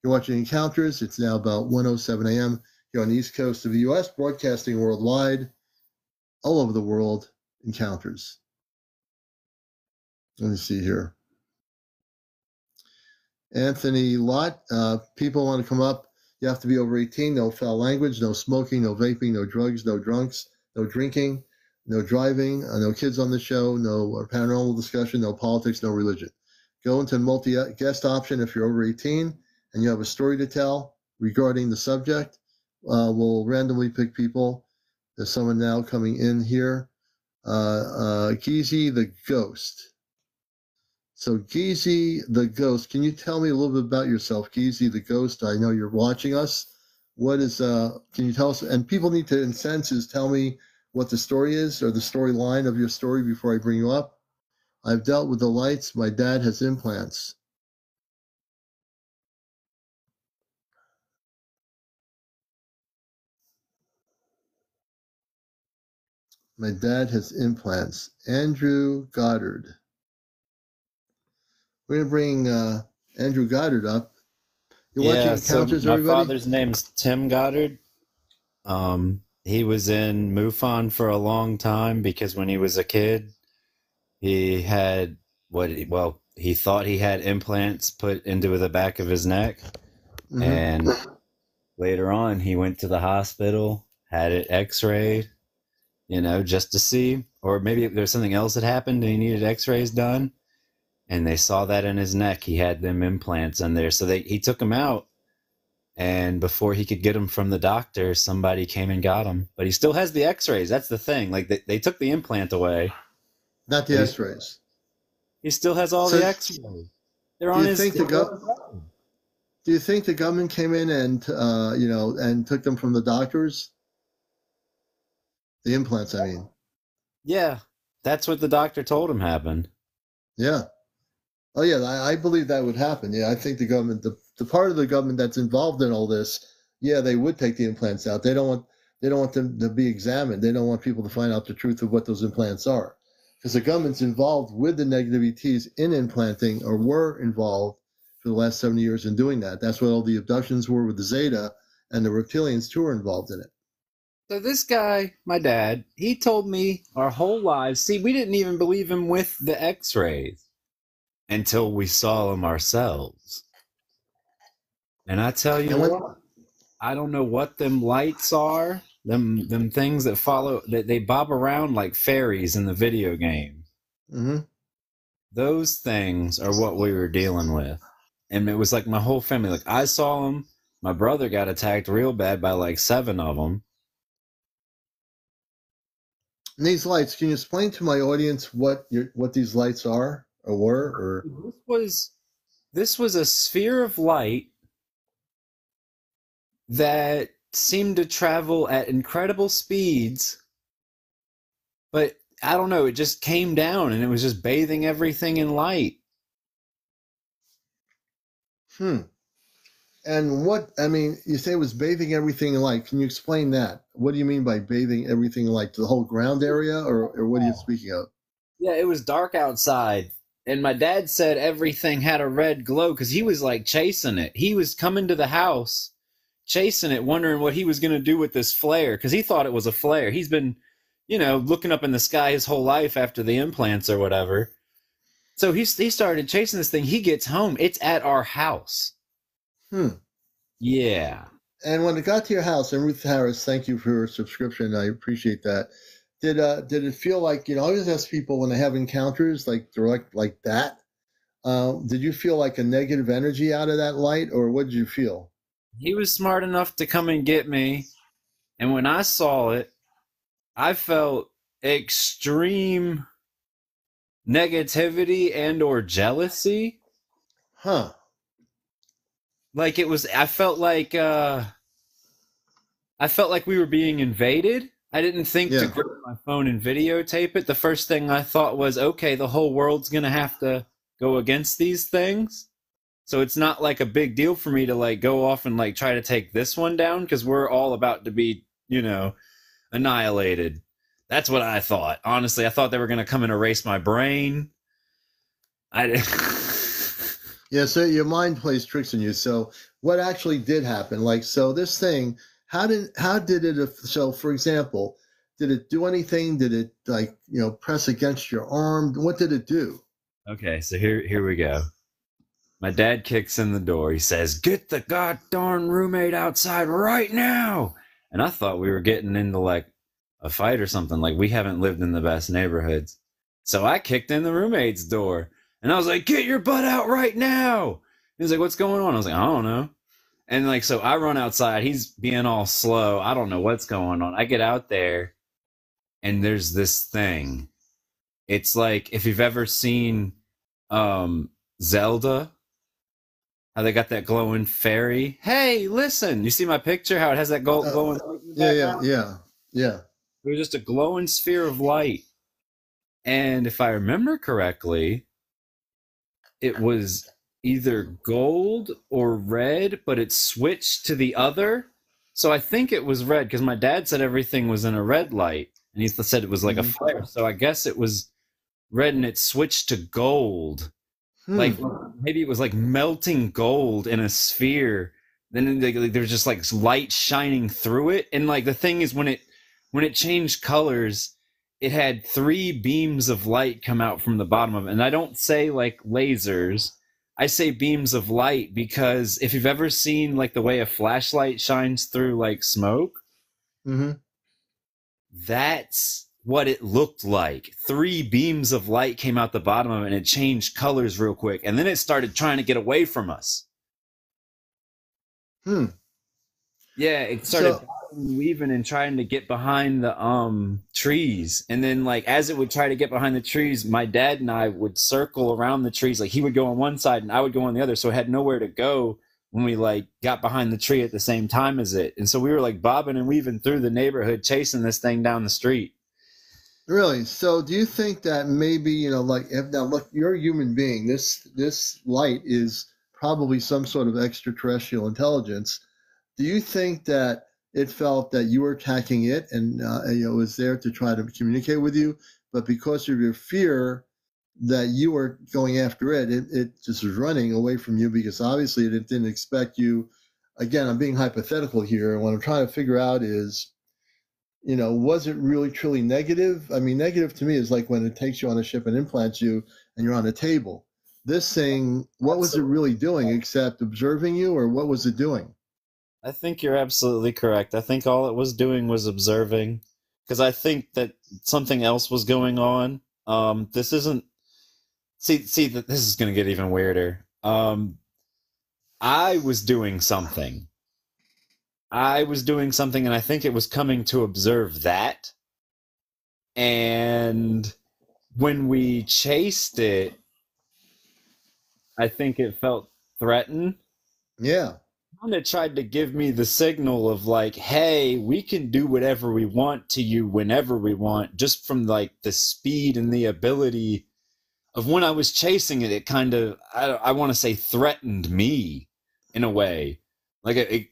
You're watching Encounters. It's now about 1:07 a.m. here on the East Coast of the U.S., broadcasting worldwide, all over the world. Encounters. Let me see here. Anthony Lott, people want to come up. You have to be over 18. No foul language, no smoking, no vaping, no drugs, no drunks, no drinking, no driving, no kids on the show, no paranormal discussion, no politics, no religion. Go into multi-guest option if you're over 18 and you have a story to tell regarding the subject. We'll randomly pick people. There's someone now coming in here. Geezy the Ghost. So Geezy the Ghost, can you tell me a little bit about yourself, Geezy the Ghost? I know you're watching us. What is, can you tell us, and people need to, in senses, tell me what the story is or the storyline of your story before I bring you up. I've dealt with the lights. My dad has implants. My dad has implants. Andrew Goddard. We're going to bring Andrew Goddard up. You're watching Encounters, so my everybody? father's name's Tim Goddard. He was in MUFON for a long time because when he was a kid, he had he thought he had implants put into the back of his neck. Mm-hmm. And later on, he went to the hospital, had it x-rayed, just to see, or maybe there's something else that happened and he needed x-rays done. And they saw that in his neck. He had them implants in there. So he took them out. And before he could get them from the doctor, somebody came and got them. But he still has the x-rays. That's the thing. Like they took the implant away. Not the x-rays. He still has all the x-rays. They're on his... Do you think the government came in and, and took them from the doctors? The implants, I mean. Yeah. That's what the doctor told him happened. Yeah. Oh, yeah, I believe that would happen. Yeah, I think the government, the part of the government that's involved in all this, yeah, they would take the implants out. They don't want them to be examined. They don't want people to find out the truth of what those implants are. Because the government's involved with the negative ETs in implanting, or were involved for the last 70 years in doing that. That's what all the abductions were with the Zeta, and the reptilians too were involved in it. So this guy, my dad, he told me our whole lives, see, we didn't even believe him with the x-rays until we saw them ourselves. And I tell you what, I don't know what them lights are, them things that follow, that they bob around like fairies in the video game. Mm-hmm. those things are what we were dealing with. And it was like my whole family. Like, I saw them. My brother got attacked real bad by like 7 of them. And these lights, can you explain to my audience what these lights are or were? Or this was a sphere of light that seemed to travel at incredible speeds, but I don't know, it just came down and it was just bathing everything in light. And you say it was bathing everything in light. Can you explain that? What do you mean by bathing everything in light? The whole ground area, or what are you speaking of? Yeah, it was dark outside, and my dad said everything had a red glow because he was like chasing it. He was coming to the house, chasing it, wondering what he was going to do with this flare because he thought it was a flare. He's been, looking up in the sky his whole life after the implants or whatever. So he started chasing this thing. He gets home. It's at our house. Yeah. And when it got to your house, and Ruth Harris, thank you for your subscription. I appreciate that. Did it feel like, I always ask people when they have encounters like direct like that, did you feel like a negative energy out of that light, or what did you feel? He was smart enough to come and get me. And when I saw it, I felt extreme negativity and or jealousy. Like I felt like we were being invaded. I didn't think to grab my phone and videotape it. The first thing I thought was, okay, the whole world's going to have to go against these things. So it's not like a big deal for me to like go off and like try to take this one down because we're all about to be, annihilated. That's what I thought. Honestly, I thought they were going to come and erase my brain. I didn't. Yeah, so your mind plays tricks on you. So what actually did happen? Like, so this thing, how did it, so for example, did it do anything? Did it like, press against your arm? What did it do? Okay, so here we go. My dad kicks in the door. He says, "Get the goddamn roommate outside right now." And I thought we were getting into like a fight or something. Like we haven't lived in the best neighborhoods. So I kicked in the roommate's door. And I was like, "Get your butt out right now." He was like, "What's going on?" I was like, "I don't know." And like, so I run outside. He's being all slow. I don't know what's going on. I get out there and there's this thing. It's like, if you've ever seen Zelda, how they got that glowing fairy. Hey, listen, you see my picture? How it has that glowing Yeah. It was just a glowing sphere of light. And if I remember correctly, it was either gold or red, but it switched to the other. So I think it was red because my dad said everything was in a red light. And he said it was like a flare. So I guess it was red and it switched to gold. Like maybe it was like melting gold in a sphere. Then there's just like light shining through it. And like the thing is when it changed colors, it had 3 beams of light come out from the bottom of it. And I don't say like lasers. I say beams of light because if you've ever seen like the way a flashlight shines through like smoke, that's what it looked like. 3 beams of light came out the bottom of it and it changed colors real quick. And then it started trying to get away from us. Yeah, it started weaving and trying to get behind the trees. And then like as it would try to get behind the trees, my dad and I would circle around the trees. Like he would go on one side and I would go on the other. So it had nowhere to go when we like got behind the tree at the same time as it. And so we were like bobbing and weaving through the neighborhood chasing this thing down the street. Really? So do you think that maybe, like if now look, you're a human being. This light is probably some sort of extraterrestrial intelligence. Do you think that it felt that you were attacking it and it was there to try to communicate with you, but because of your fear that you were going after it, it just was running away from you because obviously it didn't expect you. Again, I'm being hypothetical here, and what I'm trying to figure out is, was it really truly negative? I mean, negative to me is like when it takes you on a ship and implants you and you're on a table. This thing, what was it really doing except observing you, or what was it doing? I think you're absolutely correct. I think all it was doing was observing, because I think that something else was going on. This isn't See, this is going to get even weirder. I was doing something. And I think it was coming to observe that. And when we chased it, I think it felt threatened. Yeah. And it tried to give me the signal of like, hey, we can do whatever we want to you whenever we want, just from like the speed and the ability of when I was chasing it. It kind of, I want to say, threatened me in a way. Like it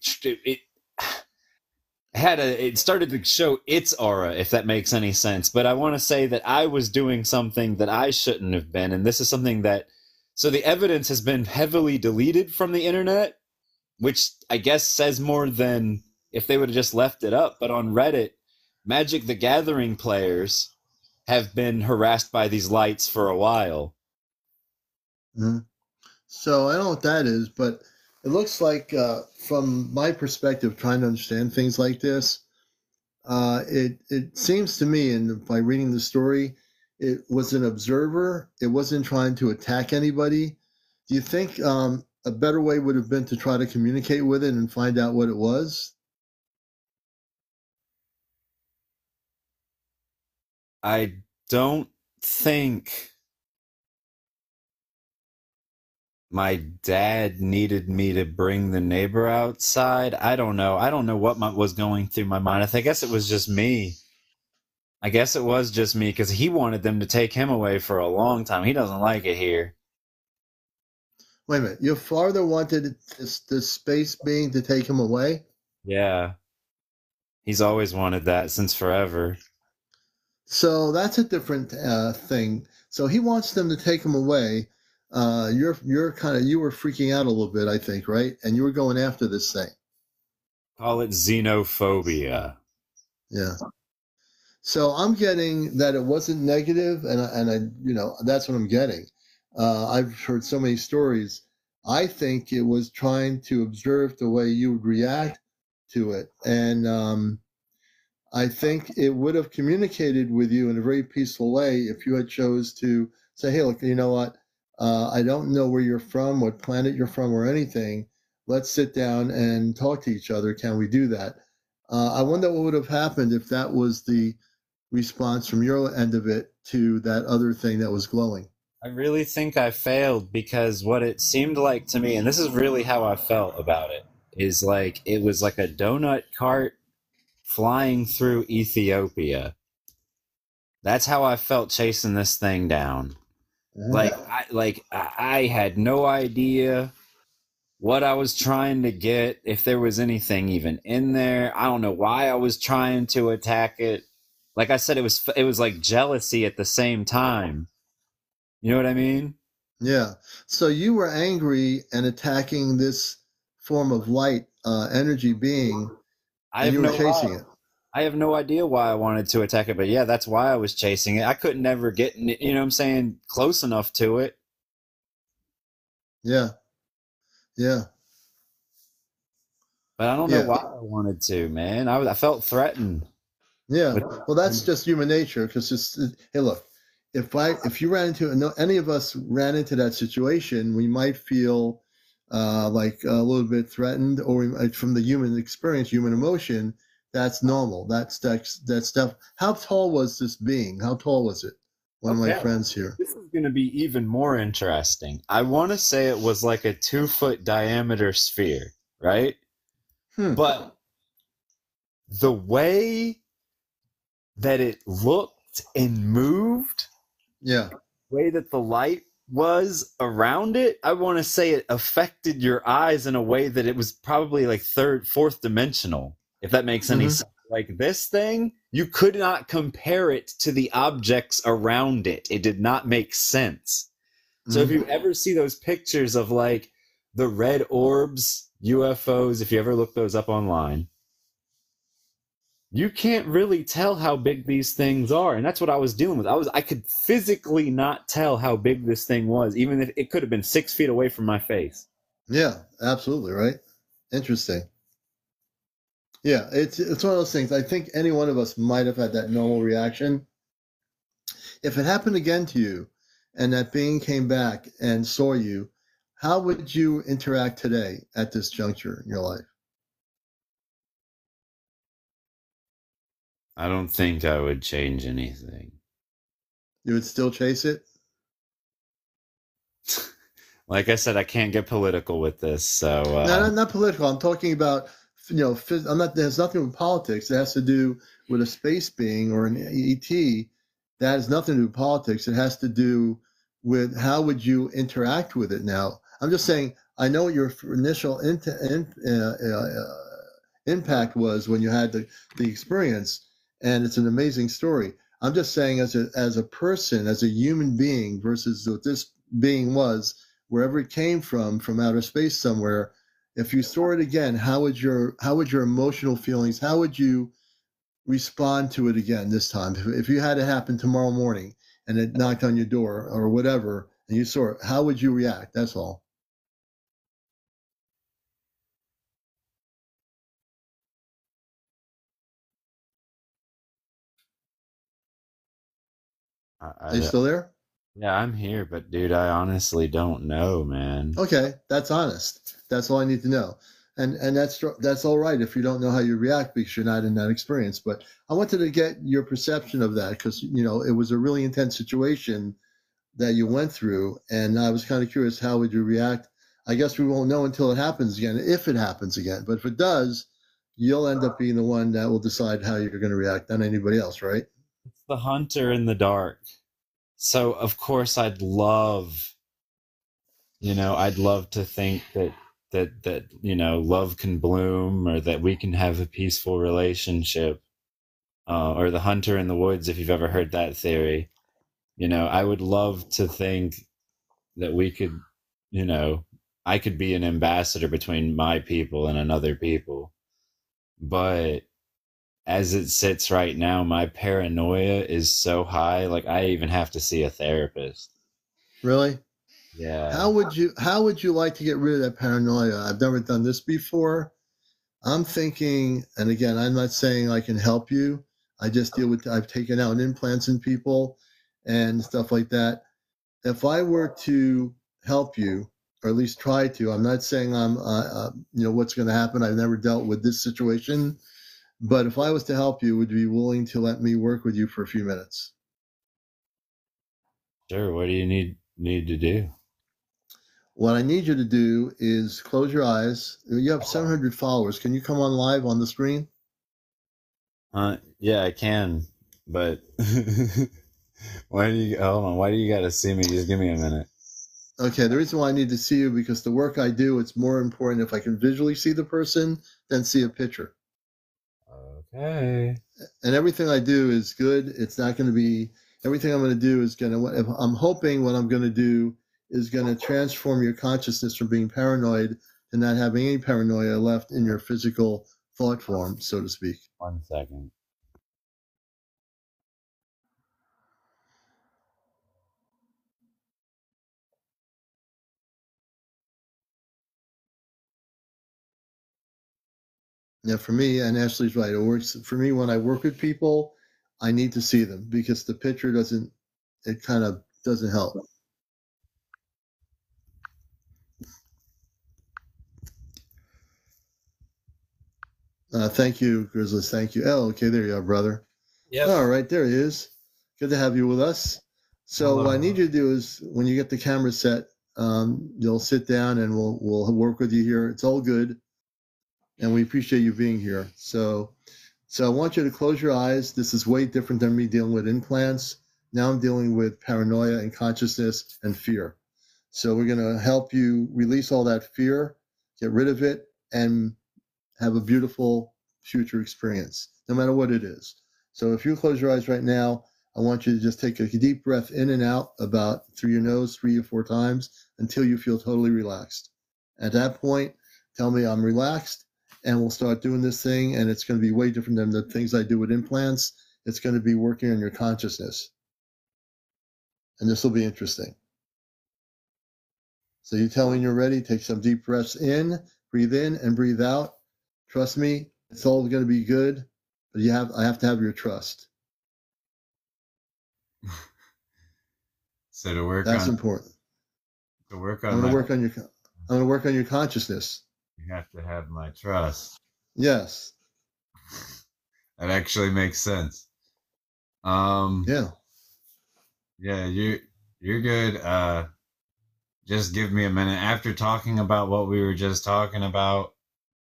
it started to show its aura, if that makes any sense. But I want to say that I was doing something that I shouldn't have been, and this is something that, so the evidence has been heavily deleted from the internet, which I guess says more than if they would have just left it up. But on Reddit, Magic the Gathering players have been harassed by these lights for a while. Mm-hmm. So I don't know what that is, but it looks like, from my perspective, trying to understand things like this, it seems to me, and by reading the story, it was an observer. It wasn't trying to attack anybody. Do you think a better way would have been to try to communicate with it and find out what it was? I don't think my dad needed me to bring the neighbor outside. I don't know. I don't know what was going through my mind. I guess it was just me. Because he wanted them to take him away for a long time. He doesn't like it here. Wait a minute. Your father wanted this space being to take him away? Yeah. He's always wanted that since forever. So that's a different thing. So he wants them to take him away. You were freaking out a little bit, I think, right? And you were going after this thing. Call it xenophobia. Yeah. So I'm getting that it wasn't negative, and I that's what I'm getting. I've heard so many stories. I think it was trying to observe the way you would react to it, and I think it would have communicated with you in a very peaceful way if you had chose to say, hey, look, you know what? I don't know where you're from, what planet you're from, or anything. Let's sit down and talk to each other. Can we do that? I wonder what would have happened if that was the response from your end of it to that other thing that was glowing. I really think I failed, because what it seemed like to me, and this is really how I felt about it, is like it was like a donut cart flying through Ethiopia. That's how I felt chasing this thing down. I had no idea what I was trying to get, if there was anything even in there. I don't know why I was trying to attack it. Like I said, it was like jealousy at the same time. You know what I mean? Yeah. So you were angry and attacking this form of light energy being, and you were chasing it. I have no idea why I wanted to attack it, but yeah, that's why I was chasing it. I couldn't never get, you know what I'm saying, close enough to it. Yeah. Yeah. But I don't know why I wanted to, man. I felt threatened. Yeah. Well, that's just human nature, because hey, look, if you ran into, any of us ran into that situation, we might feel like a little bit threatened, or from the human experience, human emotion. That's normal. That's stuff. How tall was this being? How tall was it? One of my friends here. This is going to be even more interesting. I want to say it was like a 2-foot diameter sphere, right? But the way that it looked and moved, the way that the light was around it, I want to say it affected your eyes in a way that it was probably like fourth dimensional. If that makes any sense. Like this thing, you could not compare it to the objects around it. It did not make sense. So if you ever see those pictures of like the red orbs, UFOs, if you ever look those up online, you can't really tell how big these things are. And that's what I was dealing with. I could physically not tell how big this thing was, even if it could have been 6 feet away from my face. Yeah, absolutely. Right. Interesting. Yeah, it's one of those things. I think any one of us might have had that normal reaction. If it happened again to you, and that being came back and saw you, how would you interact today at this juncture in your life? I don't think I would change anything. You would still chase it? Like I said, I can't get political with this, so No, not political. I'm talking about, I'm not. There's nothing with politics. It has to do with a space being or an ET. That has nothing to do with politics. It has to do with how would you interact with it. Now, I'm just saying. I know what your initial impact was when you had the experience, and it's an amazing story. I'm just saying, as a person, as a human being, versus what this being was, wherever it came from outer space somewhere. If you saw it again, how would your emotional feelings? How would you respond to it again this time? If you had it happen tomorrow morning and it knocked on your door or whatever, and you saw it, how would you react? That's all. Are you still there? Yeah, I'm here, but dude, I honestly don't know, man. Okay, that's honest. That's all I need to know. And that's all right if you don't know how you react because you're not in that experience. But I wanted to get your perception of that because, it was a really intense situation that you went through. And I was kind of curious, how would you react? I guess we won't know until it happens again, if it happens again. But if it does, you'll end up being the one that will decide how you're going to react, not anybody else, right? It's the hunter in the dark. So, of course, I'd love to think that love can bloom, or that we can have a peaceful relationship, or the hunter in the woods, if you've ever heard that theory. I would love to think that we could, I could be an ambassador between my people and another people. But as it sits right now, my paranoia is so high, like I even have to see a therapist. Really? Yeah. How would you like to get rid of that paranoia? I've never done this before. I'm thinking, and again, I'm not saying I can help you. I've taken out implants in people and stuff like that. If I were to help you, or at least try to, I'm not saying I'm, what's going to happen. I've never dealt with this situation, but if I was to help you, would you be willing to let me work with you for a few minutes? Sure. What do you need to do? What I need you to do is close your eyes. You have 700 followers. Can you come on live on the screen? Yeah, I can, but why do you got to see me? Just give me a minute. Okay, the reason why I need to see you, because the work I do, it's more important if I can visually see the person than see a picture. Okay. And everything I do is good. It's not going to be, everything I'm going to do is going to, I'm hoping what I'm going to do is going to transform your consciousness from being paranoid to not having any paranoia left in your physical thought form, so to speak. 1 second. Yeah, for me, and Ashley's right, it works for me when I work with people. I need to see them because the picture kind of doesn't help. Thank you, Grizzlies. Thank you. Oh, okay, there you are, brother. Yeah. All right, there he is. Good to have you with us. So what I need you to do is, when you get the camera set, you'll sit down and we'll work with you here. It's all good, and we appreciate you being here. So I want you to close your eyes. This is way different than me dealing with implants. Now I'm dealing with paranoia and consciousness and fear. So we're going to help you release all that fear, get rid of it, and have a beautiful future experience, no matter what it is. So if you close your eyes right now, I want you to just take a deep breath in and out about through your nose 3 or 4 times until you feel totally relaxed. At that point, tell me I'm relaxed, and we'll start doing this thing, and it's going to be way different than the things I do with implants. It's going to be working on your consciousness. And this will be interesting. So you tell me when you're ready, take some deep breaths in and breathe out. Trust me, it's all going to be good, but I have to have your trust. So to work That's on important. to work I'm on going to my work on your. I'm going to work on your consciousness. you have to have my trust. Yes. That actually makes sense. Yeah. Yeah, you're good. Just give me a minute. After talking about what we were just talking about,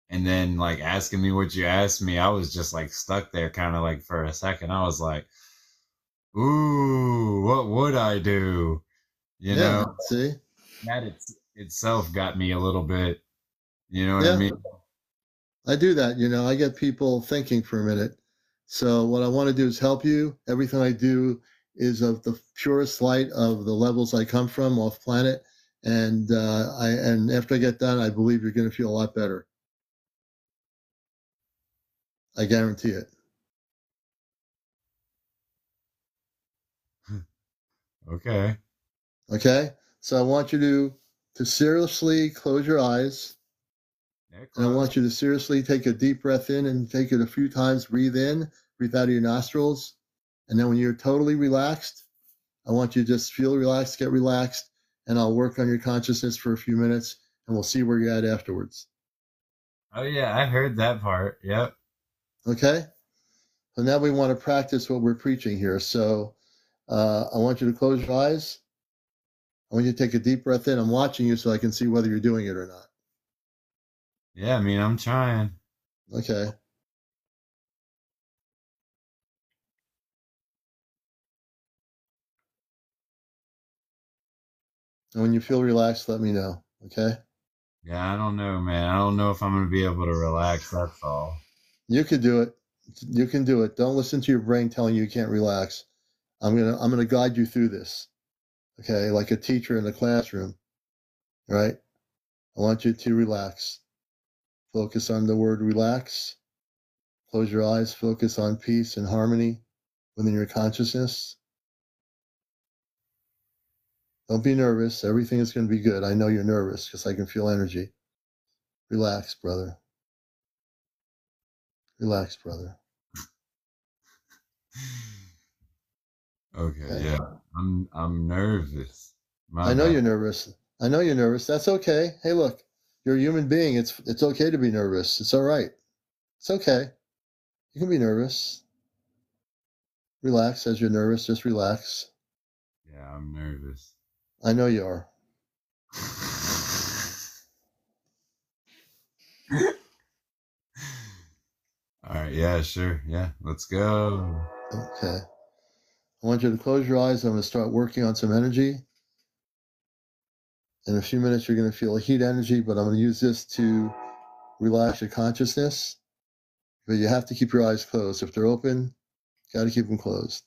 and then like asking me what you asked me, I was just like stuck there, kind of like for a second. I was like, "Ooh, what would I do?" You Yeah. know, See. that itself got me a little bit. You know what I Yeah. mean? I do that. I get people thinking for a minute. So what I want to do is help you. Everything I do is of the purest light of the levels I come from off planet. And and after I get done, I believe you're going to feel a lot better. I guarantee it. Okay. Okay. So I want you to seriously close your eyes. Yeah, And I close. want you to seriously take a deep breath in and take it a few times. Breathe in, breathe out of your nostrils. And then when you're totally relaxed, I want you to just feel relaxed, get relaxed, and I'll work on your consciousness for a few minutes and we'll see where you're at afterwards. Oh yeah, I heard that part. Yep. Okay? So now we want to practice what we're preaching here. So I want you to close your eyes. I want you to take a deep breath in. I'm watching you so I can see whether you're doing it or not. Yeah, I mean, I'm trying. Okay. And when you feel relaxed, let me know. Okay? Yeah, I don't know, man. I don't know if I'm gonna be able to relax. That's all. You can do it. You can do it. Don't listen to your brain telling you can't relax. I'm gonna guide you through this. Okay, like a teacher in the classroom. Right? I want you to relax. Focus on the word relax. Close your eyes. Focus on peace and harmony within your consciousness. Don't be nervous. Everything is going to be good. I know you're nervous because I can feel energy. Relax, brother. Relax, brother. Okay, Okay. yeah. I'm nervous. My I know bad. you're nervous. I know you're nervous. That's okay. Hey, look, you're a human being. It's okay to be nervous. It's all right. It's okay. You can be nervous. Relax as you're nervous. Just relax. Yeah, I'm nervous. I know you are. All right, yeah, sure. Yeah, let's go. Okay. I want you to close your eyes. I'm going to start working on some energy. In a few minutes, you're going to feel a heat energy, but I'm going to use this to relax your consciousness. But you have to keep your eyes closed. If they're open, got to keep them closed.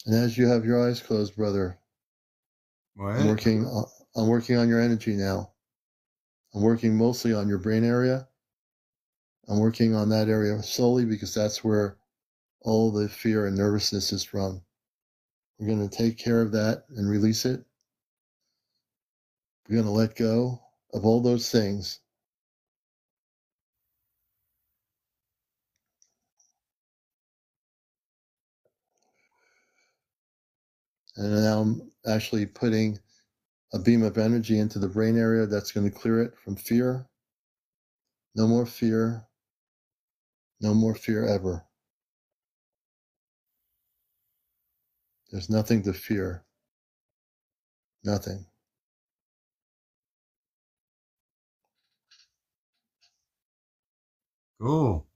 And as you have your eyes closed, brother, I'm What? working. I'm working on your energy now. I'm working mostly on your brain area. I'm working on that area solely because that's where all the fear and nervousness is from. We're going to take care of that and release it. We're going to let go of all those things. And now I'm actually putting a beam of energy into the brain area that's going to clear it from fear. No more fear. No more fear ever. There's nothing to fear. Nothing. Cool.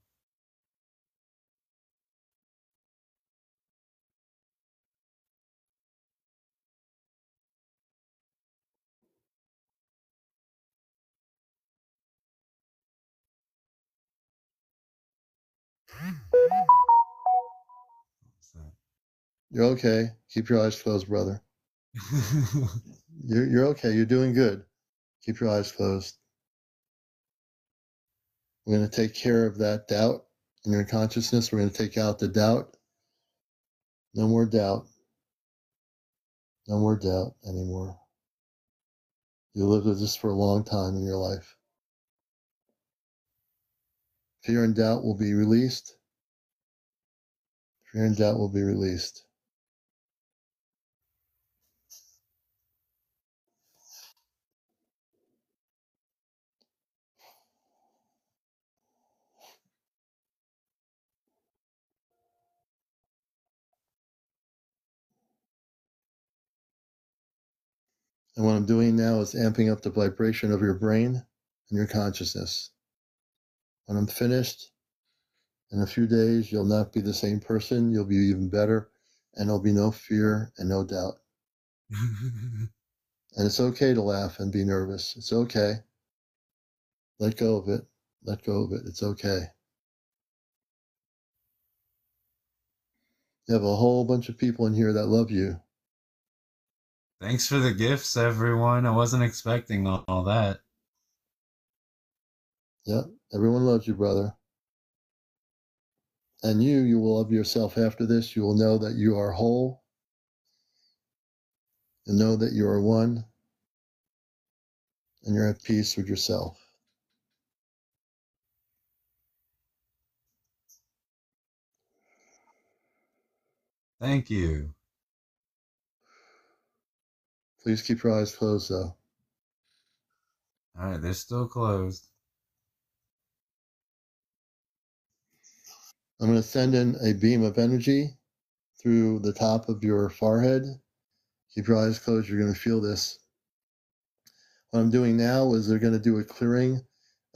You're okay. Keep your eyes closed, brother. You're okay. You're doing good. Keep your eyes closed. We're going to take care of that doubt in your consciousness. We're going to take out the doubt. No more doubt. No more doubt anymore. You lived with this for a long time in your life. Fear and doubt will be released. Fear and doubt will be released. And what I'm doing now is amping up the vibration of your brain and your consciousness. When I'm finished, in a few days, you'll not be the same person. You'll be even better, and there'll be no fear and no doubt. And it's okay to laugh and be nervous. It's okay. Let go of it. Let go of it. It's okay. You have a whole bunch of people in here that love you. Thanks for the gifts, everyone. I wasn't expecting all that. Yep. Everyone loves you, brother. And you will love yourself after this. You will know that you are whole. And know that you are one. And you're at peace with yourself. Thank you. Please keep your eyes closed, though. All right, they're still closed. I'm going to send in a beam of energy through the top of your forehead. Keep your eyes closed. You're going to feel this. What I'm doing now is they're going to do a clearing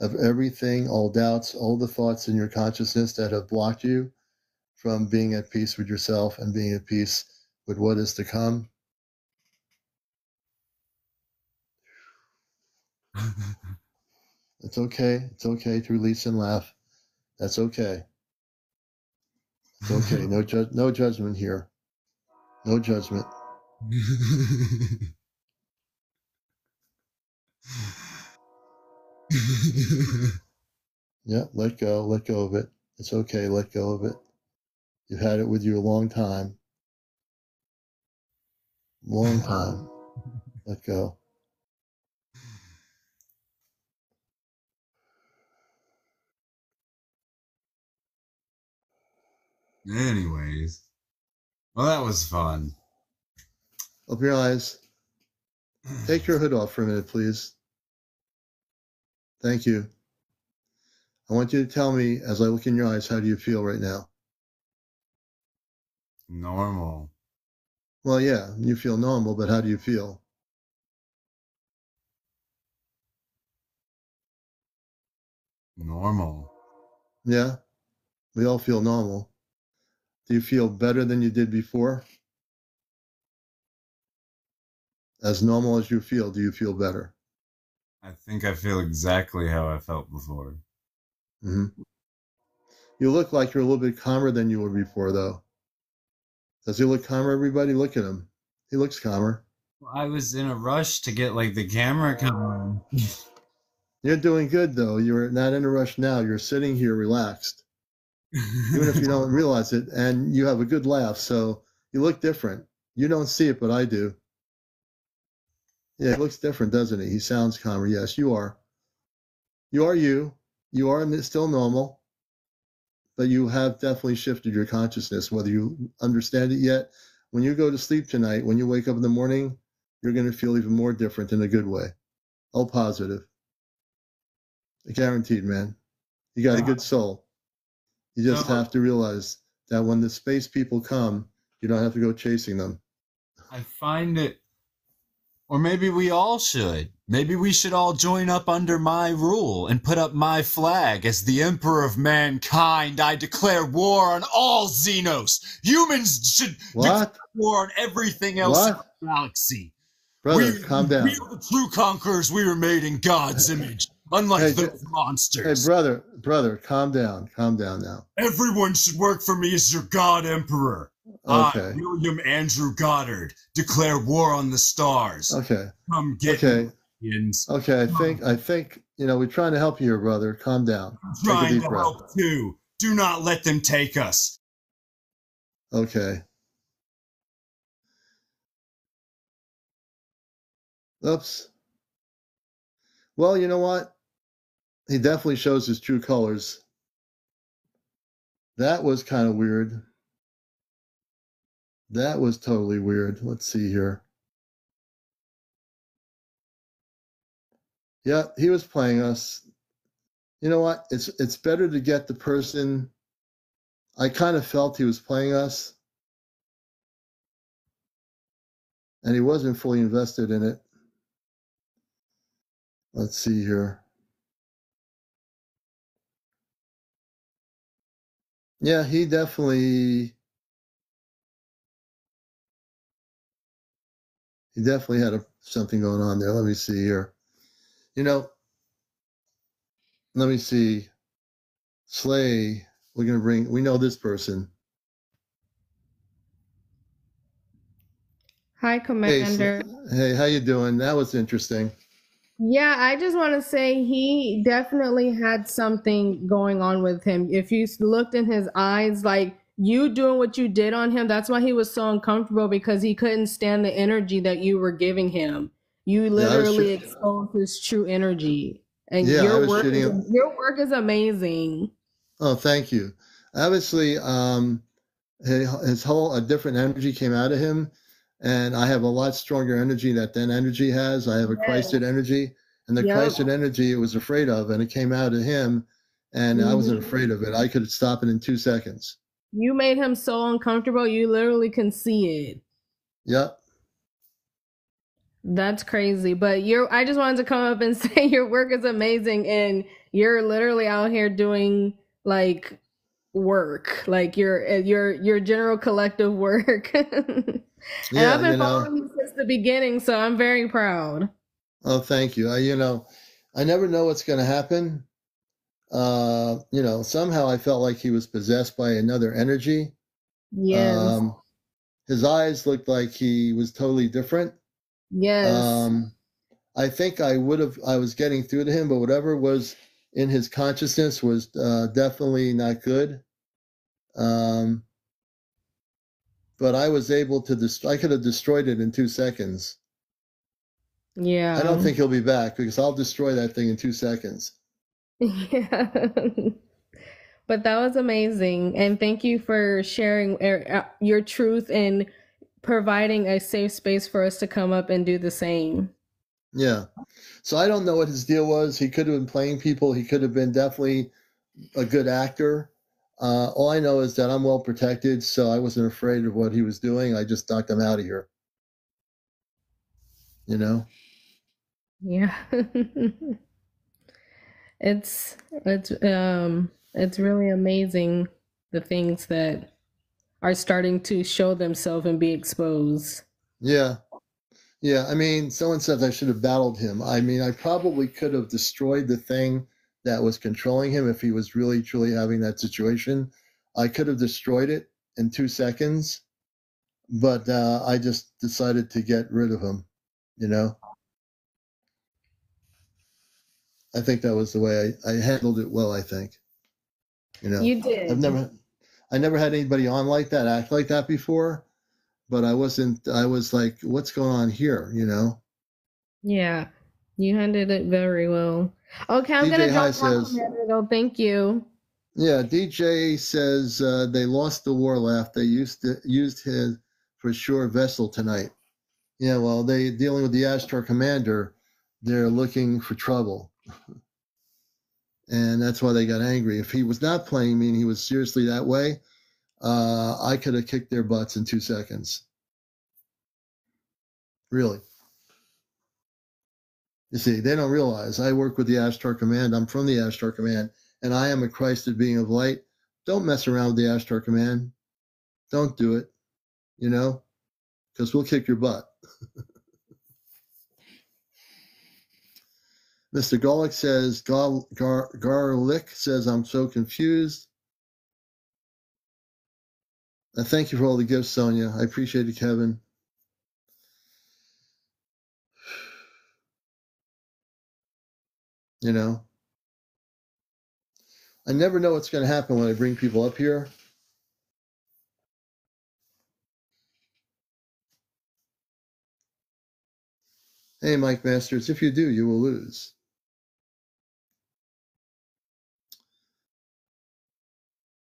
of everything, all doubts, all the thoughts in your consciousness that have blocked you from being at peace with yourself and being at peace with what is to come. It's okay. It's okay to release and laugh. That's okay. It's okay. No judgment here. No judgment. Yeah, let go. Let go of it. It's okay. Let go of it. You've had it with you a long time. Long time. Let go. Anyways, well, that was fun. Open your eyes. Take your hood off for a minute, please. Thank you. I want you to tell me, as I look in your eyes, how do you feel right now? Normal. Well, yeah, you feel normal, but how do you feel? Normal. Yeah, we all feel normal. Do you feel better than you did before? As normal as you feel, do you feel better? I think I feel exactly how I felt before. Mm-hmm. You look like you're a little bit calmer than you were before, though. Does he look calmer, everybody? Look at him. He looks calmer. I was in a rush to get the camera going. You're doing good, though. You're not in a rush now. You're sitting here relaxed. even if you don't realize it, and you have a good laugh. So you look different. You don't see it, but I do. Yeah, he looks different, doesn't he? He sounds calmer. Yes, you are. You are you. You are still normal, but you have definitely shifted your consciousness, whether you understand it yet. When you go to sleep tonight, when you wake up in the morning, you're going to feel even more different in a good way. All positive. Guaranteed, man. You got a good soul. You just have to realize that when the space people come, you don't have to go chasing them. I find it, or maybe we all should. Maybe we should all join up under my rule and put up my flag as the emperor of mankind. I declare war on all Xenos. Humans should declare war on everything else in the galaxy. Brother, calm down. We are the true conquerors. We were made in God's image, unlike those monsters. Hey, brother, calm down. Calm down now. Everyone should work for me as your God Emperor. Okay. I, William Andrew Goddard, declare war on the stars. Okay. Come get me. Indians. Okay, I think, we're trying to help you here, brother. Calm down. I'm trying to help too. Do not let them take us. Okay. Oops. Well, you know what? He definitely shows his true colors. That was kind of weird. That was totally weird. Let's see here. Yeah, he was playing us. You know what? It's better to get the person. I kind of felt he was playing us, and he wasn't fully invested in it. Let's see here. Yeah, he definitely had something going on there. Let me see here. Let me see. Slay, we know this person. Hi, Commander. Hey, how you doing? That was interesting. Yeah, I just want to say he definitely had something going on with him. If you looked in his eyes, like you doing what you did on him, that's why he was so uncomfortable, because he couldn't stand the energy that you were giving him. You literally exposed his true energy. And your work is amazing. Oh, thank you. Obviously, his whole different energy came out of him, and I have a lot stronger energy that energy has. I have a Christed energy, and the Christed energy it was afraid of, and it came out of him, and I wasn't afraid of it. I could stop it in 2 seconds. You made him so uncomfortable, you literally can see it. Yep. That's crazy. But I just wanted to come up and say your work is amazing, and you're literally out here doing like work, like your general collective work. And I've been following you since the beginning, so I'm very proud. Oh, thank you. I never know what's going to happen. Somehow I felt like he was possessed by another energy. Yes. His eyes looked like he was totally different. Yes. I think I was getting through to him, but whatever was in his consciousness was definitely not good. But I was able to I could have destroyed it in 2 seconds. Yeah. I don't think he'll be back, because I'll destroy that thing in 2 seconds. Yeah. But that was amazing. And thank you for sharing your truth and providing a safe space for us to come up and do the same. Yeah. So I don't know what his deal was. He could have been playing people. He could have been definitely a good actor. All I know is that I'm well protected, so I wasn't afraid of what he was doing. I just knocked him out of here. Yeah. It's really amazing, the things that are starting to show themselves and be exposed. Yeah. I mean, someone says I should have battled him. I mean, I probably could have destroyed the thing that was controlling him if he was really, truly having that situation. I could have destroyed it in 2 seconds, but I just decided to get rid of him, I think that was the way I handled it well, I think. You know, You did. I never had anybody on like that, act like that before, but I was like, what's going on here? You know? Yeah, you handled it very well. Okay, I'm DJ gonna High drop off, says, Commander, though. Thank you. yeah, DJ says they lost the war laugh. They used his for sure vessel tonight. Yeah, well, they dealing with the Ashtar commander. They're looking for trouble. And that's why they got angry. If he was not playing me and he was seriously that way, I could have kicked their butts in 2 seconds. Really. You see, they don't realize I work with the Ashtar Command. I'm from the Ashtar Command, and I am a Christed being of light. Don't mess around with the Ashtar Command. Don't do it, you know, because we'll kick your butt. Mr. Garlic says, Garlic says, I'm so confused. Thank you for all the gifts, Sonia. I appreciate it, Kevin. You know, I never know what's going to happen when I bring people up here. Hey, Mike Masters, if you do, you will lose.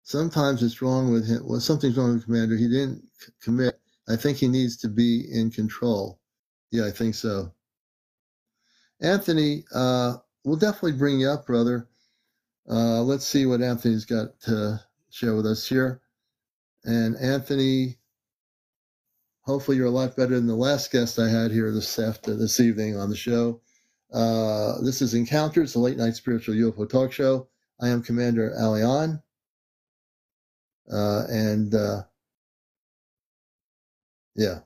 Sometimes it's wrong with him. Well, something's wrong with Commander. He didn't commit. I think he needs to be in control. Yeah, I think so. Anthony, we'll definitely bring you up, brother. Let's see what Anthony's got to share with us here. And Anthony, hopefully you're a lot better than the last guest I had here this evening on the show. This is Encounters, the late night spiritual UFO talk show. I am CmdrAleon. Yeah.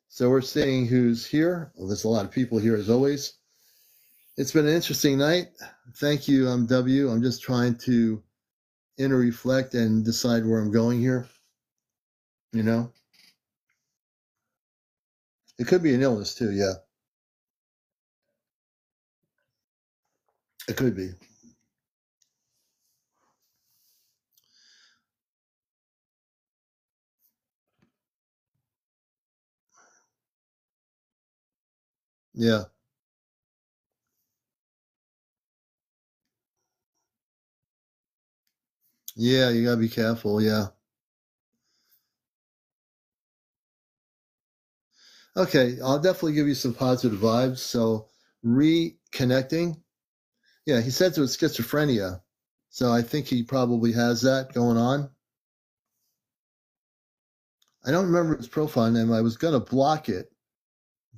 So we're seeing who's here. Well, there's a lot of people here as always. It's been an interesting night. Thank you, W. I'm just trying to inner reflect and decide where I'm going here. You know? It could be an illness too, yeah. It could be. Yeah. Yeah, you gotta be careful, yeah. Okay, I'll definitely give you some positive vibes. So reconnecting. Yeah, he said it was schizophrenia. So I think he probably has that going on. I don't remember his profile name. I was gonna block it,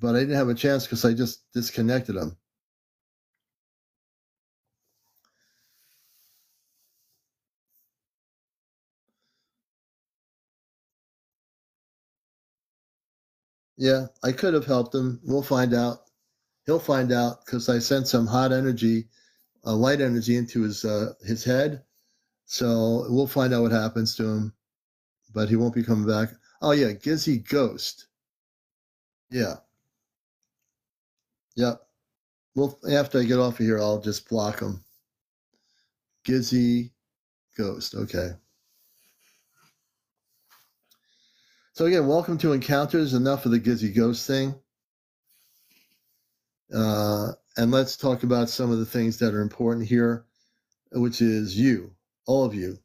but I didn't have a chance because I just disconnected him. Yeah, I could have helped him. We'll find out. He'll find out because I sent some hot energy, light energy into his head. So we'll find out what happens to him, but he won't be coming back. Oh yeah, Gizzy Ghost. Yeah. Yep. Well, after I get off of here, I'll just block him. Gizzy Ghost. Okay. So again, welcome to Encounters. Enough of the Gizzy Ghost thing. And let's talk about some of the things that are important here, which is you, all of you,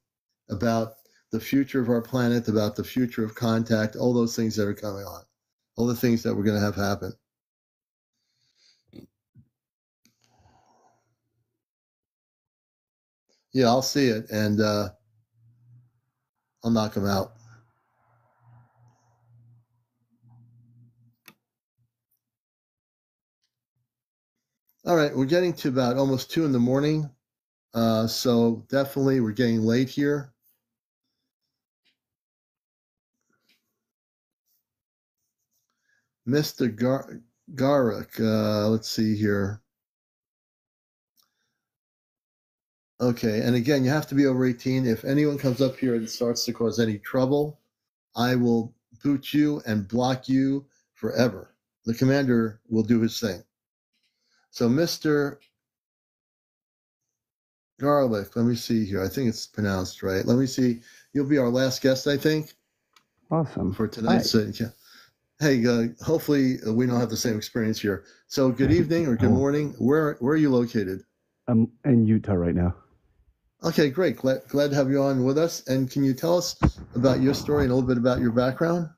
about the future of our planet, about the future of contact, all those things that are coming on, all the things that we're going to have happen. Yeah, I'll see it, and I'll knock them out. All right, we're getting to about almost 2 a.m. So definitely we're getting late here. Mr. Garak, let's see here. Okay, and again, you have to be over 18. If anyone comes up here and starts to cause any trouble, I will boot you and block you forever. the commander will do his thing. So Mr. Garlic, let me see here. I think it's pronounced right. Let me see. You'll be our last guest, I think. Awesome. For tonight's. Hey, hopefully we don't have the same experience here. So good evening or good morning. Where are you located? I'm in Utah right now. Okay, great. Glad to have you on with us. And can you tell us about your story and a little bit about your background?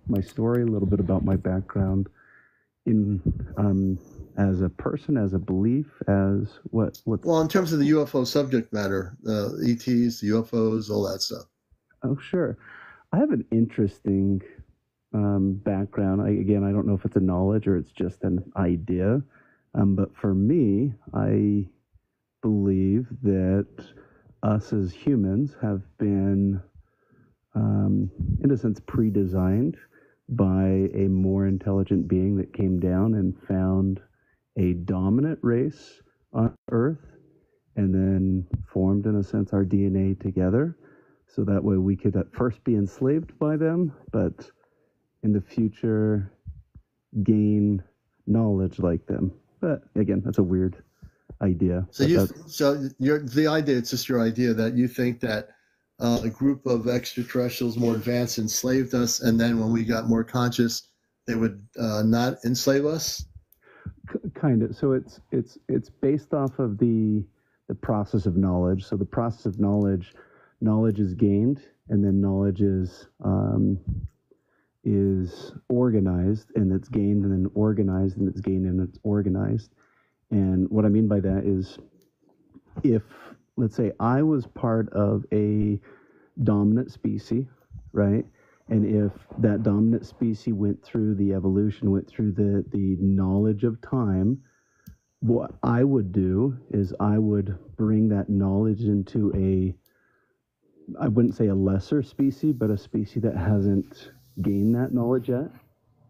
My story, a little bit about my background in as a person, as a belief, as what? Well, in terms of the UFO subject matter, ETs, the UFOs, all that stuff. Oh, sure. I have an interesting background. I don't know if it's a knowledge or it's just an idea. But for me, I believe that us as humans have been, in a sense, pre-designed by a more intelligent being that came down and found a dominant race on Earth and then formed, in a sense, our DNA together. So that way we could at first be enslaved by them, but in the future gain knowledge like them. But again, that's a weird idea. So the idea, it's just your idea that you think that a group of extraterrestrials more advanced enslaved us, and then when we got more conscious, they would not enslave us? Kind of. So it's based off of the process of knowledge. So the process of knowledge is gained, and then knowledge is organized, and it's gained, and then organized, and it's gained, and it's organized. And what I mean by that is, if, let's say, I was part of a dominant species, right? And if that dominant species went through the evolution, went through the knowledge of time, what I would do is I would bring that knowledge into I wouldn't say a lesser species, but a species that hasn't gained that knowledge yet.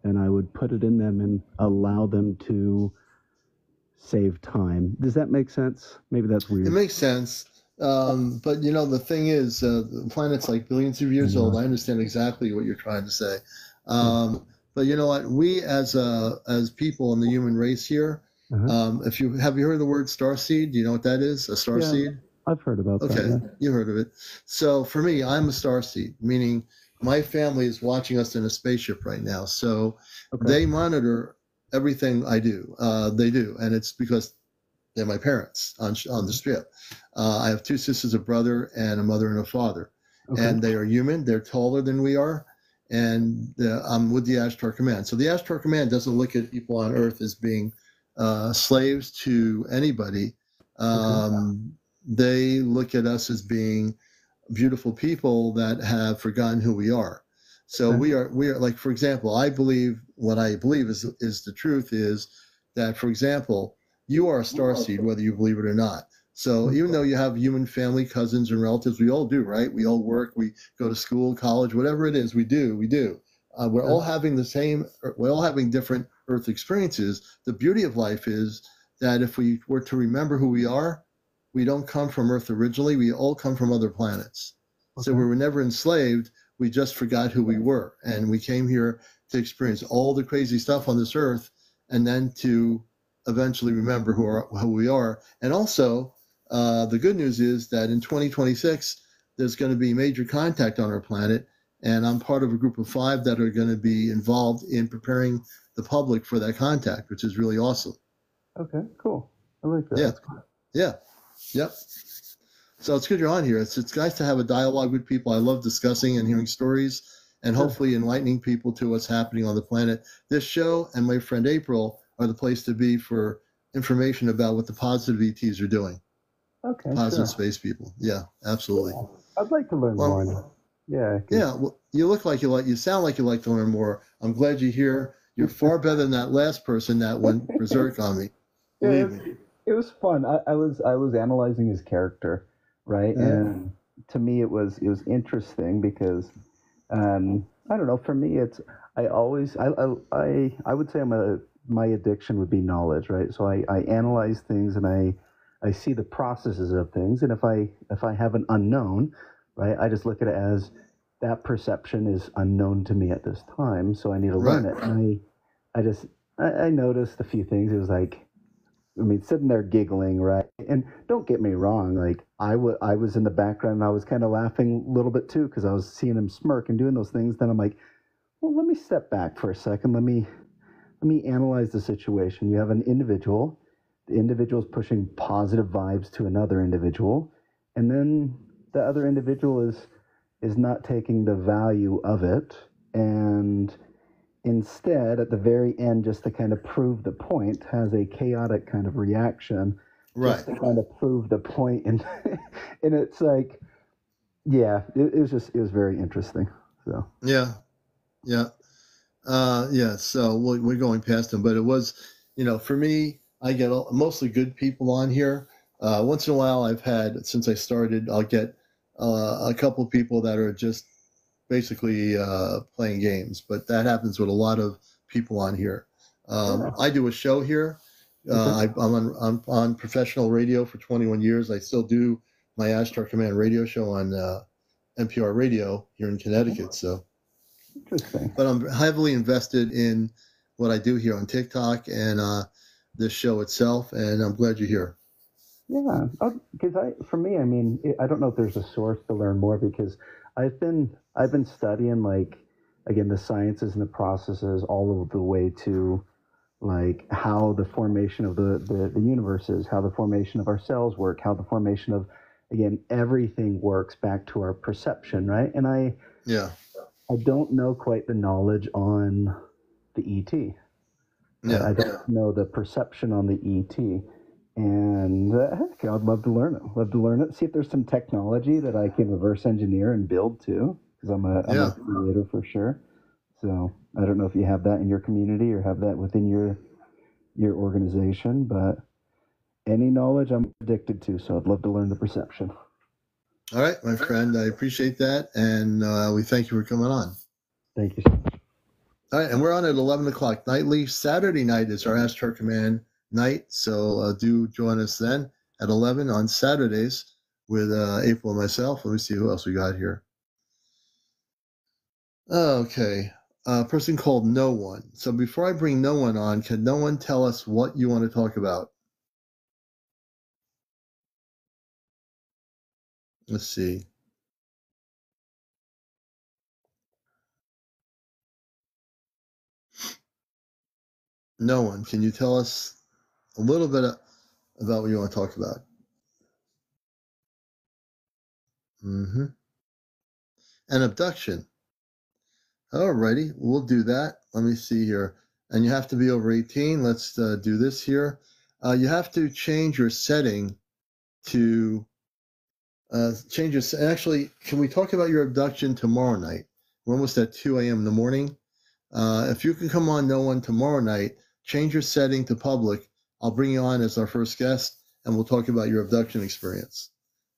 And I would put it in them and allow them to save time. Does that make sense? Maybe that's weird. It makes sense. But the thing is, the planet's like billions of years old. I understand exactly what you're trying to say. But you know what? We as people in the human race here, have you heard of the word starseed? Do you know what that is? A starseed? I've heard about that. Okay, Yeah. You heard of it. So for me, I'm a starseed, meaning my family is watching us in a spaceship right now. So they monitor everything I do. They do, and it's because they're my parents on the strip. I have two sisters, a brother, and a mother and a father. And they are human. They're taller than we are. And I'm with the Ashtar Command. So the Ashtar Command doesn't look at people on Earth as being slaves to anybody. They look at us as being beautiful people that have forgotten who we are. So we are like, for example, I believe what I believe is the truth is that, for example, you are a starseed, whether you believe it or not. So even though you have human family, cousins, and relatives, we all do, right? We all work, we go to school, college, whatever it is, we do. We're all having we're all having different Earth experiences. The beauty of life is that if we were to remember who we are, we don't come from Earth originally. We all come from other planets. So we were never enslaved. We just forgot who we were. And we came here to experience all the crazy stuff on this Earth and then to eventually remember who we are. And also, the good news is that in 2026, there's going to be major contact on our planet. And I'm part of a group of 5 that are going to be involved in preparing the public for that contact, which is really awesome. Okay, cool. I like that. Yeah. Yeah. Yep. So it's good you're on here. It's nice to have a dialogue with people. I love discussing and hearing stories and hopefully enlightening people to what's happening on the planet. This show and my friend April are the place to be for information about what the positive ETs are doing. Okay. Positive space people. Yeah, absolutely. Yeah. I'd like to learn more now. Yeah. Yeah. Well, you sound like you like to learn more. I'm glad you're here. You're far better than that last person that went berserk on me. Believe me. It was fun. I was analyzing his character, right? Yeah. And to me, it was interesting because, I don't know. For me, I would say my addiction would be knowledge, right? So I analyze things and I see the processes of things, and if I have an unknown, right, I just look at it as that perception is unknown to me at this time, so I need to learn it. And I noticed a few things. It was like, I mean, sitting there giggling, right? And don't get me wrong, like I was in the background and I was kind of laughing a little bit too, because I was seeing him smirk and doing those things. Then I'm like, well, let me step back for a second. Let me analyze the situation. You have an individual. The individual is pushing positive vibes to another individual, and then the other individual is not taking the value of it, and instead, at the very end, just to kind of prove the point, has a chaotic kind of reaction, just to kind of prove the point. And and it's like, yeah, it was very interesting. So yeah. So we're going past them, but it was, for me, I get mostly good people on here. Once in a while, since I started, I'll get a couple people that are just basically playing games, but that happens with a lot of people on here. I do a show here. I'm on professional radio for 21 years. I still do my Ashtar Command radio show on NPR radio here in Connecticut. So, interesting. But I'm heavily invested in what I do here on TikTok and this show itself, and I'm glad you're here. Yeah, because for me, I mean, I don't know if there's a source to learn more, because I've been studying, like, again, the sciences and the processes all of the way to like how the formation of the universe is, how the formation of our cells work, how the formation of, again, everything works back to our perception, right? And I don't know quite the knowledge on the ET. I don't know the perception on the ET. And heck, I'd love to learn it. See if there's some technology that I can reverse engineer and build too, because I'm a creator for sure. So I don't know if you have that in your community or have that within your organization, but any knowledge I'm addicted to. So I'd love to learn the perception. All right, my friend, I appreciate that, and we thank you for coming on. Thank you so much. All right, and we're on at 11 o'clock nightly. Saturday night is our Ashtar Command night, so do join us then at 11 on Saturdays with April and myself. Let me see who else we got here. Okay, a person called No One. So before I bring No One on, can No One tell us what you want to talk about? Let's see. No One, can you tell us a little bit about what you want to talk about? An abduction. Alrighty, we'll do that. Let me see here. And you have to be over 18. Let's do this here. You have to change your setting to Actually, can we talk about your abduction tomorrow night? We're almost at 2 a.m. in the morning. If you can come on No One tomorrow night, change your setting to public. I'll bring you on as our first guest, and we'll talk about your abduction experience.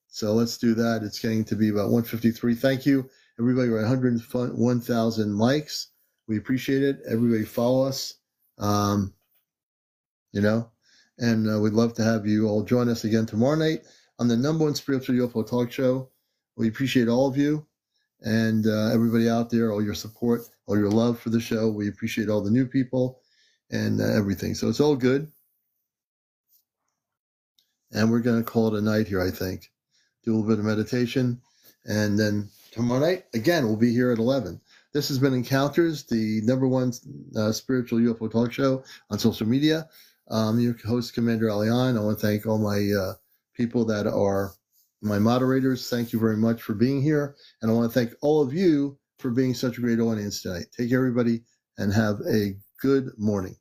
So let's do that. It's getting to be about 1:53. Thank you, everybody. We're at 101,000 likes. We appreciate it. Everybody follow us, and we'd love to have you all join us again tomorrow night on the #1 spiritual UFO talk show. We appreciate all of you and everybody out there, all your support, all your love for the show. We appreciate all the new people and everything. So it's all good. And we're going to call it a night here, I think. Do a little bit of meditation. And then tomorrow night, again, we'll be here at 11. This has been Encounters, the #1 spiritual UFO talk show on social media. I'm your host, CmdrAleon. I want to thank all my people that are my moderators. Thank you very much for being here. And I want to thank all of you for being such a great audience tonight. Take care, everybody, and have a good morning.